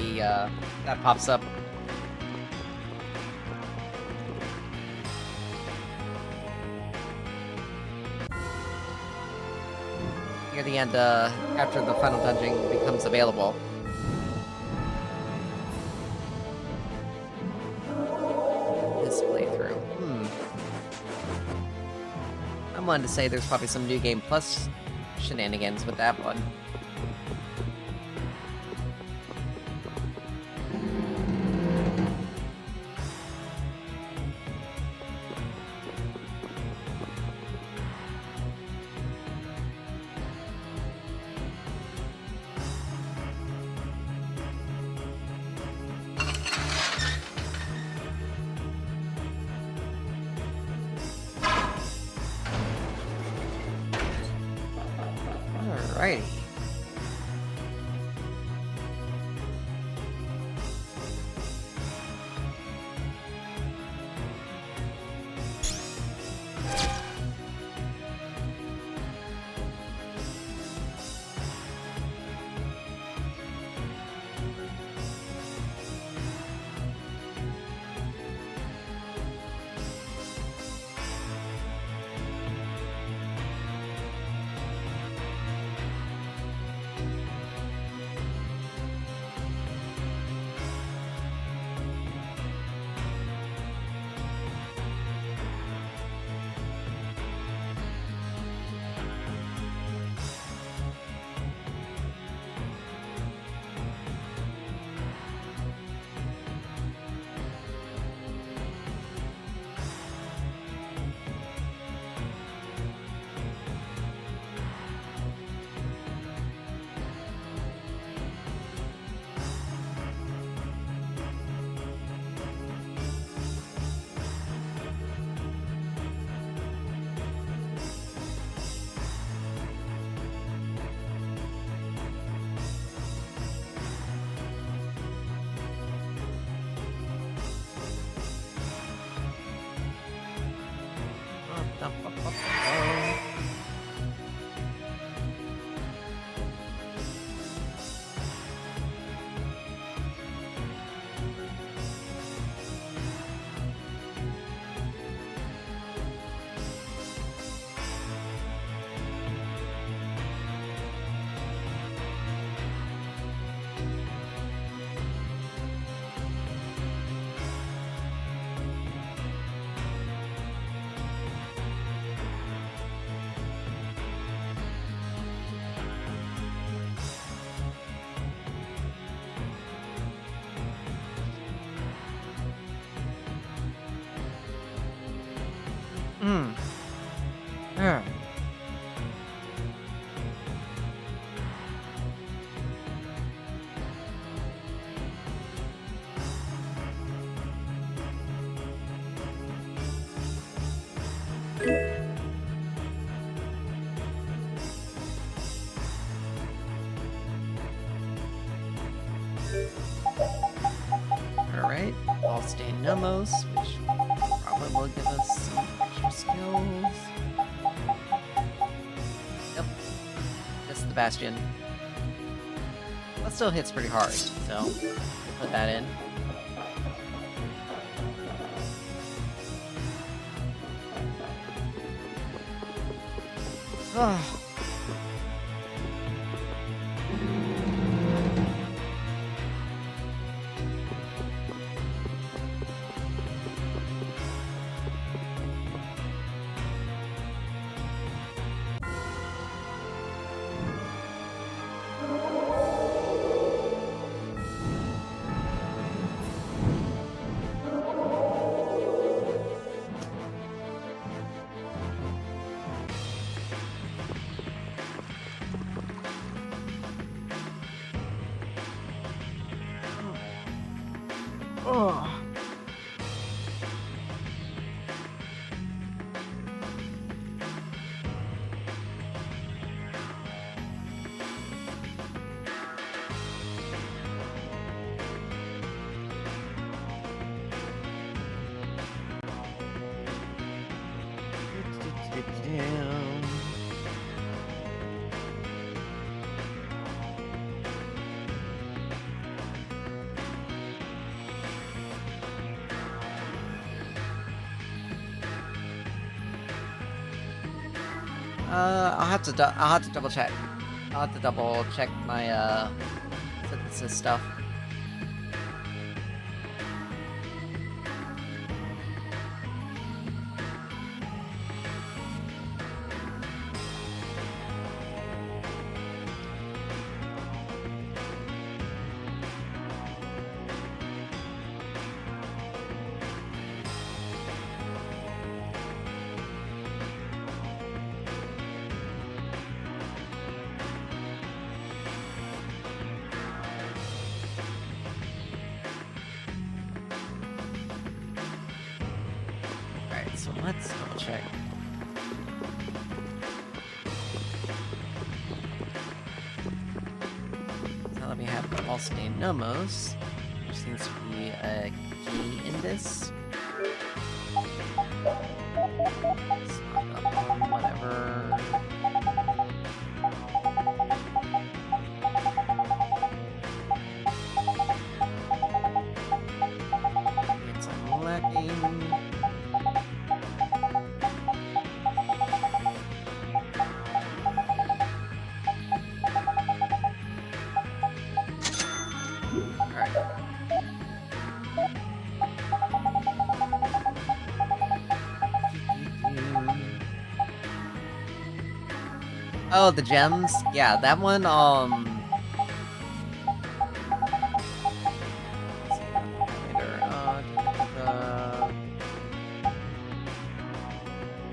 Speaker 1: that pops up. Near the end, after the final dungeon becomes available. This playthrough. I wanted to say there's probably some New Game Plus shenanigans with that one. Alrighty. Yeah. Alright, I'll stay Nomos, which probably will give us some extra skills. Yep, just the Bastion. That still hits pretty hard, so we'll put that in. Oh. Oh. I'll have to double check. I'll have to double check my synthesis stuff. So let's double check. So let me have the all stained Nomos, which seems to be a key in this. Stock up on whatever. It's I'm lacking. Oh, the gems? Yeah, that one, the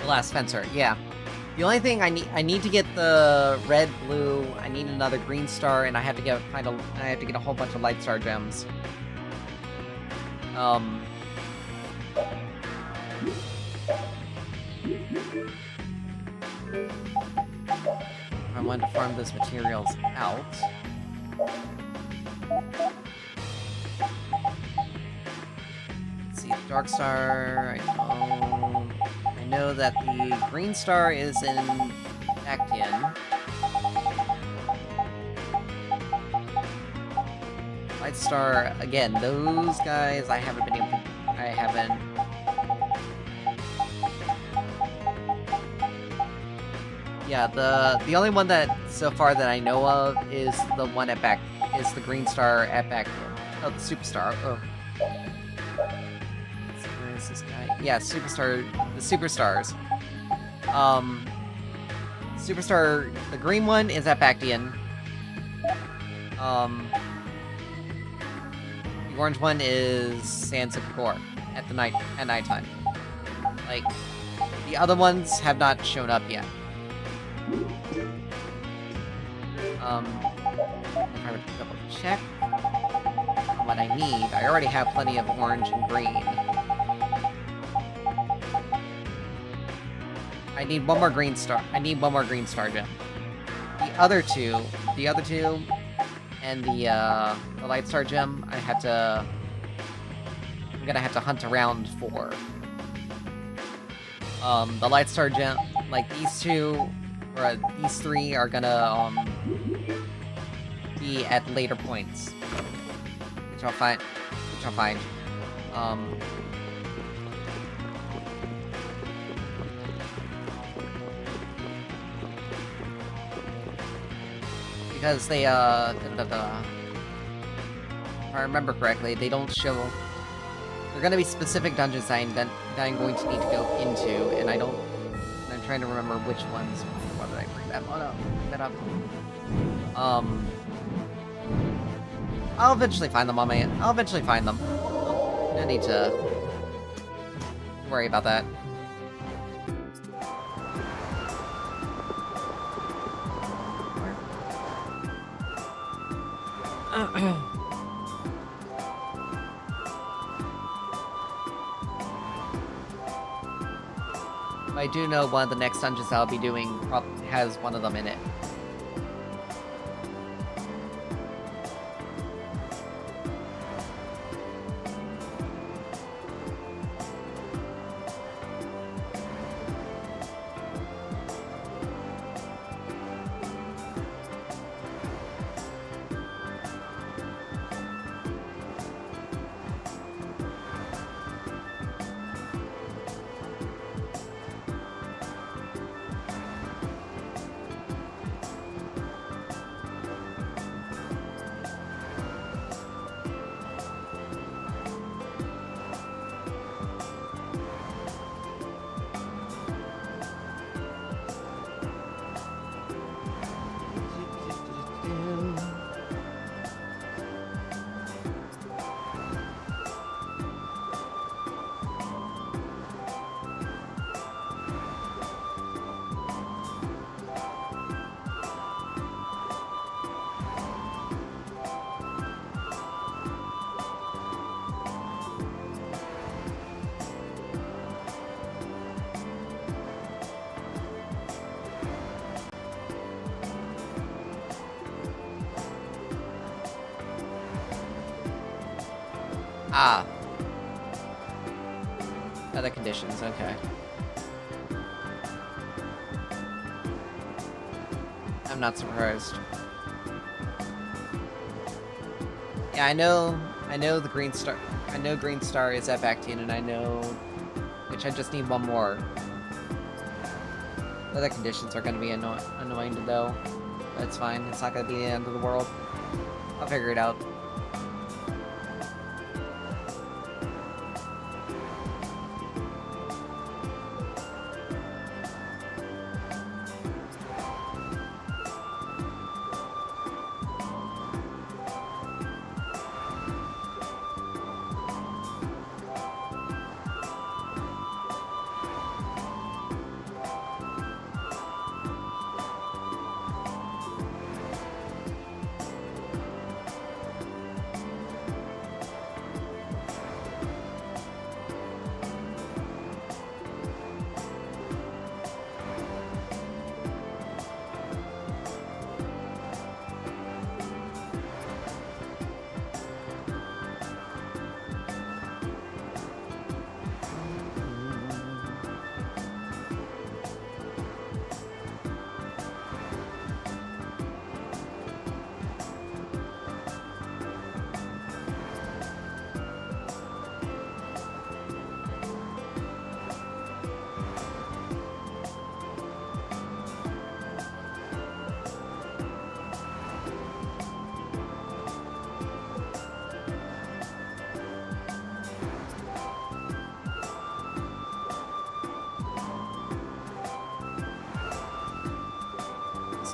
Speaker 1: last fencer, yeah. The only thing I need to get the red, blue, I need another green star, and I have to get a whole bunch of light star gems. I wanted to farm those materials out. Let's see, the dark star, I know that the green star is in Bactian. Light star, again, those guys I haven't been able to, Yeah, the only one that so far that I know of is the one at is the green star at Bactian. Oh, the superstar. Oh. So where is this guy? Yeah, superstar. The superstars. Superstar. The green one is at Bactian. The orange one is Sans Core at nighttime. Like, The other ones have not shown up yet. If I were to double check on what I need, I already have plenty of orange and green. I need one more green star. I need one more green star gem. The other two, and the light star gem, I'm gonna have to hunt around for. The light star gem, like these two, or these three are gonna, be at later points. Which I'll find. Because they, if I remember correctly, they don't show... There are gonna be specific dungeons that I'm going to need to go into, and I'm trying to remember which ones. Why did I bring that one up? I'll eventually find them I'll eventually find them. No need to worry about that. I do know one of the next dungeons I'll be doing has one of them in it. Ah. Other conditions, okay. I'm not surprised. Yeah, I know the green star. I know green star is at Bactian, and I know... Which I just need one more. Other conditions are gonna be annoying to know. That's fine, it's not gonna be the end of the world. I'll figure it out.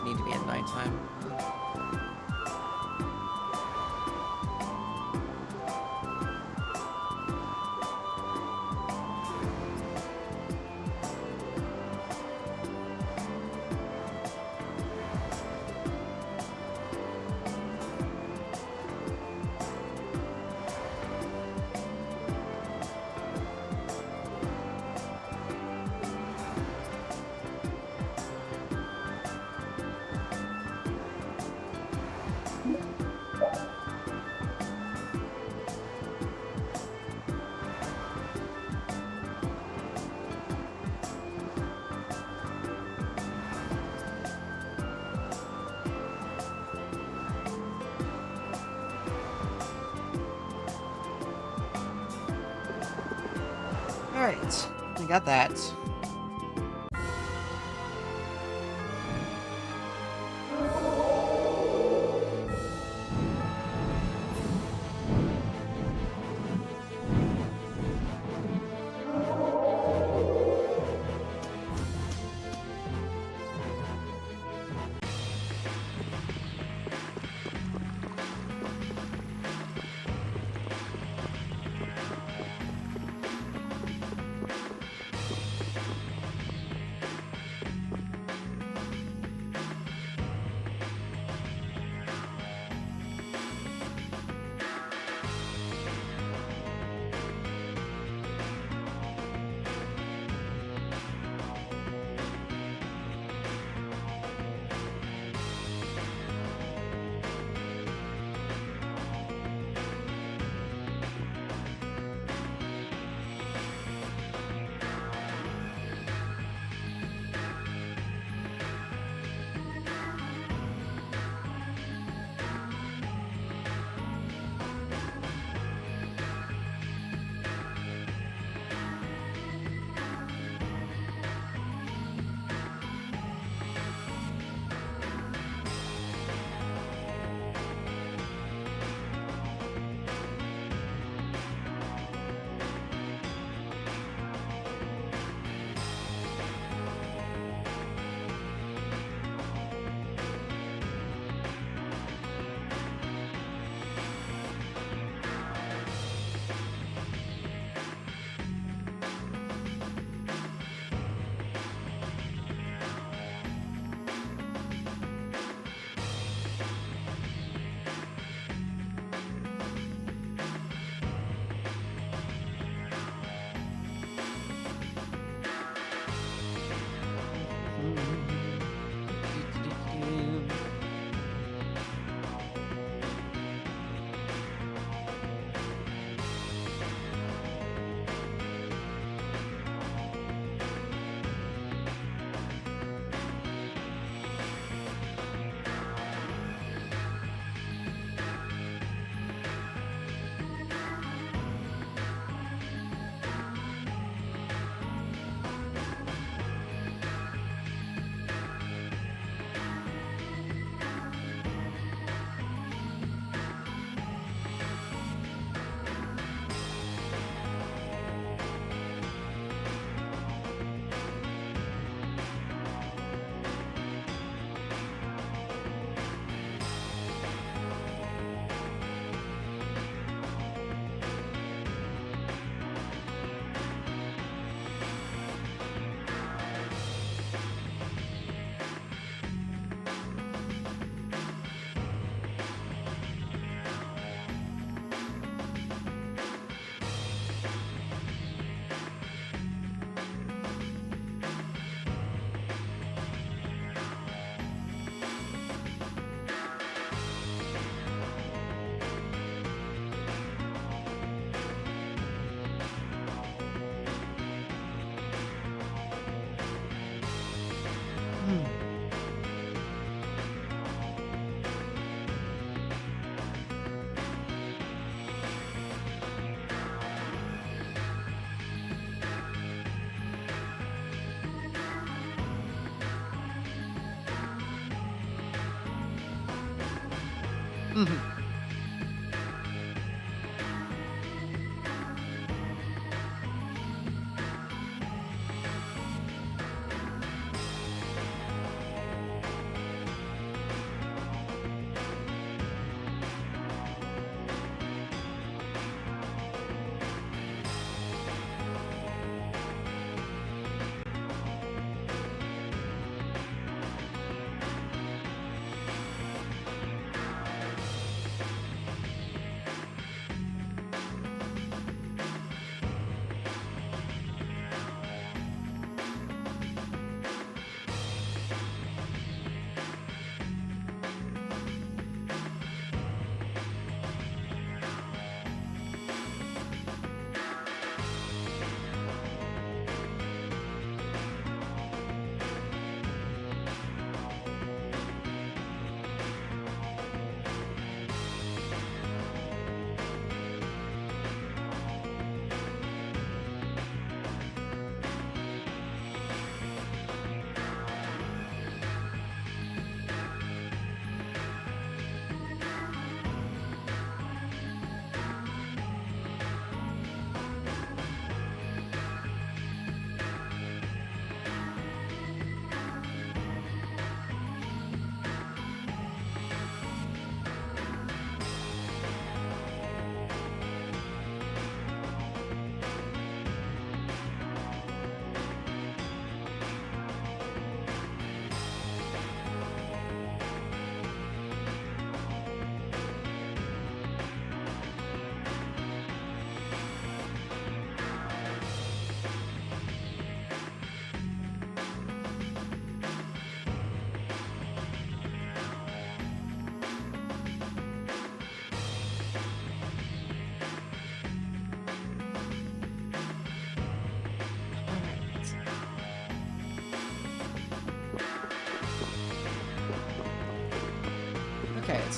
Speaker 1: Need to be at nighttime. Alright, I got that.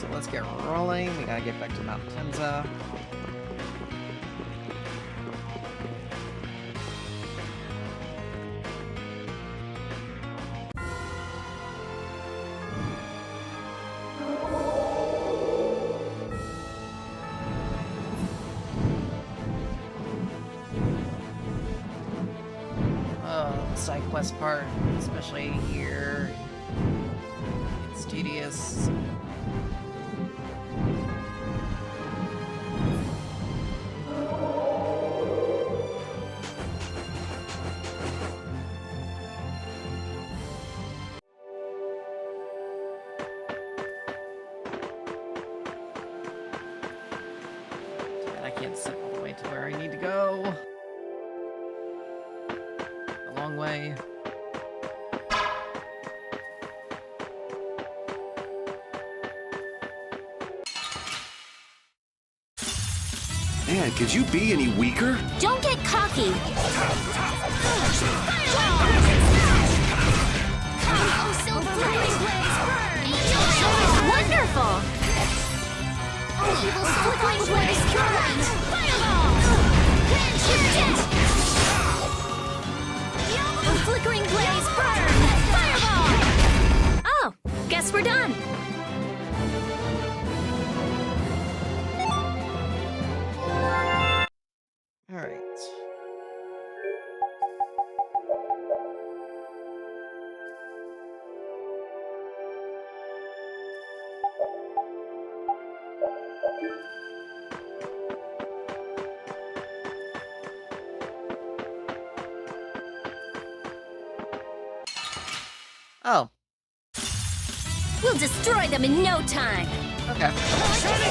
Speaker 1: so let's get rolling. We gotta get back to Mount Tenza. The side quest part, especially here, it's tedious. And I can't zip all the way to where I need to go. A long way.
Speaker 2: Man, could you be any weaker?
Speaker 10: Don't get cocky. Wonderful.
Speaker 3: Evil flickering blaze pure light. Fireball.
Speaker 10: Flickering blaze burn. Fireball. Oh, guess we're done.
Speaker 1: All right. Oh,
Speaker 10: We'll destroy them in no time.
Speaker 1: okay.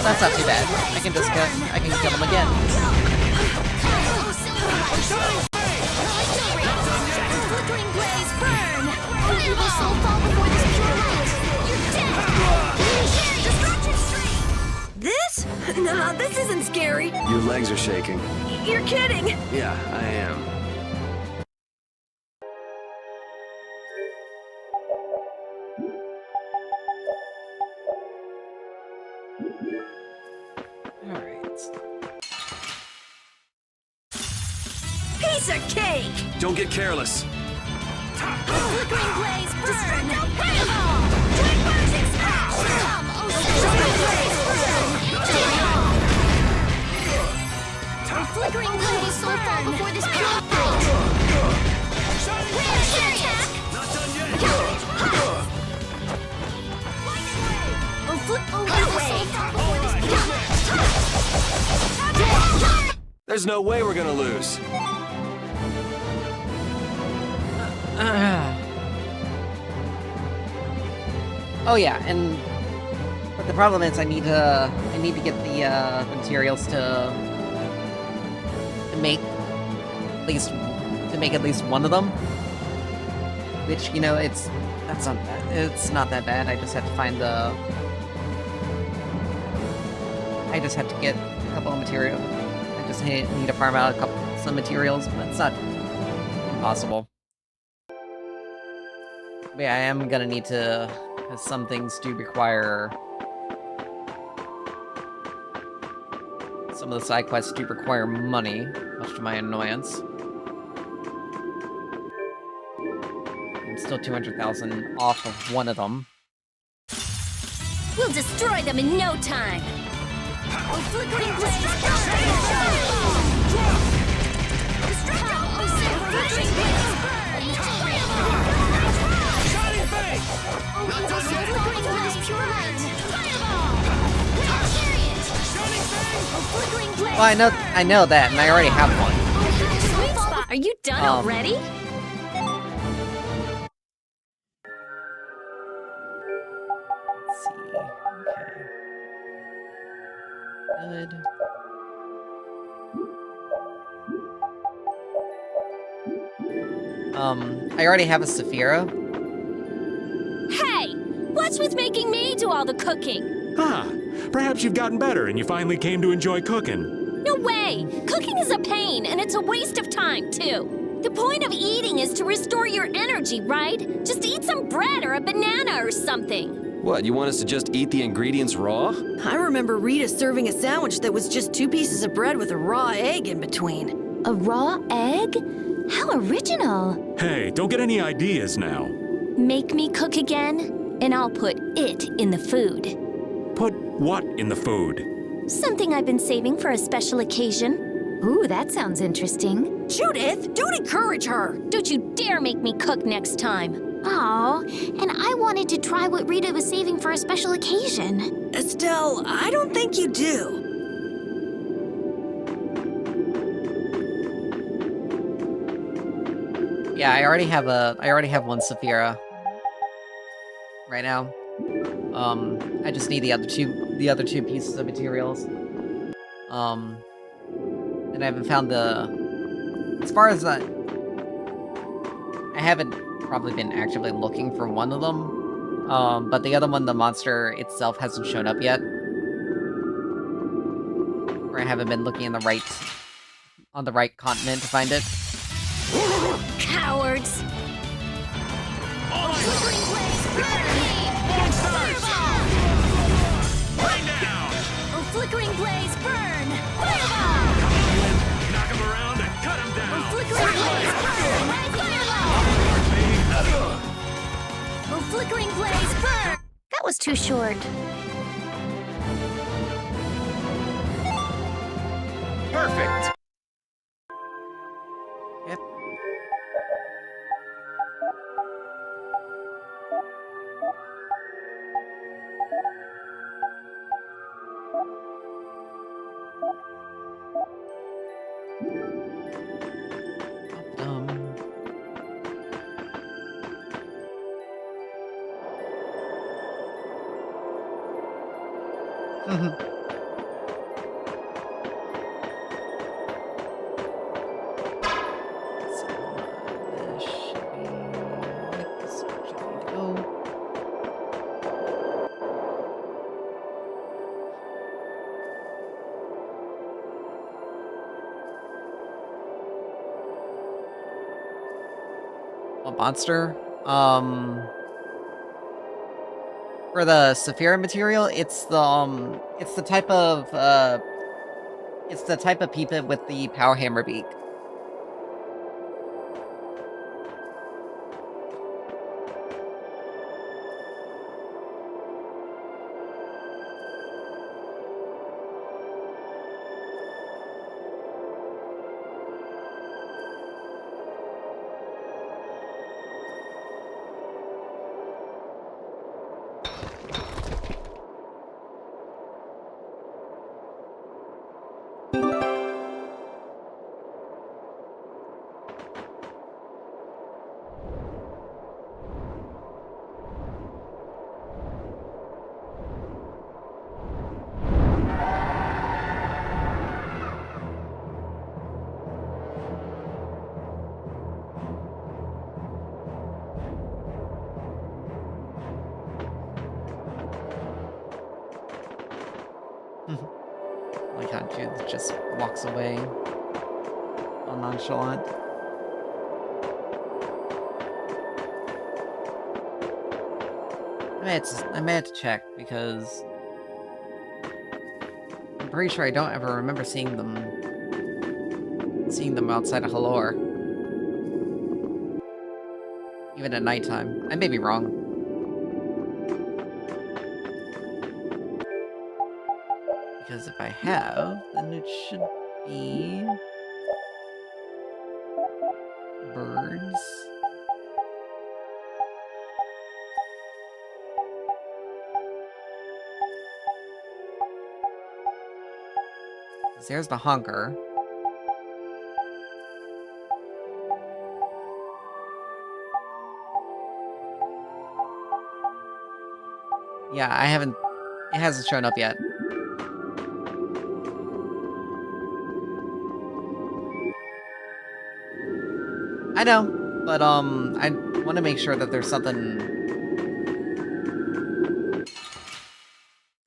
Speaker 1: That's not too bad. I can just I can kill them again.
Speaker 10: Flickering blaze burn. Evil soul fall before this pure light. You're dead.
Speaker 13: This? Nah, this isn't scary.
Speaker 2: Your legs are shaking.
Speaker 13: You're kidding.
Speaker 2: Yeah, I am.
Speaker 1: All right.
Speaker 13: Piece of cake.
Speaker 2: Don't get careless.
Speaker 10: Flickering blaze burn. Fireball. Flickering blaze soul fall before this pure light. Attack.
Speaker 14: Not done yet!
Speaker 2: There's no way we're gonna lose.
Speaker 1: Oh yeah, but the problem is I need to get the materials to make at least one of them. Which, you know, it's not that bad. I just have to find I just have to get a couple of materials. I just need to farm out some materials, but it's not impossible. But yeah, I am gonna need to, because some things do require, some of the side quests do require money, much to my annoyance. I'm still 200,000 off of one of them.
Speaker 10: We'll destroy them in no time. Flickering blaze
Speaker 1: Well, I know that, and I already have one.
Speaker 10: Sweet spot. Are you done already?
Speaker 1: Let's see. Okay. Good. I already have a Saphira.
Speaker 10: Hey! What's with making me do all the cooking?
Speaker 15: Ah, perhaps you've gotten better and you finally came to enjoy cooking.
Speaker 10: No way! Cooking is a pain, and it's a waste of time, too. The point of eating is to restore your energy, right? Just eat some bread or a banana or something.
Speaker 2: What, you want us to just eat the ingredients raw?
Speaker 13: I remember Rita serving a sandwich that was just 2 pieces of bread with a raw egg in between.
Speaker 6: A raw egg? How original!
Speaker 15: Hey, don't get any ideas now.
Speaker 10: Make me cook again, and I'll put it in the food.
Speaker 15: Put what in the food?
Speaker 10: Something I've been saving for a special occasion.
Speaker 6: Ooh, that sounds interesting.
Speaker 13: Judith, don't encourage her!
Speaker 10: Don't you dare make me cook next time.
Speaker 5: Oh, and I wanted to try what Rita was saving for a special occasion.
Speaker 13: Estelle, I don't think you do.
Speaker 1: Yeah, I already have one Saphira right now. I just need the other two pieces of materials. And I haven't found as far as that, I haven't probably been actively looking for one of them. But the other one, the monster itself, hasn't shown up yet. Or I haven't been looking on the right continent to find it.
Speaker 10: Cowards!
Speaker 3: Oh, flickering blaze, burn! Fireball!
Speaker 15: Knock him around and cut him down.
Speaker 3: Oh, flickering blaze, burn! Fireball! Oh, flickering blaze, burn!
Speaker 5: That was too short.
Speaker 4: Perfect!
Speaker 1: Yep. Monster. For the Saphira material, it's the type of Peepit with the power hammer beak. Like how Judith just walks away all nonchalant. I may have to check because I'm pretty sure I don't ever remember seeing them outside of Halor. Even at nighttime. I may be wrong. Because if I have, then it should be birds. There's the honker. Yeah, it hasn't shown up yet. I know, but I want to make sure that there's something.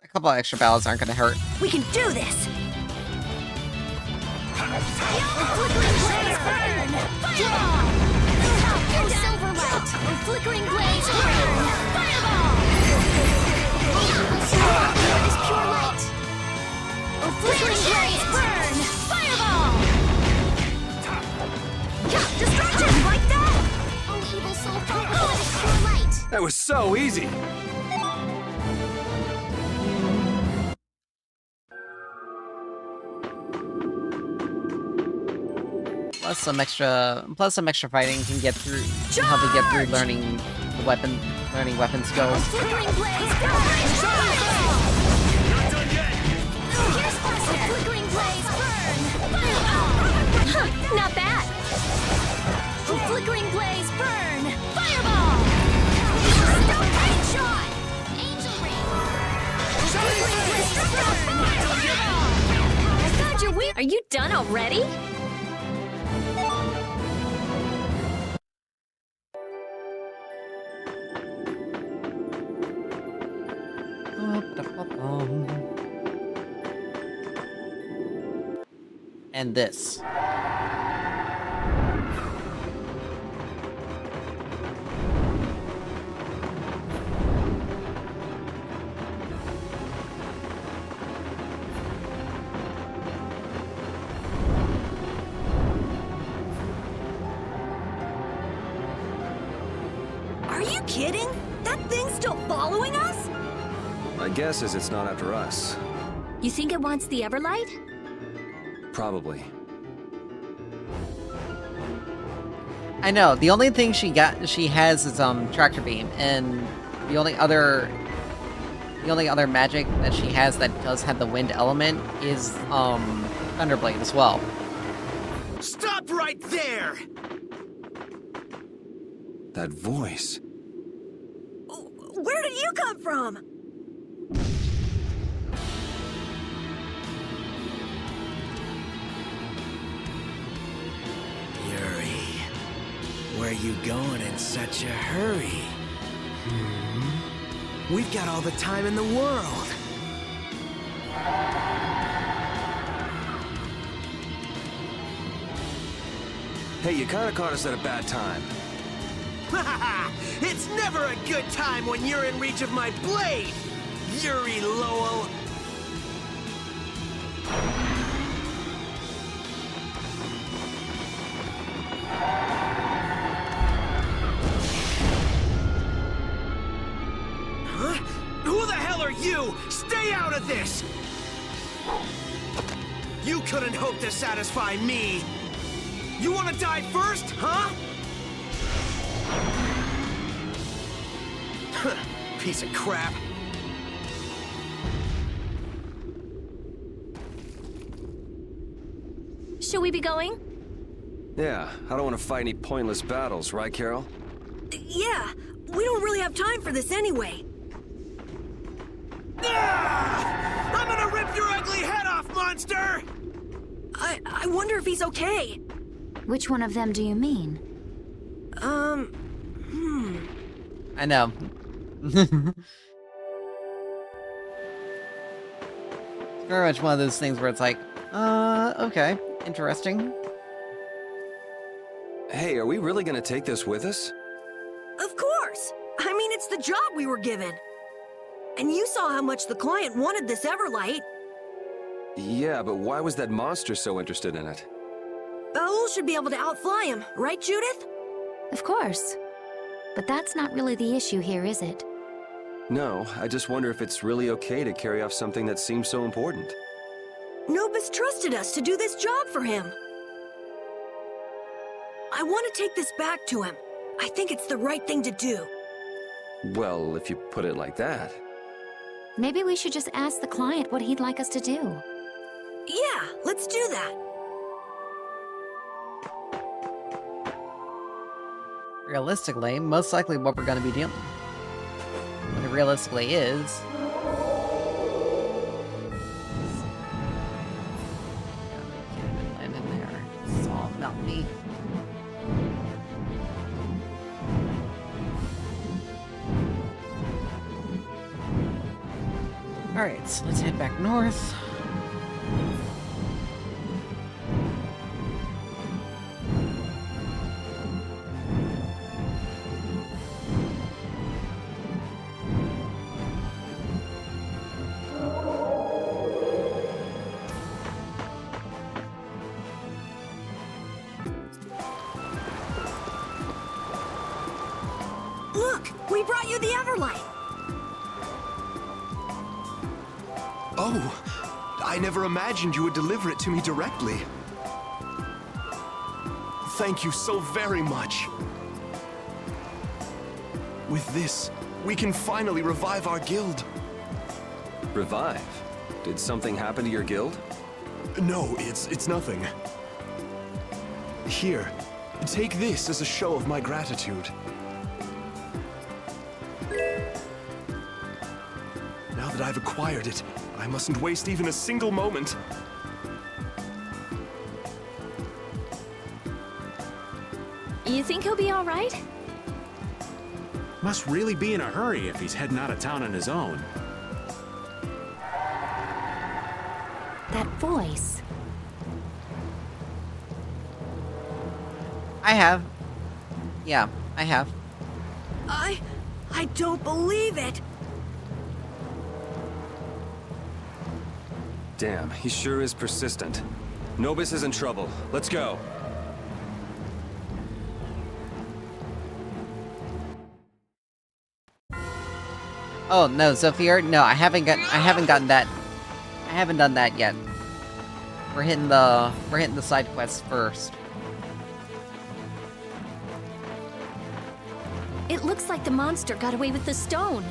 Speaker 1: A couple of extra battles aren't going to hurt.
Speaker 13: We can do this!
Speaker 3: Flickering blaze, burn! Fireball! It is pure light. Oh, flickering blaze, burn! Fireball! Yeah, destruction! Like that? Oh, evil soul, fireball, it is pure light.
Speaker 2: That was so easy!
Speaker 1: Plus some extra fighting can get through, can help you get through learning weapon skills.
Speaker 3: Flickering blaze, burn! Fireball!
Speaker 14: Not done yet!
Speaker 3: Here's faster! Flickering blaze, burn! Fireball!
Speaker 10: Huh, not bad.
Speaker 3: Oh, flickering blaze, burn! Fireball! Stone rain shot! Angel ring! Flickering blaze, burn! Fireball!
Speaker 10: I found your weak. Are you done already?
Speaker 1: And this.
Speaker 13: Are you kidding? That thing's still following us?
Speaker 2: My guess is it's not after us.
Speaker 10: You think it wants the Everlight?
Speaker 2: Probably.
Speaker 1: I know. The only thing she has is tractor beam, and the only other magic that she has that does have the wind element is Thunderblade as well.
Speaker 14: Stop right there!
Speaker 2: That voice.
Speaker 13: Where did you come from?
Speaker 16: Yuri, where you going in such a hurry? We've got all the time in the world.
Speaker 2: Hey, you kinda caught us at a bad time.
Speaker 16: It's never a good time when you're in reach of my blade, Yuri Lowell. Huh? Who the hell are you? Stay out of this! You couldn't hope to satisfy me. You want to die first, huh? Piece of crap.
Speaker 10: Should we be going?
Speaker 2: Yeah, I don't want to fight any pointless battles, right, Carol?
Speaker 13: Yeah, we don't really have time for this anyway.
Speaker 16: I'm gonna rip your ugly head off, monster!
Speaker 13: I wonder if he's okay.
Speaker 6: Which one of them do you mean?
Speaker 1: I know. Very much one of those things where it's like, okay, interesting.
Speaker 2: Hey, are we really gonna take this with us?
Speaker 13: Of course! I mean, it's the job we were given. And you saw how much the client wanted this Everlight.
Speaker 2: Yeah, but why was that monster so interested in it?
Speaker 13: Baul should be able to outfly him, right, Judith?
Speaker 6: Of course. But that's not really the issue here, is it?
Speaker 2: No, I just wonder if it's really okay to carry off something that seems so important.
Speaker 13: Nobis trusted us to do this job for him. I want to take this back to him. I think it's the right thing to do.
Speaker 2: Well, if you put it like that.
Speaker 6: Maybe we should just ask the client what he'd like us to do.
Speaker 13: Yeah, let's do that.
Speaker 1: Realistically, most likely what we're going to be dealing. What it realistically is. Land in there. It's all about me. Alright, so let's head back north.
Speaker 13: We brought you the Everlight!
Speaker 17: Oh, I never imagined you would deliver it to me directly. Thank you so very much. With this, we can finally revive our guild.
Speaker 2: Revive? Did something happen to your guild?
Speaker 17: No, it's nothing. Here, take this as a show of my gratitude. Now that I've acquired it, I mustn't waste even a single moment.
Speaker 10: You think he'll be all right?
Speaker 11: Must really be in a hurry if he's heading out of town on his own.
Speaker 6: That voice.
Speaker 1: I have. Yeah, I have.
Speaker 13: I don't believe it!
Speaker 2: Damn, he sure is persistent. Nobis is in trouble. Let's go.
Speaker 1: Oh no, Zephyr. No, I haven't gotten that. I haven't done that yet. We're hitting the side quests first.
Speaker 10: It looks like the monster got away with the stone.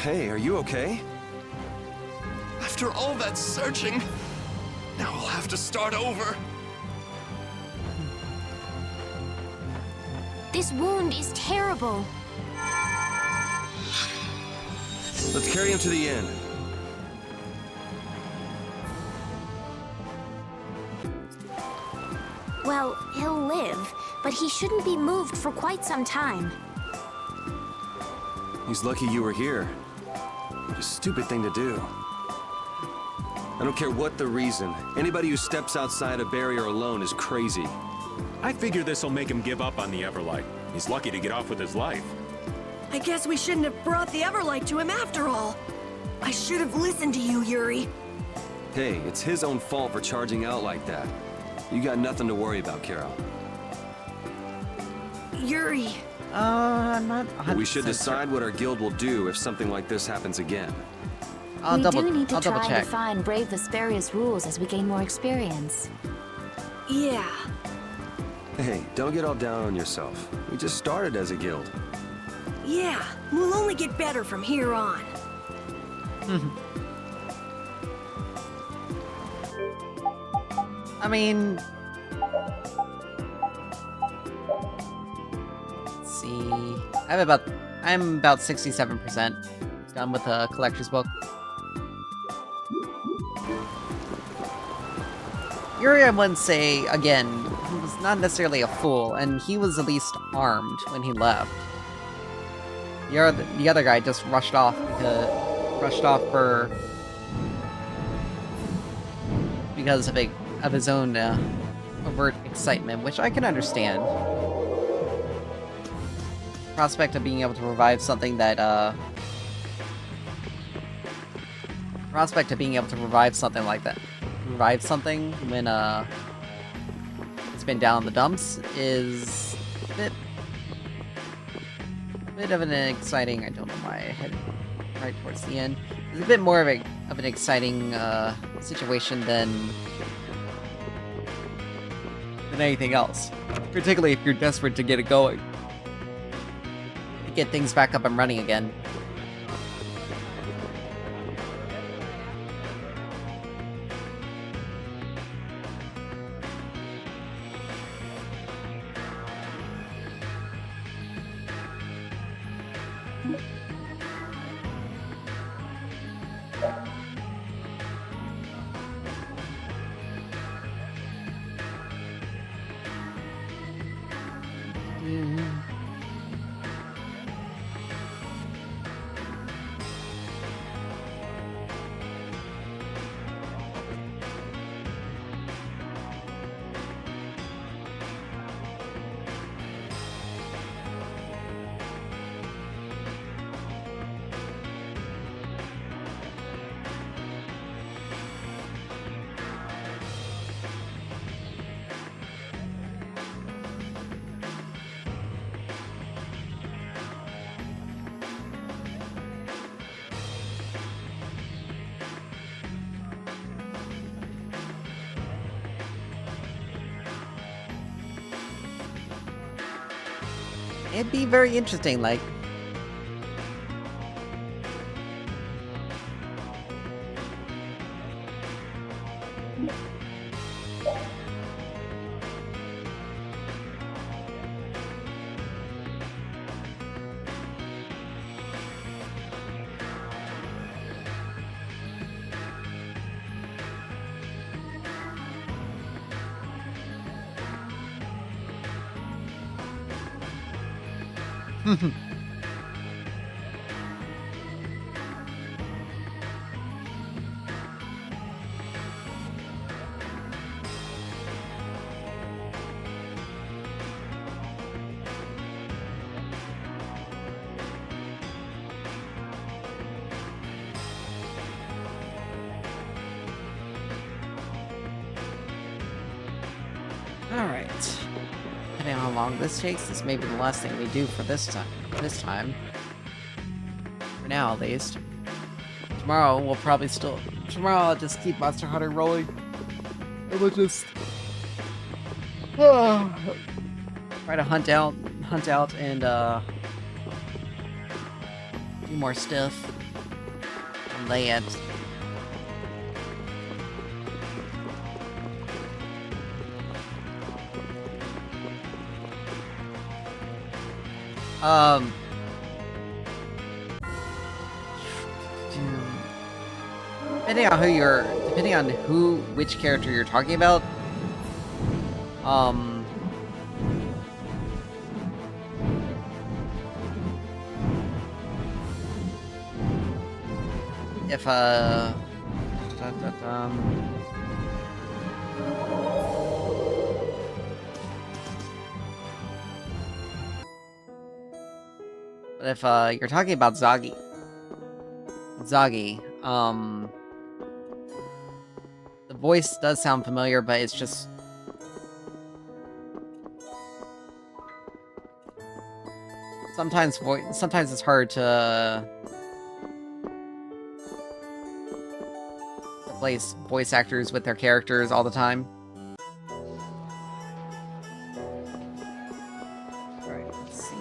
Speaker 2: Hey, are you okay?
Speaker 17: After all that searching, now I'll have to start over.
Speaker 3: This wound is terrible.
Speaker 2: Let's carry him to the inn.
Speaker 3: Well, he'll live, but he shouldn't be moved for quite some time.
Speaker 2: He's lucky you were here. What a stupid thing to do. I don't care what the reason. Anybody who steps outside a barrier alone is crazy.
Speaker 11: I figure this'll make him give up on the Everlight. He's lucky to get off with his life.
Speaker 13: I guess we shouldn't have brought the Everlight to him after all. I should have listened to you, Yuri.
Speaker 2: Hey, it's his own fault for charging out like that. You got nothing to worry about, Carol.
Speaker 13: Yuri.
Speaker 1: I'm not 100%
Speaker 2: We should decide what our guild will do if something like this happens again.
Speaker 1: I'll
Speaker 6: We
Speaker 1: double
Speaker 6: do need to try and
Speaker 1: check.
Speaker 6: define Brave Vesperia's rules as we gain more experience.
Speaker 13: Yeah.
Speaker 2: Hey, don't get all down on yourself. We just started as a guild.
Speaker 13: Yeah, we'll only get better from here on.
Speaker 1: I mean, let's see. I'm about 67% done with the collector's book. Yuri, I wouldn't say, again, he was not necessarily a fool, and he was at least armed when he left. The other guy just rushed off because of his own overt excitement, which I can understand. Prospect of being able to revive something that like that. Revive something when it's been down in the dumps is a bit of an exciting. I don't know why I headed right towards the end. It's a bit more of an exciting situation than anything else. Particularly if you're desperate to get it going, to get things back up and running again. It'd be very interesting, like... Alright. Depending on how long this takes, this may be the last thing we do for this time. For now, at least. Tomorrow, we'll probably still... Tomorrow, I'll just keep Monster Hunter rolling. And we'll just... try to hunt out and, do more stuff. On land. Depending on which character you're talking about, if, but if, you're talking about Zagi, the voice does sound familiar, but it's just... Sometimes it's hard to place voice actors with their characters all the time. Alright, let's see.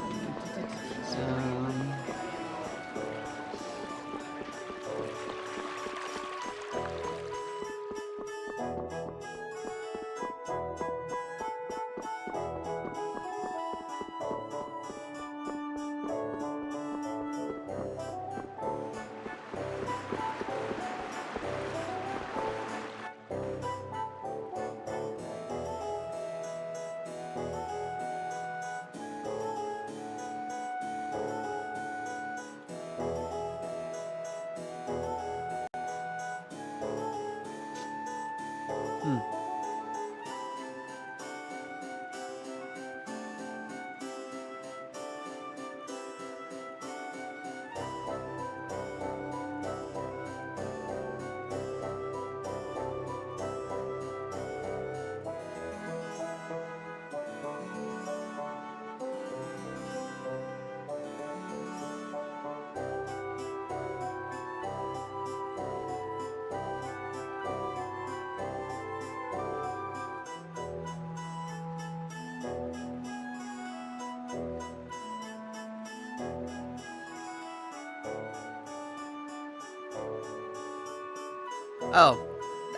Speaker 1: Oh,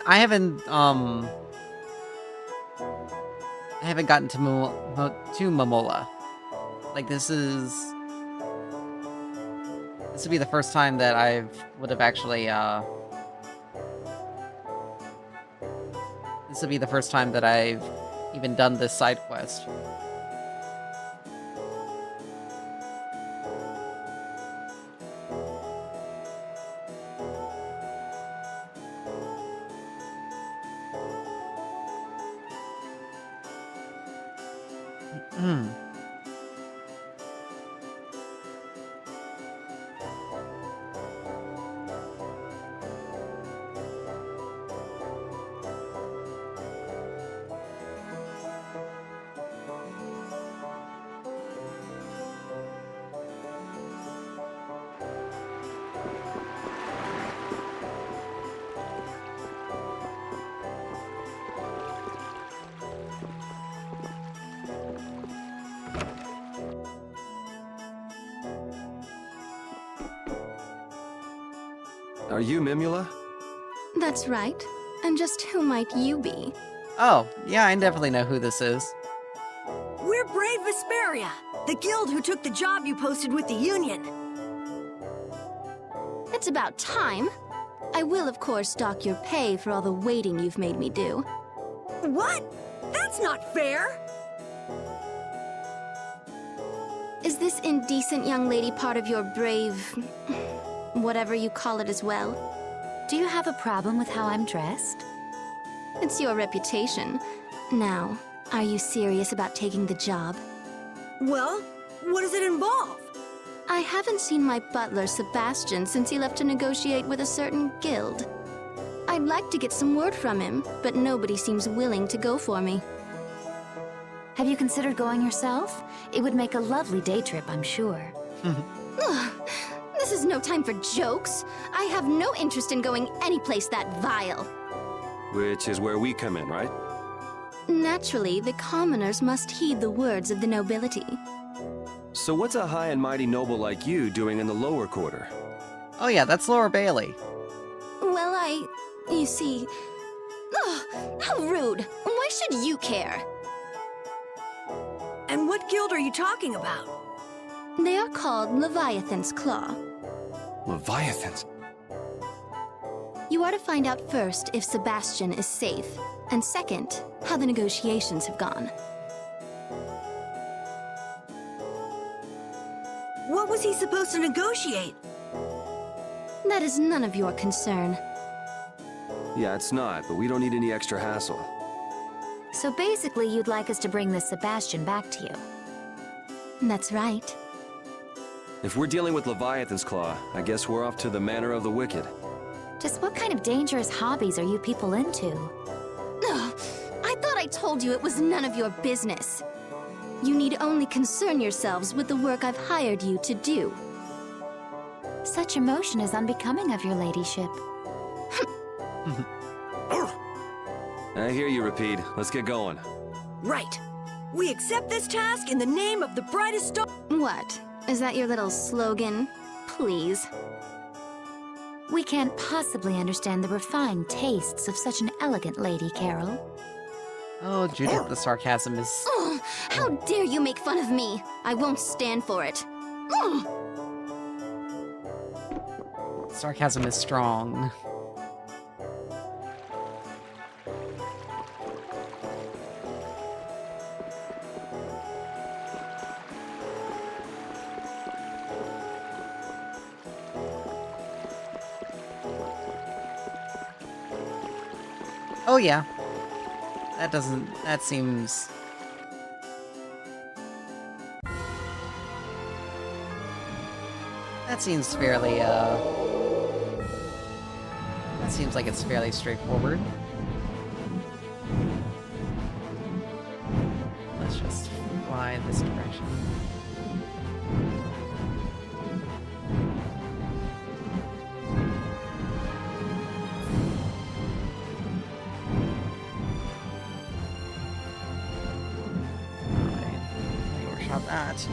Speaker 1: I haven't gotten to Momola. Like, this would be the first time that I would have actually, this would be the first time that I've even done this side quest.
Speaker 2: Are you Mimula?
Speaker 10: That's right. And just who might you be?
Speaker 1: Oh, yeah, I definitely know who this is.
Speaker 13: We're Brave Vesperia, the guild who took the job you posted with the Union.
Speaker 10: It's about time. I will, of course, dock your pay for all the waiting you've made me do.
Speaker 13: What? That's not fair!
Speaker 10: Is this indecent young lady part of your brave... whatever you call it as well?
Speaker 6: Do you have a problem with how I'm dressed?
Speaker 10: It's your reputation. Now, are you serious about taking the job?
Speaker 13: Well, what does it involve?
Speaker 10: I haven't seen my butler, Sebastian, since he left to negotiate with a certain guild. I'd like to get some word from him, but nobody seems willing to go for me.
Speaker 6: Have you considered going yourself? It would make a lovely day trip, I'm sure.
Speaker 10: Ugh, this is no time for jokes. I have no interest in going anyplace that vile.
Speaker 2: Which is where we come in, right?
Speaker 10: Naturally, the commoners must heed the words of the nobility.
Speaker 2: So what's a high and mighty noble like you doing in the lower quarter?
Speaker 1: Oh yeah, that's Laura Bailey.
Speaker 10: Well, you see... Ugh, how rude! Why should you care?
Speaker 13: And what guild are you talking about?
Speaker 10: They are called Leviathan's Claw.
Speaker 2: Leviathans?
Speaker 10: You are to find out first if Sebastian is safe, and second, how the negotiations have gone.
Speaker 13: What was he supposed to negotiate?
Speaker 10: That is none of your concern.
Speaker 2: Yeah, it's not, but we don't need any extra hassle.
Speaker 6: So basically, you'd like us to bring this Sebastian back to you.
Speaker 10: That's right.
Speaker 2: If we're dealing with Leviathan's Claw, I guess we're off to the Manor of the Wicked.
Speaker 6: Just what kind of dangerous hobbies are you people into?
Speaker 10: Ugh, I thought I told you it was none of your business. You need only concern yourselves with the work I've hired you to do.
Speaker 6: Such emotion is unbecoming of your ladyship.
Speaker 2: I hear you, Rapide. Let's get going.
Speaker 13: Right. We accept this task in the name of the brightest star—
Speaker 10: What? Is that your little slogan? Please.
Speaker 6: We can't possibly understand the refined tastes of such an elegant lady, Carol.
Speaker 1: Oh, Judith, the sarcasm is...
Speaker 10: Oh, how dare you make fun of me? I won't stand for it.
Speaker 1: Sarcasm is strong. Oh yeah. That seems... That seems fairly, that seems like it's fairly straightforward. Let's just fly this direction. That.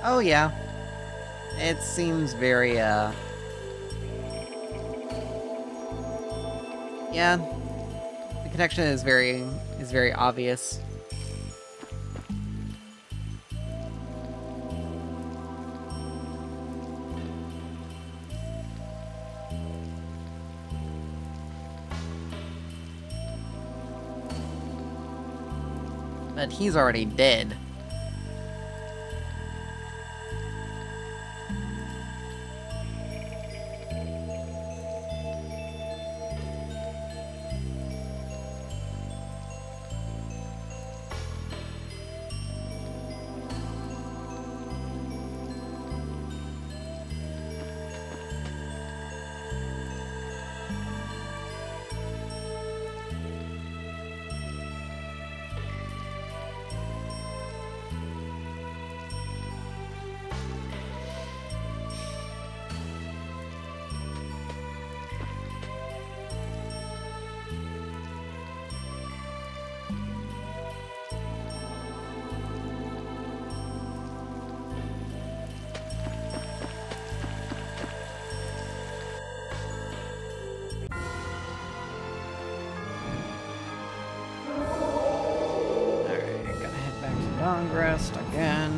Speaker 1: Oh yeah. It seems very, Yeah, the connection is very obvious. But he's already dead. Long rest again.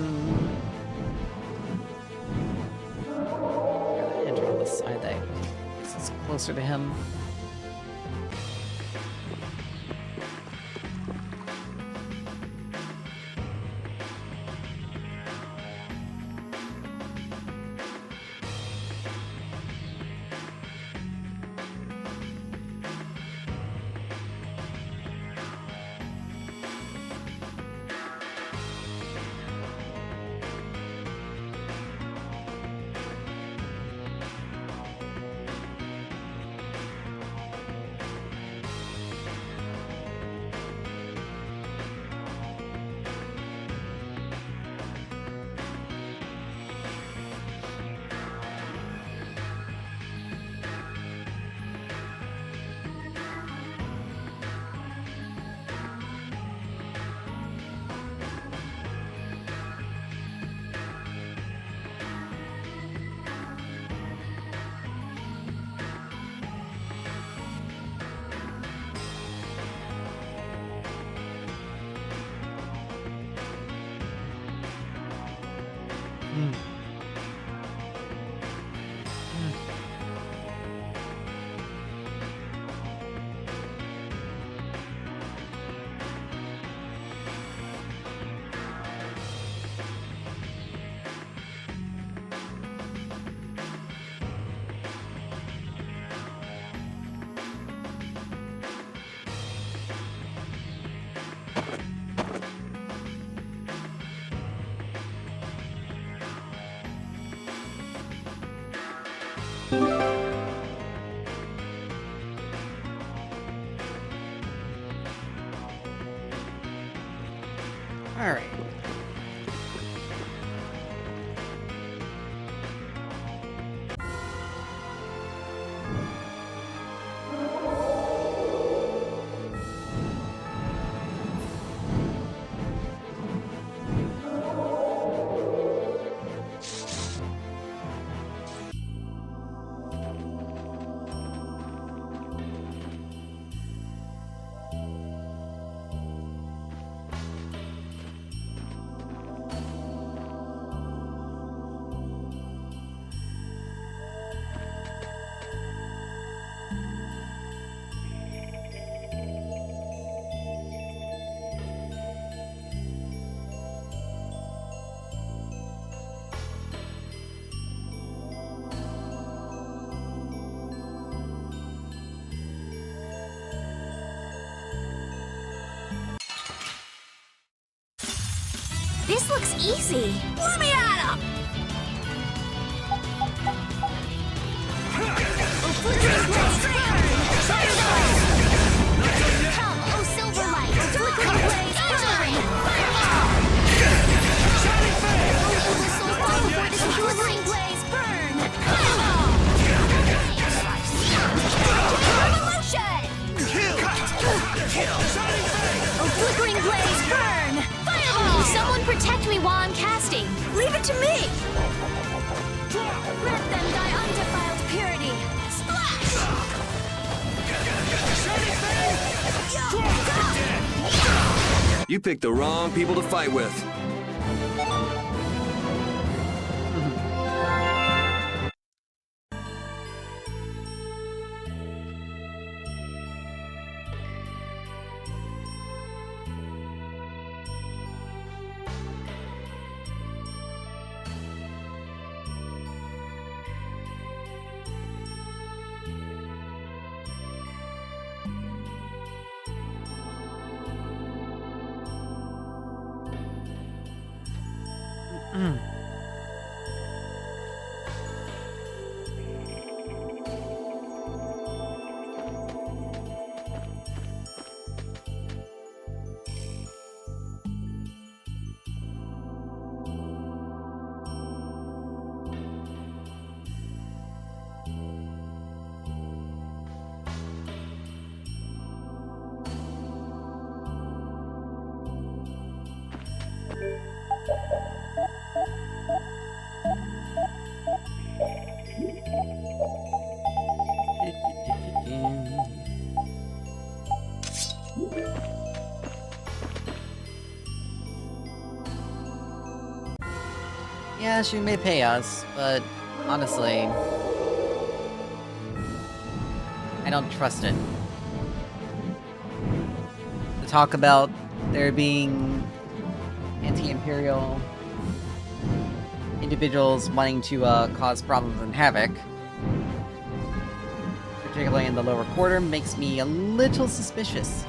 Speaker 1: Gotta enter on the side that is closer to him. All right.
Speaker 3: This looks easy. Let me at him! Come, oh silver light! Flickering blaze, burn! Fireball! Flickering blaze, burn! Fireball! Revolution! Oh, flickering blaze, burn! Fireball! Someone protect me while I'm casting. Leave it to me! Let them die undefiled purity. Splash!
Speaker 2: You picked the wrong people to fight with.
Speaker 1: Yeah, she may pay us, but honestly, I don't trust it. To talk about there being anti-imperial individuals wanting to cause problems and havoc, particularly in the lower quarter, makes me a little suspicious.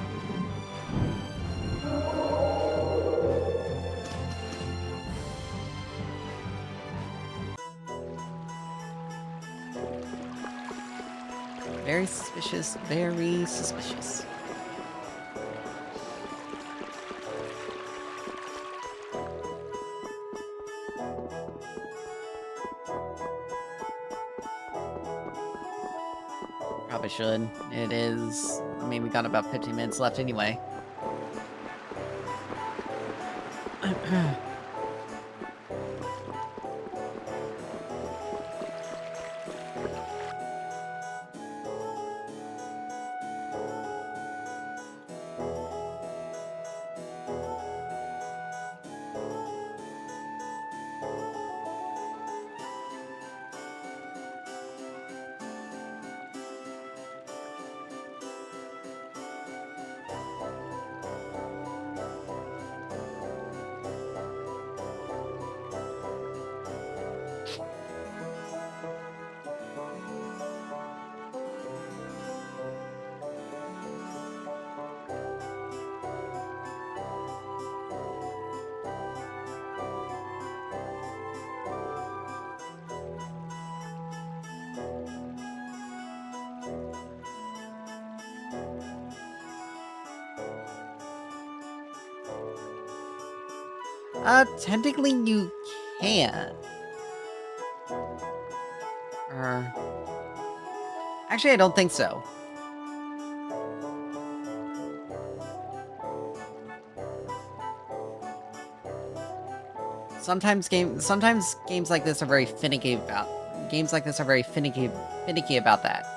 Speaker 1: Very suspicious, very suspicious. Probably should. It is... I mean, we got about 15 minutes left anyway. Technically you can. Actually, I don't think so. Sometimes games like this are very finicky about finicky about that.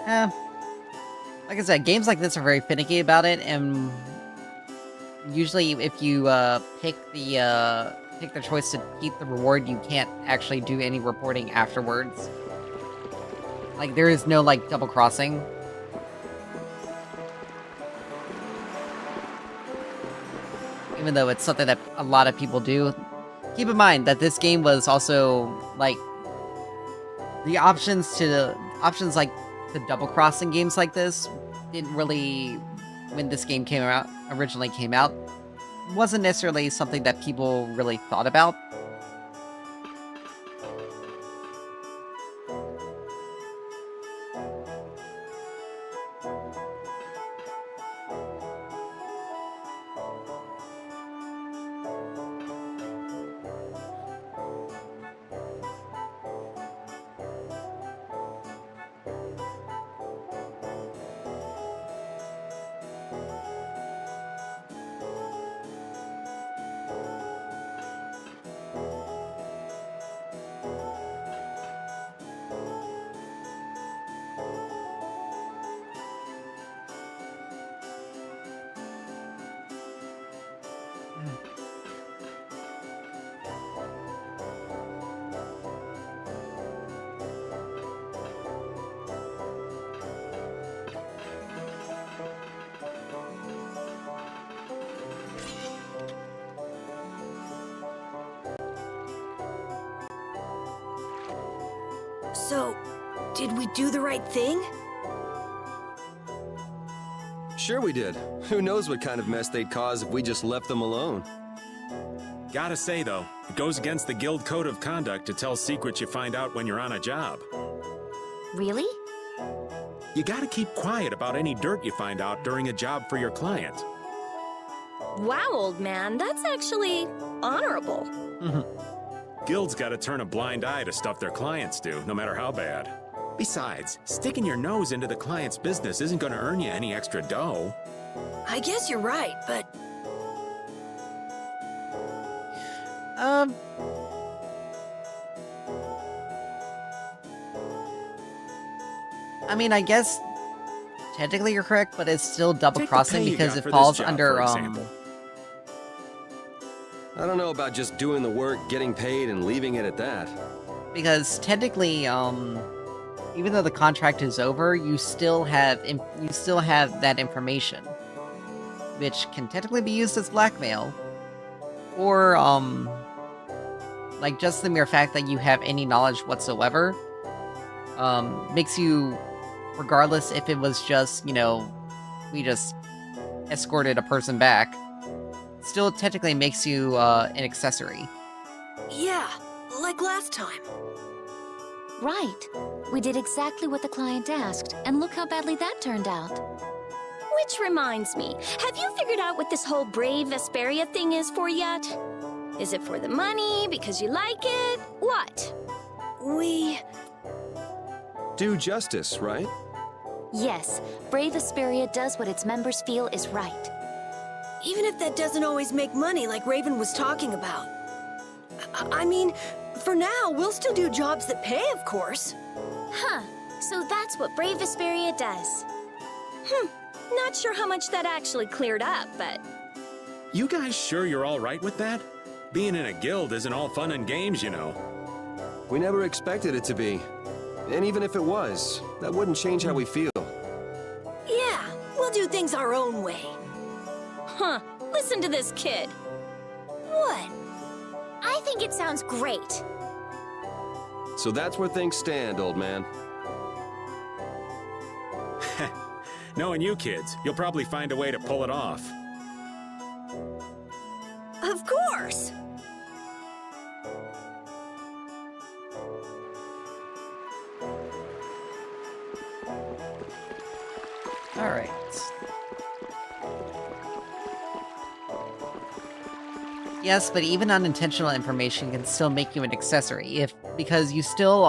Speaker 1: Like I said, games like this are very finicky about it, and usually if you pick the choice to keep the reward, you can't actually do any reporting afterwards. Like, there is no, like, double crossing. Even though it's something that a lot of people do. Keep in mind that this game was also, like, the options like the double crossing games like this didn't really, when this game originally came out, wasn't necessarily something that people really thought about.
Speaker 13: So, did we do the right thing?
Speaker 2: Sure we did. Who knows what kind of mess they'd cause if we just left them alone.
Speaker 11: Gotta say, though, it goes against the guild code of conduct to tell secrets you find out when you're on a job.
Speaker 6: Really?
Speaker 11: You gotta keep quiet about any dirt you find out during a job for your client.
Speaker 10: Wow, old man, that's actually honorable.
Speaker 11: Guilds gotta turn a blind eye to stuff their clients do, no matter how bad. Besides, sticking your nose into the client's business isn't gonna earn you any extra dough.
Speaker 13: I guess you're right, but...
Speaker 1: I mean, I guess technically you're correct, but it's still double
Speaker 11: Take the
Speaker 1: crossing
Speaker 11: pay you
Speaker 1: because
Speaker 11: got
Speaker 1: it
Speaker 11: for this
Speaker 1: falls
Speaker 11: job,
Speaker 1: under
Speaker 11: for example.
Speaker 2: I don't know about just doing the work, getting paid, and leaving it at that.
Speaker 1: Because technically, even though the contract is over, you still have that information, which can technically be used as blackmail, or like just the mere fact that you have any knowledge whatsoever, makes you, regardless if it was just, you know, we just escorted a person back, still technically makes you an accessory.
Speaker 13: Yeah, like last time.
Speaker 6: Right. We did exactly what the client asked, and look how badly that turned out.
Speaker 10: Which reminds me, have you figured out what this whole Brave Vesperia thing is for yet? Is it for the money, because you like it? What?
Speaker 13: We...
Speaker 2: Do justice, right?
Speaker 6: Yes, Brave Vesperia does what its members feel is right.
Speaker 13: Even if that doesn't always make money like Raven was talking about. I mean, for now, we'll still do jobs that pay, of course.
Speaker 10: Huh, so that's what Brave Vesperia does. Not sure how much that actually cleared up, but...
Speaker 11: You guys sure you're all right with that? Being in a guild isn't all fun and games, you know.
Speaker 2: We never expected it to be. And even if it was, that wouldn't change how we feel.
Speaker 13: Yeah, we'll do things our own way.
Speaker 10: Huh, listen to this kid.
Speaker 13: What?
Speaker 3: I think it sounds great.
Speaker 2: So that's where things stand, old man.
Speaker 11: Knowing you kids, you'll probably find a way to pull it off.
Speaker 13: Of course!
Speaker 1: Alright. Yes, but even unintentional information can still make you an accessory, because you still,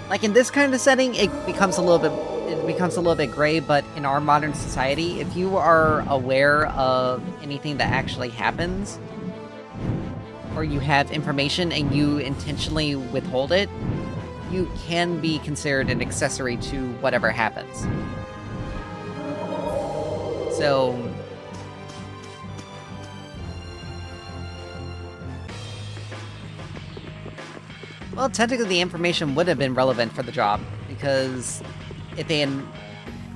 Speaker 1: like in this kind of setting, it becomes a little bit gray, but in our modern society, if you are aware of anything that actually happens, or you have information and you intentionally withhold it, you can be considered an accessory to whatever happens. So... well, technically the information would have been relevant for the job, because if they had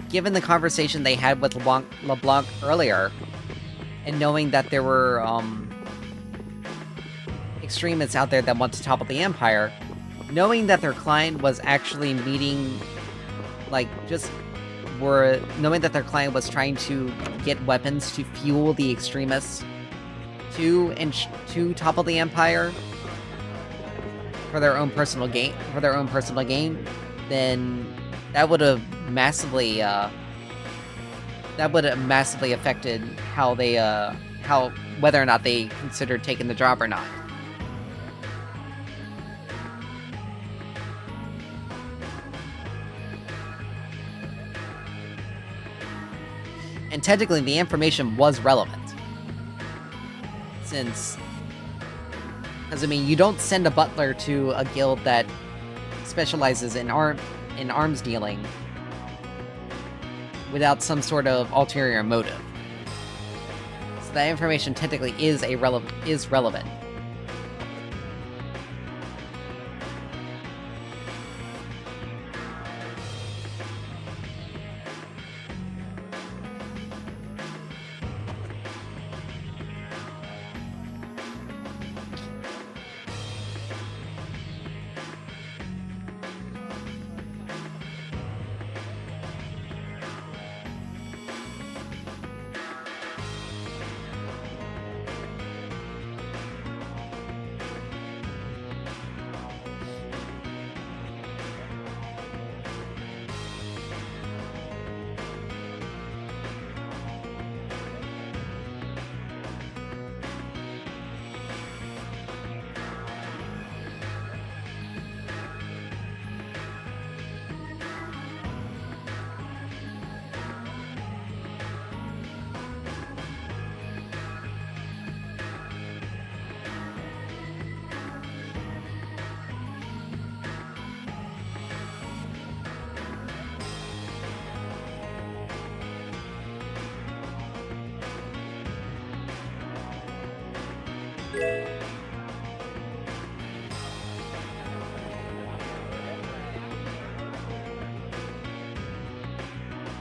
Speaker 1: given the conversation they had with LeBlanc earlier, and knowing that there were, extremists out there that want to topple the Empire, knowing that their client was actually meeting, knowing that their client was trying to get weapons to fuel the extremists to topple the Empire for their own personal gain, then that would have massively affected how they whether or not they considered taking the job or not. And technically, the information was relevant. Because, I mean, you don't send a butler to a guild that specializes in arms dealing without some sort of ulterior motive. So that information technically is relevant.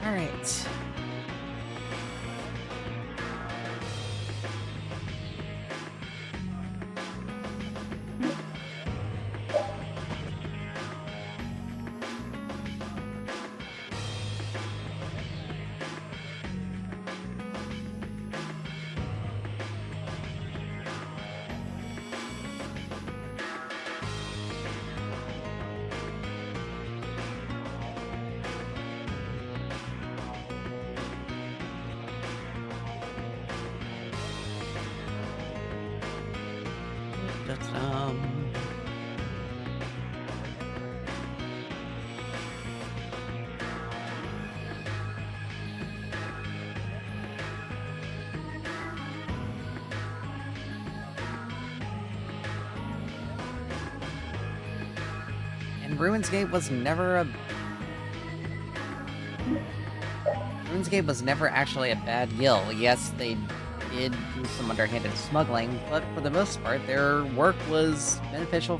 Speaker 1: Alright. Ruinsgate was never actually a bad guild. Yes, they did do some underhanded smuggling, but for the most part, their work was beneficial.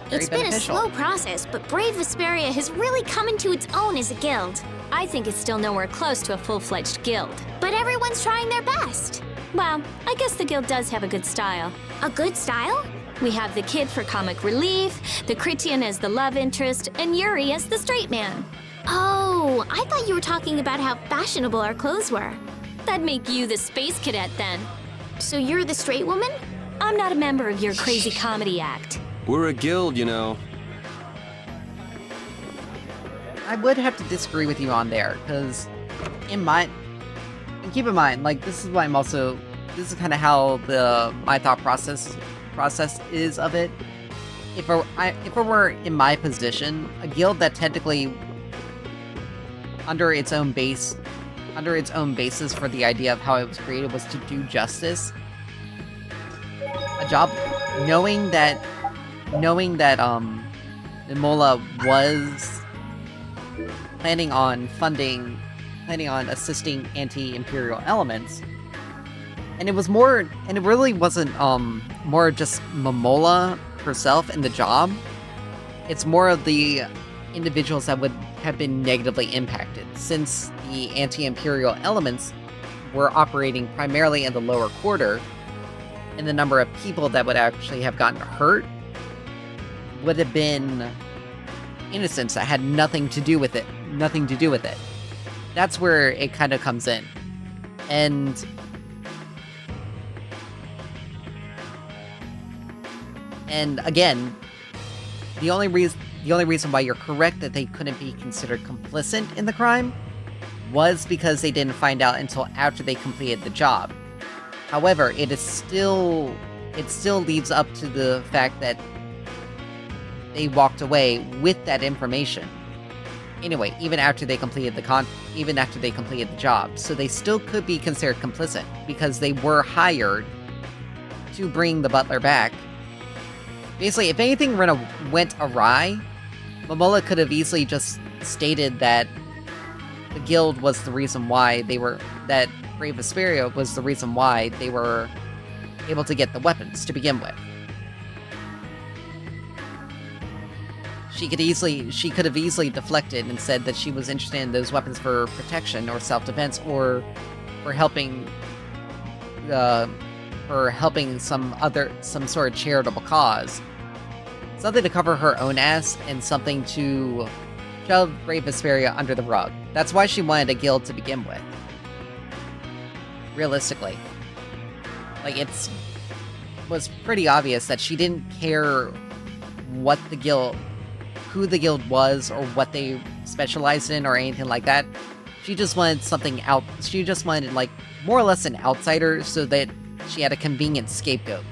Speaker 3: It's been a slow process, but Brave Vesperia has really come into its own as a guild.
Speaker 10: I think it's still nowhere close to a full-fledged guild.
Speaker 3: But everyone's trying their best.
Speaker 10: Well, I guess the guild does have a good style.
Speaker 3: A good style?
Speaker 10: We have the kid for comic relief, the Critian as the love interest, and Yuri as the straight man.
Speaker 3: Oh, I thought you were talking about how fashionable our clothes were.
Speaker 10: That'd make you the space cadet then.
Speaker 3: So you're the straight woman?
Speaker 10: I'm not a member of your crazy comedy act.
Speaker 2: We're a guild, you know.
Speaker 1: I would have to disagree with you on there, because keep in mind, like, this is kind of how my thought process is of it. If it were in my position, a guild that technically under its own basis for the idea of how it was created was to do justice, a job knowing that knowing that Imola was planning on assisting anti-imperial elements, and it really wasn't more just Momola herself and the job. It's more of the individuals that would have been negatively impacted, since the anti-imperial elements were operating primarily in the lower quarter, and the number of people that would actually have gotten hurt would have been innocents that had nothing to do with it. That's where it kind of comes in. And again, the only reason why you're correct that they couldn't be considered complicit in the crime was because they didn't find out until after they completed the job. However, it still leaves up to the fact that they walked away with that information. Anyway, even after they completed the job. So they still could be considered complicit because they were hired to bring the butler back. Basically, if anything went awry, Momola could have easily just stated that the guild was the reason why that Brave Vesperia was the reason why they were able to get the weapons to begin with. She could have easily deflected and said that she was interested in those weapons for protection or self-defense, or for helping some sort of charitable cause. Something to cover her own ass and something to shove Brave Vesperia under the rug. That's why she wanted a guild to begin with. Realistically. Like, was pretty obvious that she didn't care who the guild was or what they specialized in or anything like that. She just wanted she just wanted, like, more or less an outsider so that she had a convenient scapegoat.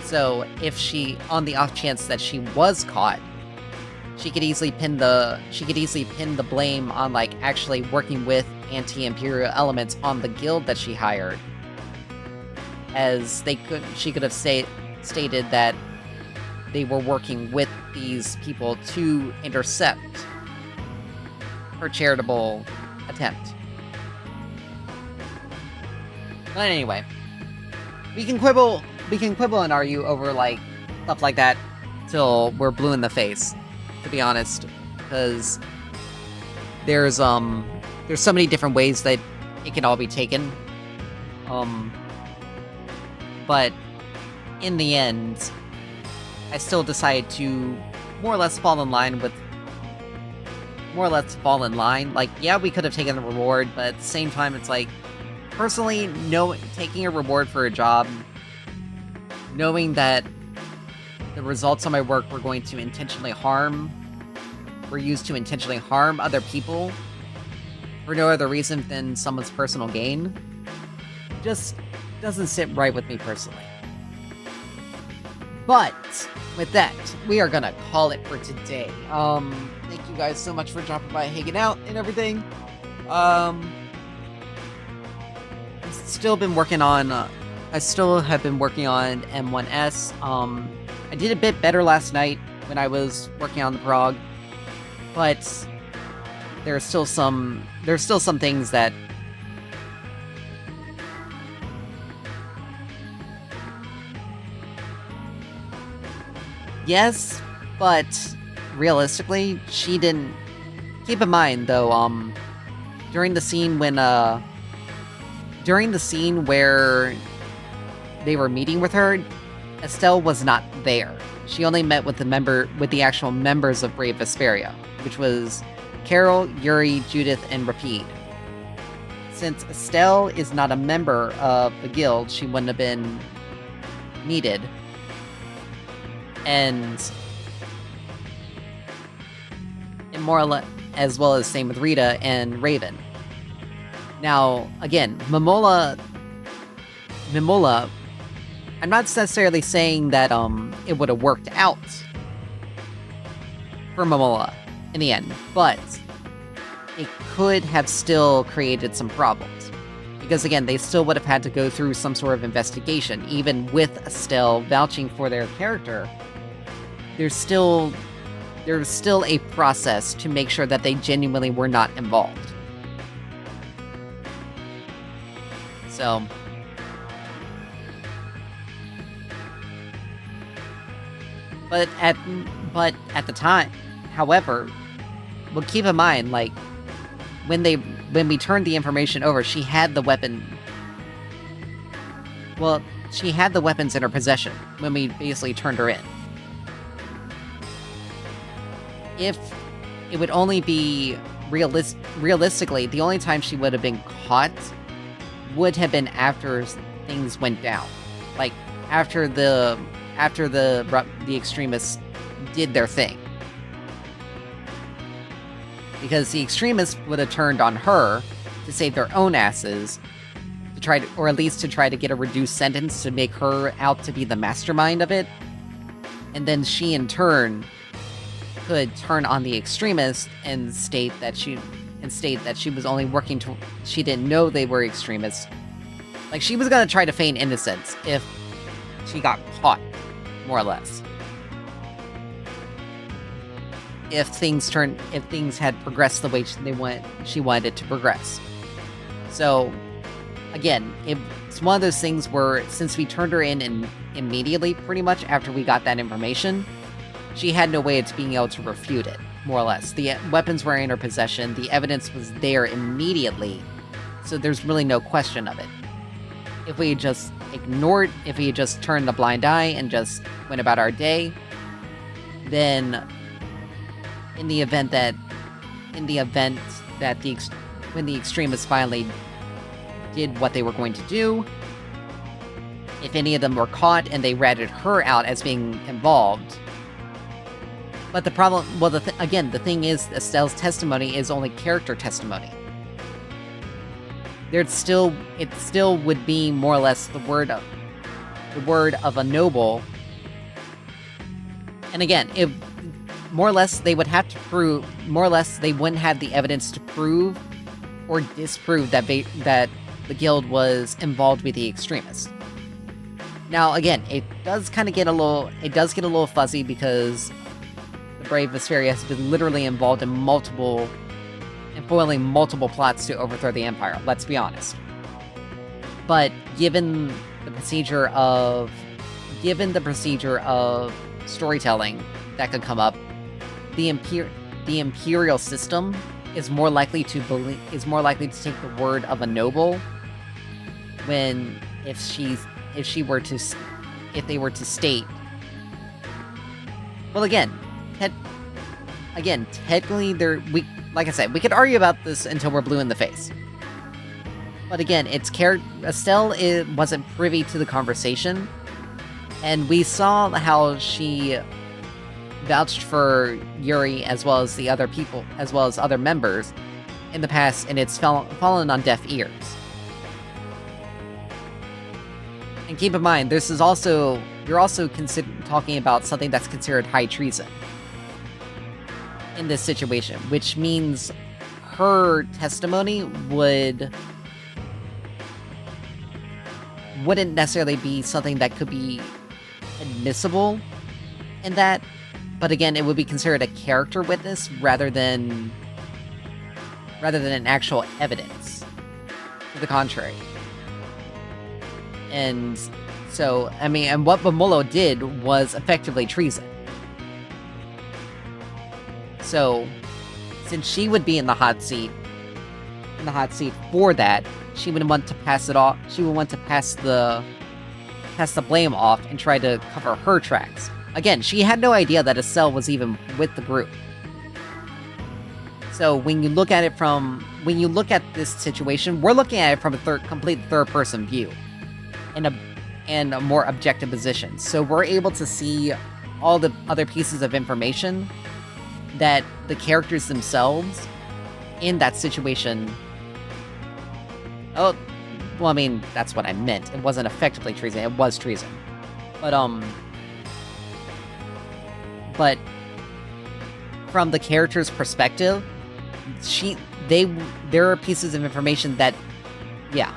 Speaker 1: So if on the off chance that she was caught, she could easily pin the blame on, like, actually working with anti-imperial elements on the guild that she hired, as she could have stated that they were working with these people to intercept her charitable attempt. But anyway, we can quibble and argue over, like, stuff like that till we're blue in the face, to be honest, because there's so many different ways that it can all be taken. But in the end, I still decided to more or less fall in line. Like, yeah, we could have taken the reward, but at the same time, it's like, personally, taking a reward for a job, knowing that the results of my work were used to intentionally harm other people for no other reason than someone's personal gain, just doesn't sit right with me personally. But with that, we are gonna call it for today. Thank you guys so much for dropping by, hanging out, and everything. I still have been working on M1S. I did a bit better last night when I was working on the prog, but there's still some things that yes, but realistically, she didn't. Keep in mind though, during the scene where they were meeting with her, Estelle was not there. She only met with the actual members of Brave Vesperia, which was Carol, Yuri, Judith, and Rapide. Since Estelle is not a member of the guild, she wouldn't have been needed. And more or less, as well as same with Rita and Raven. Now, again, Momola, I'm not necessarily saying that it would have worked out for Momola in the end, but it could have still created some problems. Because again, they still would have had to go through some sort of investigation. Even with Estelle vouching for their character, there's still a process to make sure that they genuinely were not involved. So, but at the time, however, well, keep in mind, like, when we turned the information over, she had the weapon. Well, she had the weapons in her possession when we basically turned her in. If it would only be realistically, the only time she would have been caught would have been after things went down, like after the extremists did their thing, because the extremists would have turned on her to save their own asses, to try to, or at least to try to get a reduced sentence to make her out to be the mastermind of it, and then she in turn could turn on the extremists and state that she was only working to, she didn't know they were extremists. Like, she was gonna try to feign innocence if she got caught, more or less. If things had progressed the way she wanted it to progress. So, again, it's one of those things where, since we turned her in immediately, pretty much after we got that information, she had no way of being able to refute it, more or less. The weapons were in her possession, the evidence was there immediately, so there's really no question of it. If we had just if we had just turned a blind eye and just went about our day, then when the extremists finally did what they were going to do, if any of them were caught and they ratted her out as being involved. But the problem, well, the thing is, Estelle's testimony is only character testimony. It still would be more or less the word of a noble. And again, more or less they would have to prove, more or less they wouldn't have the evidence to prove or disprove that the guild was involved with the extremists. Now, again, it does get a little fuzzy, because the brave Vesperia has been literally involved in foiling multiple plots to overthrow the Empire, let's be honest. But given the procedure of storytelling that could come up, the imperial system is more likely to take the word of a noble if they were to state. Well, technically, like I said, we could argue about this until we're blue in the face. But again, Estelle wasn't privy to the conversation, and we saw how she vouched for Yuri as well as the other people, as well as other members in the past, and it's fallen on deaf ears. And keep in mind, you're also talking about something that's considered high treason in this situation, which means her testimony wouldn't necessarily be something that could be admissible in that, but again, it would be considered a character witness rather than an actual evidence to the contrary. And so, I mean, and what Bamolo did was effectively treason. So, since she would be in the hot seat for that, she would want to pass it off. She would want to pass the blame off and try to cover her tracks. Again, she had no idea that Estelle was even with the group. So when you look at this situation, we're looking at it from a complete third-person view, in a more objective position. So we're able to see all the other pieces of information that the characters themselves in that situation. Oh, well, I mean, that's what I meant. It wasn't effectively treason. It was treason. But from the character's perspective, there are pieces of information that, yeah.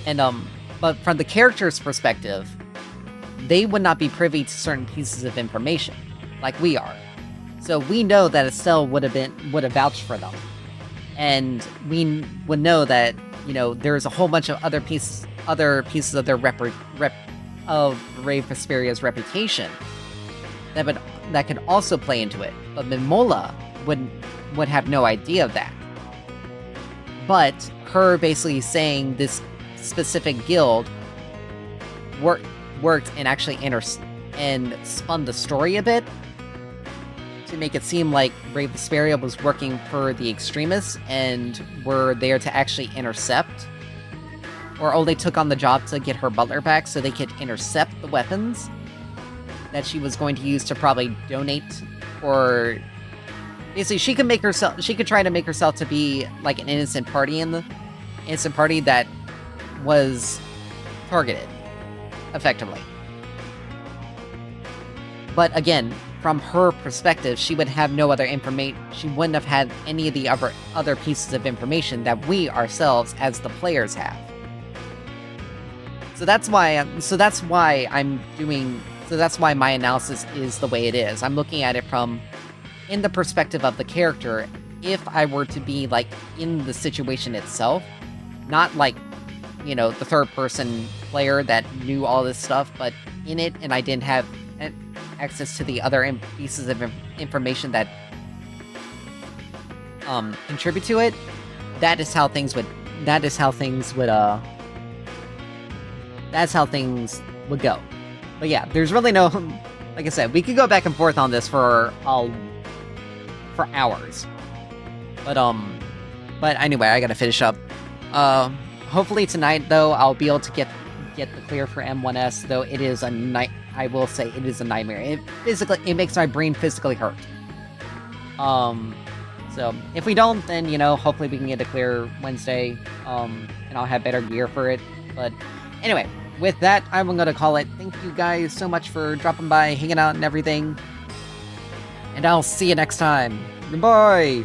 Speaker 1: And, but from the character's perspective, they would not be privy to certain pieces of information, like we are. So we know that Estelle would have vouched for them. And we would know that, you know, there's a whole bunch of other pieces of their of Rave Vesperia's reputation that could also play into it. But Mimola would have no idea of that. But her basically saying this specific guild worked and actually and spun the story a bit to make it seem like Rave Vesperia was working for the extremists and were there to actually intercept, or only took on the job to get her butler back so they could intercept the weapons that she was going to use to probably donate, or basically she could try to make herself to be like an innocent party that was targeted effectively. But again, from her perspective, she would have no other information. She wouldn't have had any of the other pieces of information that we ourselves, as the players, have. So that's why my analysis is the way it is. I'm looking at it in the perspective of the character. If I were to be like in the situation itself, not like, you know, the third person player that knew all this stuff, but in it, and I didn't have access to the other pieces of information that contribute to it, that's how things would go. But yeah, there's really no, like I said, we could go back and forth on this for hours. But anyway, I gotta finish up. Hopefully tonight, though, I'll be able to get the clear for M1S, though it is I will say it is a nightmare. It makes my brain physically hurt. So if we don't, then, you know, hopefully we can get a clear Wednesday, and I'll have better gear for it. But anyway, with that, I'm gonna call it. Thank you guys so much for dropping by, hanging out, and everything. And I'll see you next time. Goodbye!